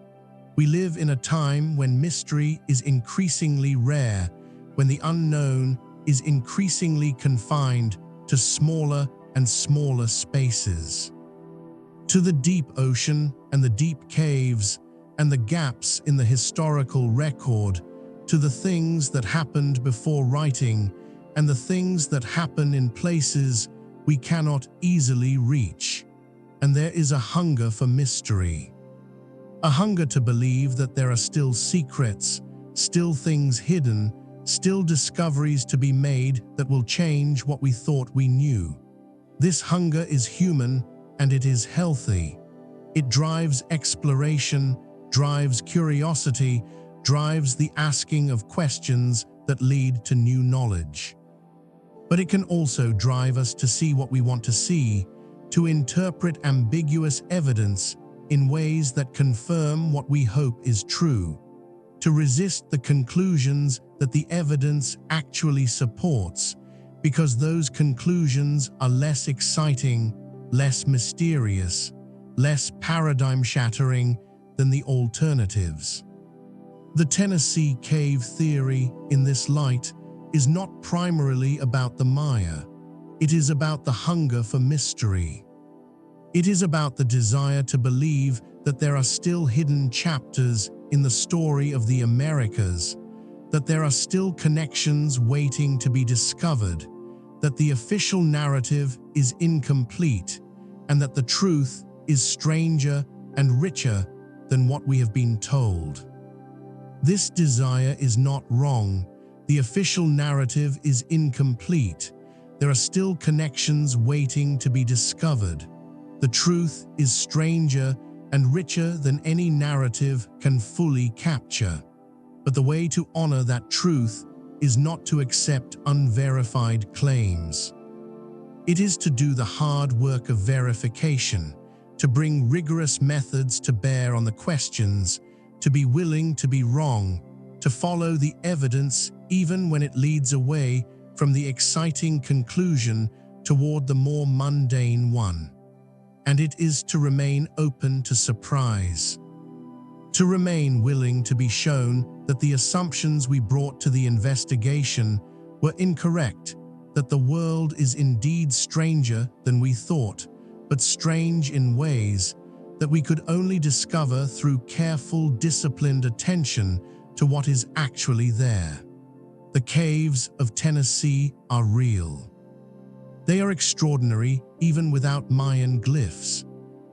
We live in a time when mystery is increasingly rare, when the unknown is increasingly confined to smaller and smaller spaces. To the deep ocean and the deep caves and the gaps in the historical record, to the things that happened before writing and the things that happen in places we cannot easily reach. And there is a hunger for mystery. A hunger to believe that there are still secrets, still things hidden, still discoveries to be made that will change what we thought we knew. This hunger is human and it is healthy. It drives exploration, drives curiosity, drives the asking of questions that lead to new knowledge. But it can also drive us to see what we want to see, to interpret ambiguous evidence in ways that confirm what we hope is true, to resist the conclusions that the evidence actually supports, because those conclusions are less exciting, less mysterious, less paradigm-shattering than the alternatives. The Tennessee cave theory, in this light, is not primarily about the Maya. It is about the hunger for mystery. It is about the desire to believe that there are still hidden chapters in the story of the Americas, that there are still connections waiting to be discovered, that the official narrative is incomplete, and that the truth is stranger and richer than what we have been told. This desire is not wrong. The official narrative is incomplete. There are still connections waiting to be discovered. The truth is stranger and richer than any narrative can fully capture. But the way to honor that truth is not to accept unverified claims. It is to do the hard work of verification, to bring rigorous methods to bear on the questions, to be willing to be wrong, to follow the evidence even when it leads away from the exciting conclusion toward the more mundane one. And it is to remain open to surprise, to remain willing to be shown that the assumptions we brought to the investigation were incorrect, that the world is indeed stranger than we thought, but strange in ways that we could only discover through careful, disciplined attention to what is actually there. The caves of Tennessee are real. They are extraordinary even without Mayan glyphs.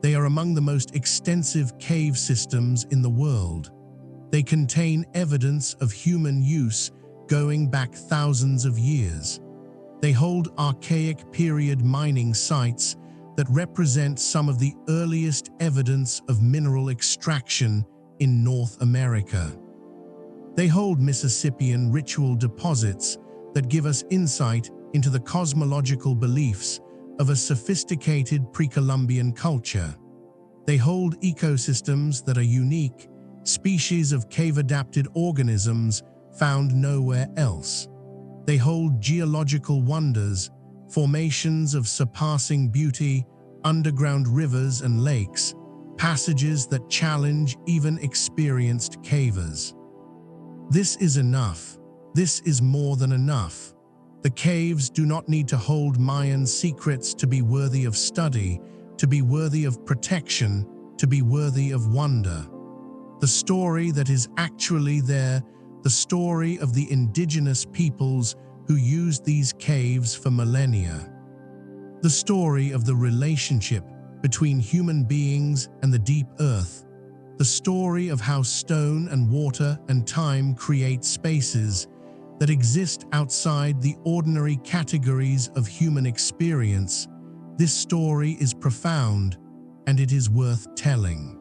They are among the most extensive cave systems in the world. They contain evidence of human use going back thousands of years. They hold archaic period mining sites that represent some of the earliest evidence of mineral extraction in North America. They hold Mississippian ritual deposits that give us insight into the cosmological beliefs of a sophisticated pre-Columbian culture. They hold ecosystems that are unique, species of cave-adapted organisms found nowhere else. They hold geological wonders, formations of surpassing beauty, underground rivers and lakes, passages that challenge even experienced cavers. This is enough. This is more than enough. The caves do not need to hold Mayan secrets to be worthy of study, to be worthy of protection, to be worthy of wonder. The story that is actually there, the story of the indigenous peoples who used these caves for millennia. The story of the relationship between human beings and the deep earth. The story of how stone and water and time create spaces that exist outside the ordinary categories of human experience. This story is profound, and it is worth telling.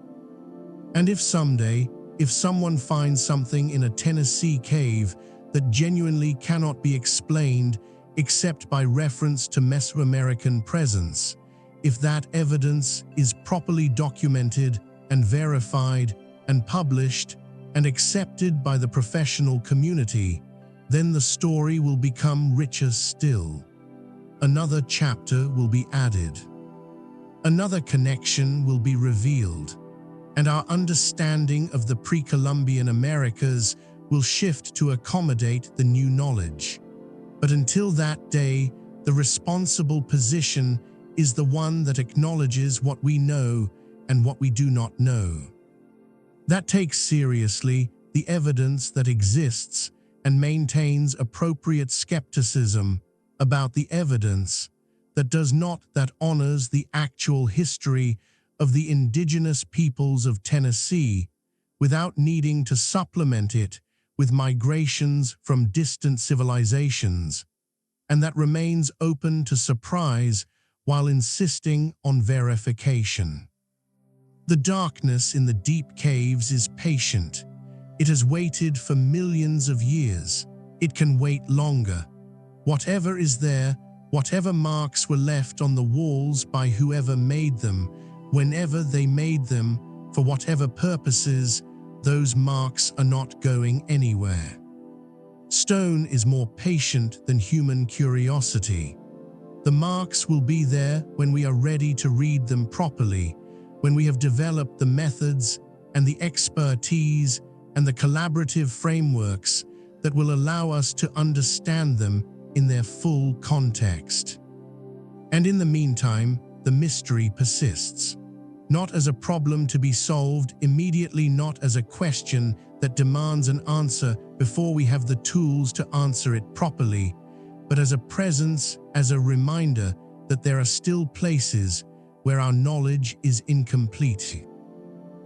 And if someday, if someone finds something in a Tennessee cave that genuinely cannot be explained except by reference to Mesoamerican presence, if that evidence is properly documented and verified and published and accepted by the professional community, then the story will become richer still. Another chapter will be added. Another connection will be revealed, and our understanding of the pre-Columbian Americas will shift to accommodate the new knowledge. But until that day, the responsible position is the one that acknowledges what we know and what we do not know. That takes seriously the evidence that exists and maintains appropriate skepticism about the evidence that does not, that honors the actual history of the indigenous peoples of Tennessee without needing to supplement it with migrations from distant civilizations, and that remains open to surprise while insisting on verification. The darkness in the deep caves is patient. It has waited for millions of years. It can wait longer. Whatever is there, whatever marks were left on the walls by whoever made them, whenever they made them, for whatever purposes, those marks are not going anywhere. Stone is more patient than human curiosity. The marks will be there when we are ready to read them properly, when we have developed the methods and the expertise and the collaborative frameworks that will allow us to understand them in their full context. And in the meantime, the mystery persists. Not as a problem to be solved immediately, not as a question that demands an answer before we have the tools to answer it properly, but as a presence, as a reminder that there are still places where our knowledge is incomplete,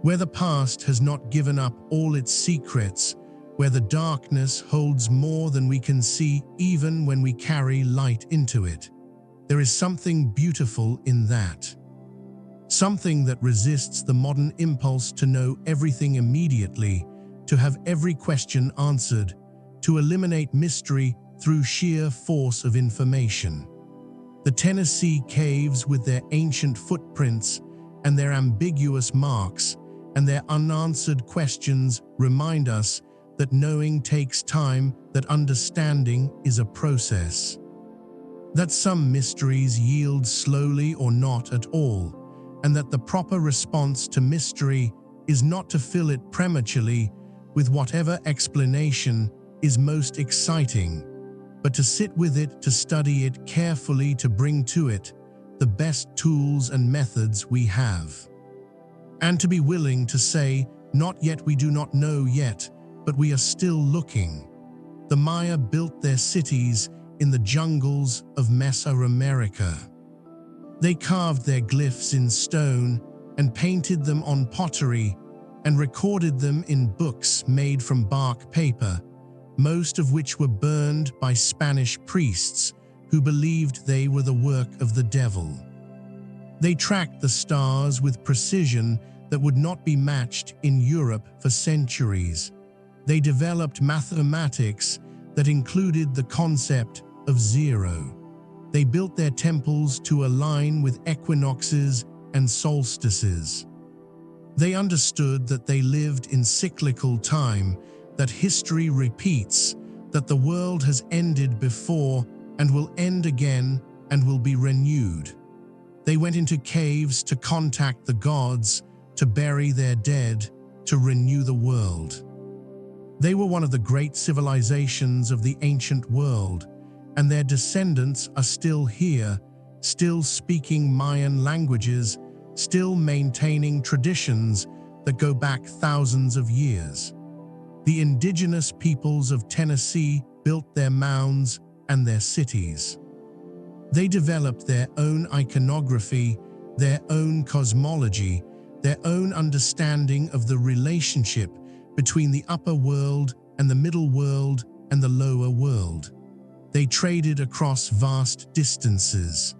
where the past has not given up all its secrets, where the darkness holds more than we can see even when we carry light into it. There is something beautiful in that. Something that resists the modern impulse to know everything immediately, to have every question answered, to eliminate mystery through sheer force of information. The Tennessee caves, with their ancient footprints and their ambiguous marks and their unanswered questions, remind us that knowing takes time, that understanding is a process, that some mysteries yield slowly or not at all, and that the proper response to mystery is not to fill it prematurely with whatever explanation is most exciting, but to sit with it, to study it carefully, to bring to it the best tools and methods we have. And to be willing to say, not yet, we do not know yet, but we are still looking. The Maya built their cities in the jungles of Mesoamerica. They carved their glyphs in stone and painted them on pottery and recorded them in books made from bark paper, most of which were burned by Spanish priests who believed they were the work of the devil. They tracked the stars with precision that would not be matched in Europe for centuries. They developed mathematics that included the concept of zero. They built their temples to align with equinoxes and solstices. They understood that they lived in cyclical time, that history repeats, that the world has ended before and will end again and will be renewed. They went into caves to contact the gods, to bury their dead, to renew the world. They were one of the great civilizations of the ancient world, and their descendants are still here, still speaking Mayan languages, still maintaining traditions that go back thousands of years. The indigenous peoples of Tennessee built their mounds and their cities. They developed their own iconography, their own cosmology, their own understanding of the relationship between the upper world and the middle world and the lower world. They traded across vast distances.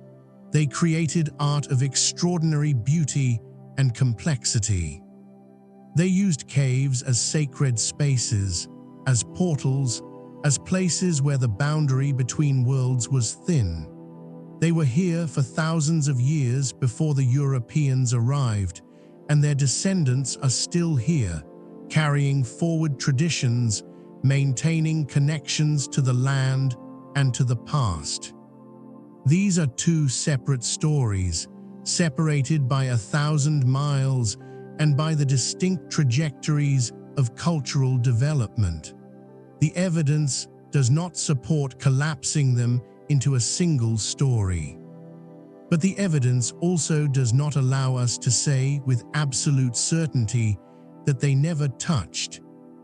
They created art of extraordinary beauty and complexity. They used caves as sacred spaces, as portals, as places where the boundary between worlds was thin. They were here for thousands of years before the Europeans arrived, and their descendants are still here, carrying forward traditions, maintaining connections to the land and to the past. These are two separate stories, separated by 1,000 miles and by the distinct trajectories of cultural development. The evidence does not support collapsing them into a single story. But the evidence also does not allow us to say with absolute certainty that they never touched,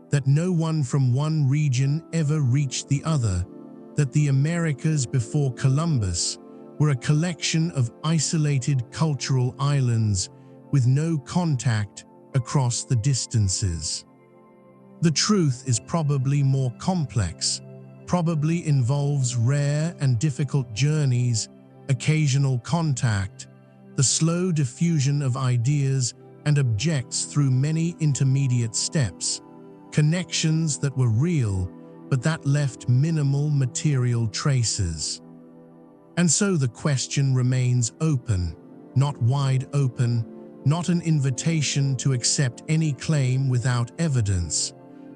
that no one from one region ever reached the other, that the Americas before Columbus were a collection of isolated cultural islands with no contact across the distances. The truth is probably more complex, probably involves rare and difficult journeys, occasional contact, the slow diffusion of ideas and objects through many intermediate steps, connections that were real but that left minimal material traces. And so the question remains open, not wide open, not an invitation to accept any claim without evidence,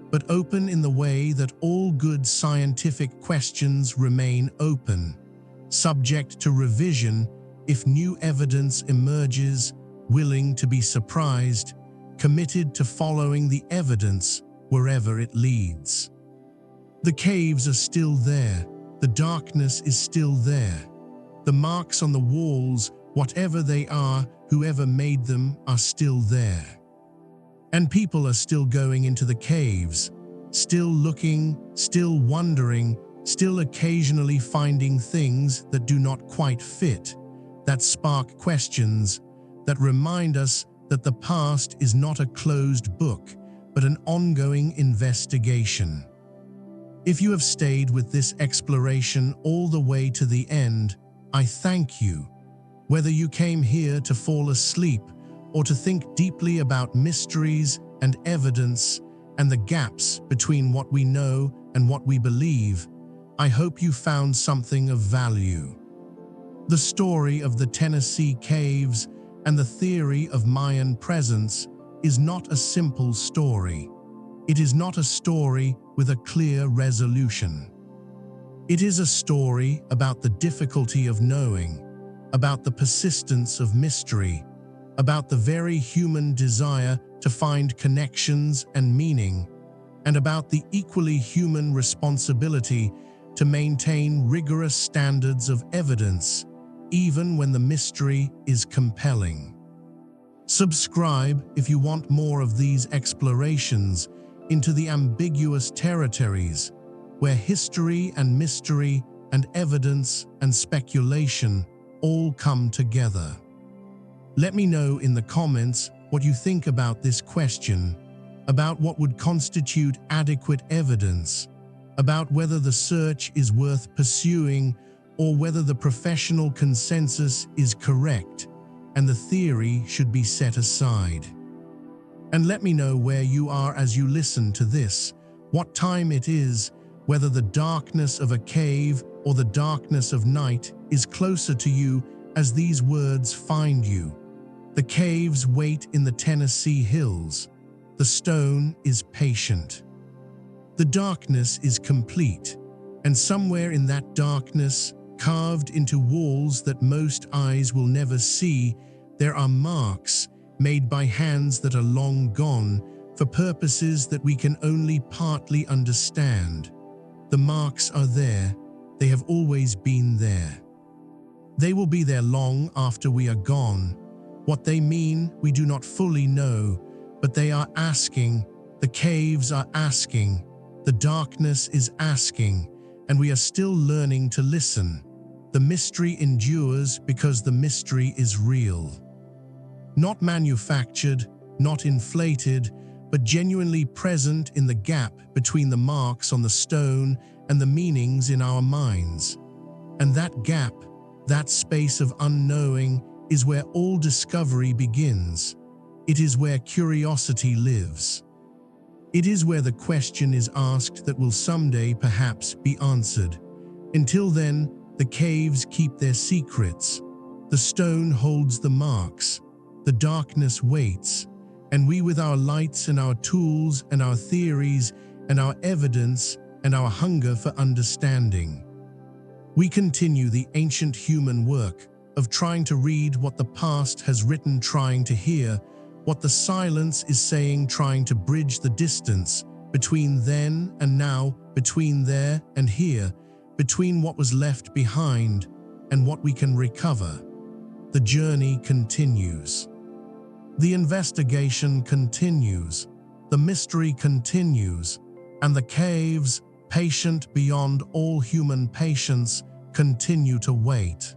but open in the way that all good scientific questions remain open, subject to revision if new evidence emerges, willing to be surprised, committed to following the evidence wherever it leads. The caves are still there, the darkness is still there. The marks on the walls, whatever they are, whoever made them, are still there. And people are still going into the caves, still looking, still wondering, still occasionally finding things that do not quite fit, that spark questions, that remind us that the past is not a closed book, but an ongoing investigation. If you have stayed with this exploration all the way to the end, I thank you. Whether you came here to fall asleep or to think deeply about mysteries and evidence and the gaps between what we know and what we believe, I hope you found something of value. The story of the Tennessee caves and the theory of Mayan presence is not a simple story. It is not a story with a clear resolution. It is a story about the difficulty of knowing, about the persistence of mystery, about the very human desire to find connections and meaning, and about the equally human responsibility to maintain rigorous standards of evidence, even when the mystery is compelling. Subscribe if you want more of these explorations into the ambiguous territories where history and mystery and evidence and speculation all come together. Let me know in the comments what you think about this question, about what would constitute adequate evidence, about whether the search is worth pursuing or whether the professional consensus is correct and the theory should be set aside. And let me know where you are as you listen to this, what time it is, whether the darkness of a cave or the darkness of night is closer to you as these words find you. The caves wait in the Tennessee hills. The stone is patient. The darkness is complete, and somewhere in that darkness, carved into walls that most eyes will never see, there are marks made by hands that are long gone for purposes that we can only partly understand. The marks are there. They have always been there. They will be there long after we are gone. What they mean, we do not fully know, but they are asking, the caves are asking, the darkness is asking, and we are still learning to listen. The mystery endures because the mystery is real. Not manufactured, not inflated, but genuinely present in the gap between the marks on the stone and the meanings in our minds. And that gap, that space of unknowing, is where all discovery begins. It is where curiosity lives. It is where the question is asked that will someday perhaps be answered. Until then, the caves keep their secrets. The stone holds the marks. The darkness waits. And we, with our lights and our tools and our theories and our evidence and our hunger for understanding, we continue the ancient human work of trying to read what the past has written, trying to hear what the silence is saying, trying to bridge the distance between then and now, between there and here, between what was left behind and what we can recover. The journey continues. The investigation continues. The mystery continues. And the caves, patient beyond all human patience, continue to wait.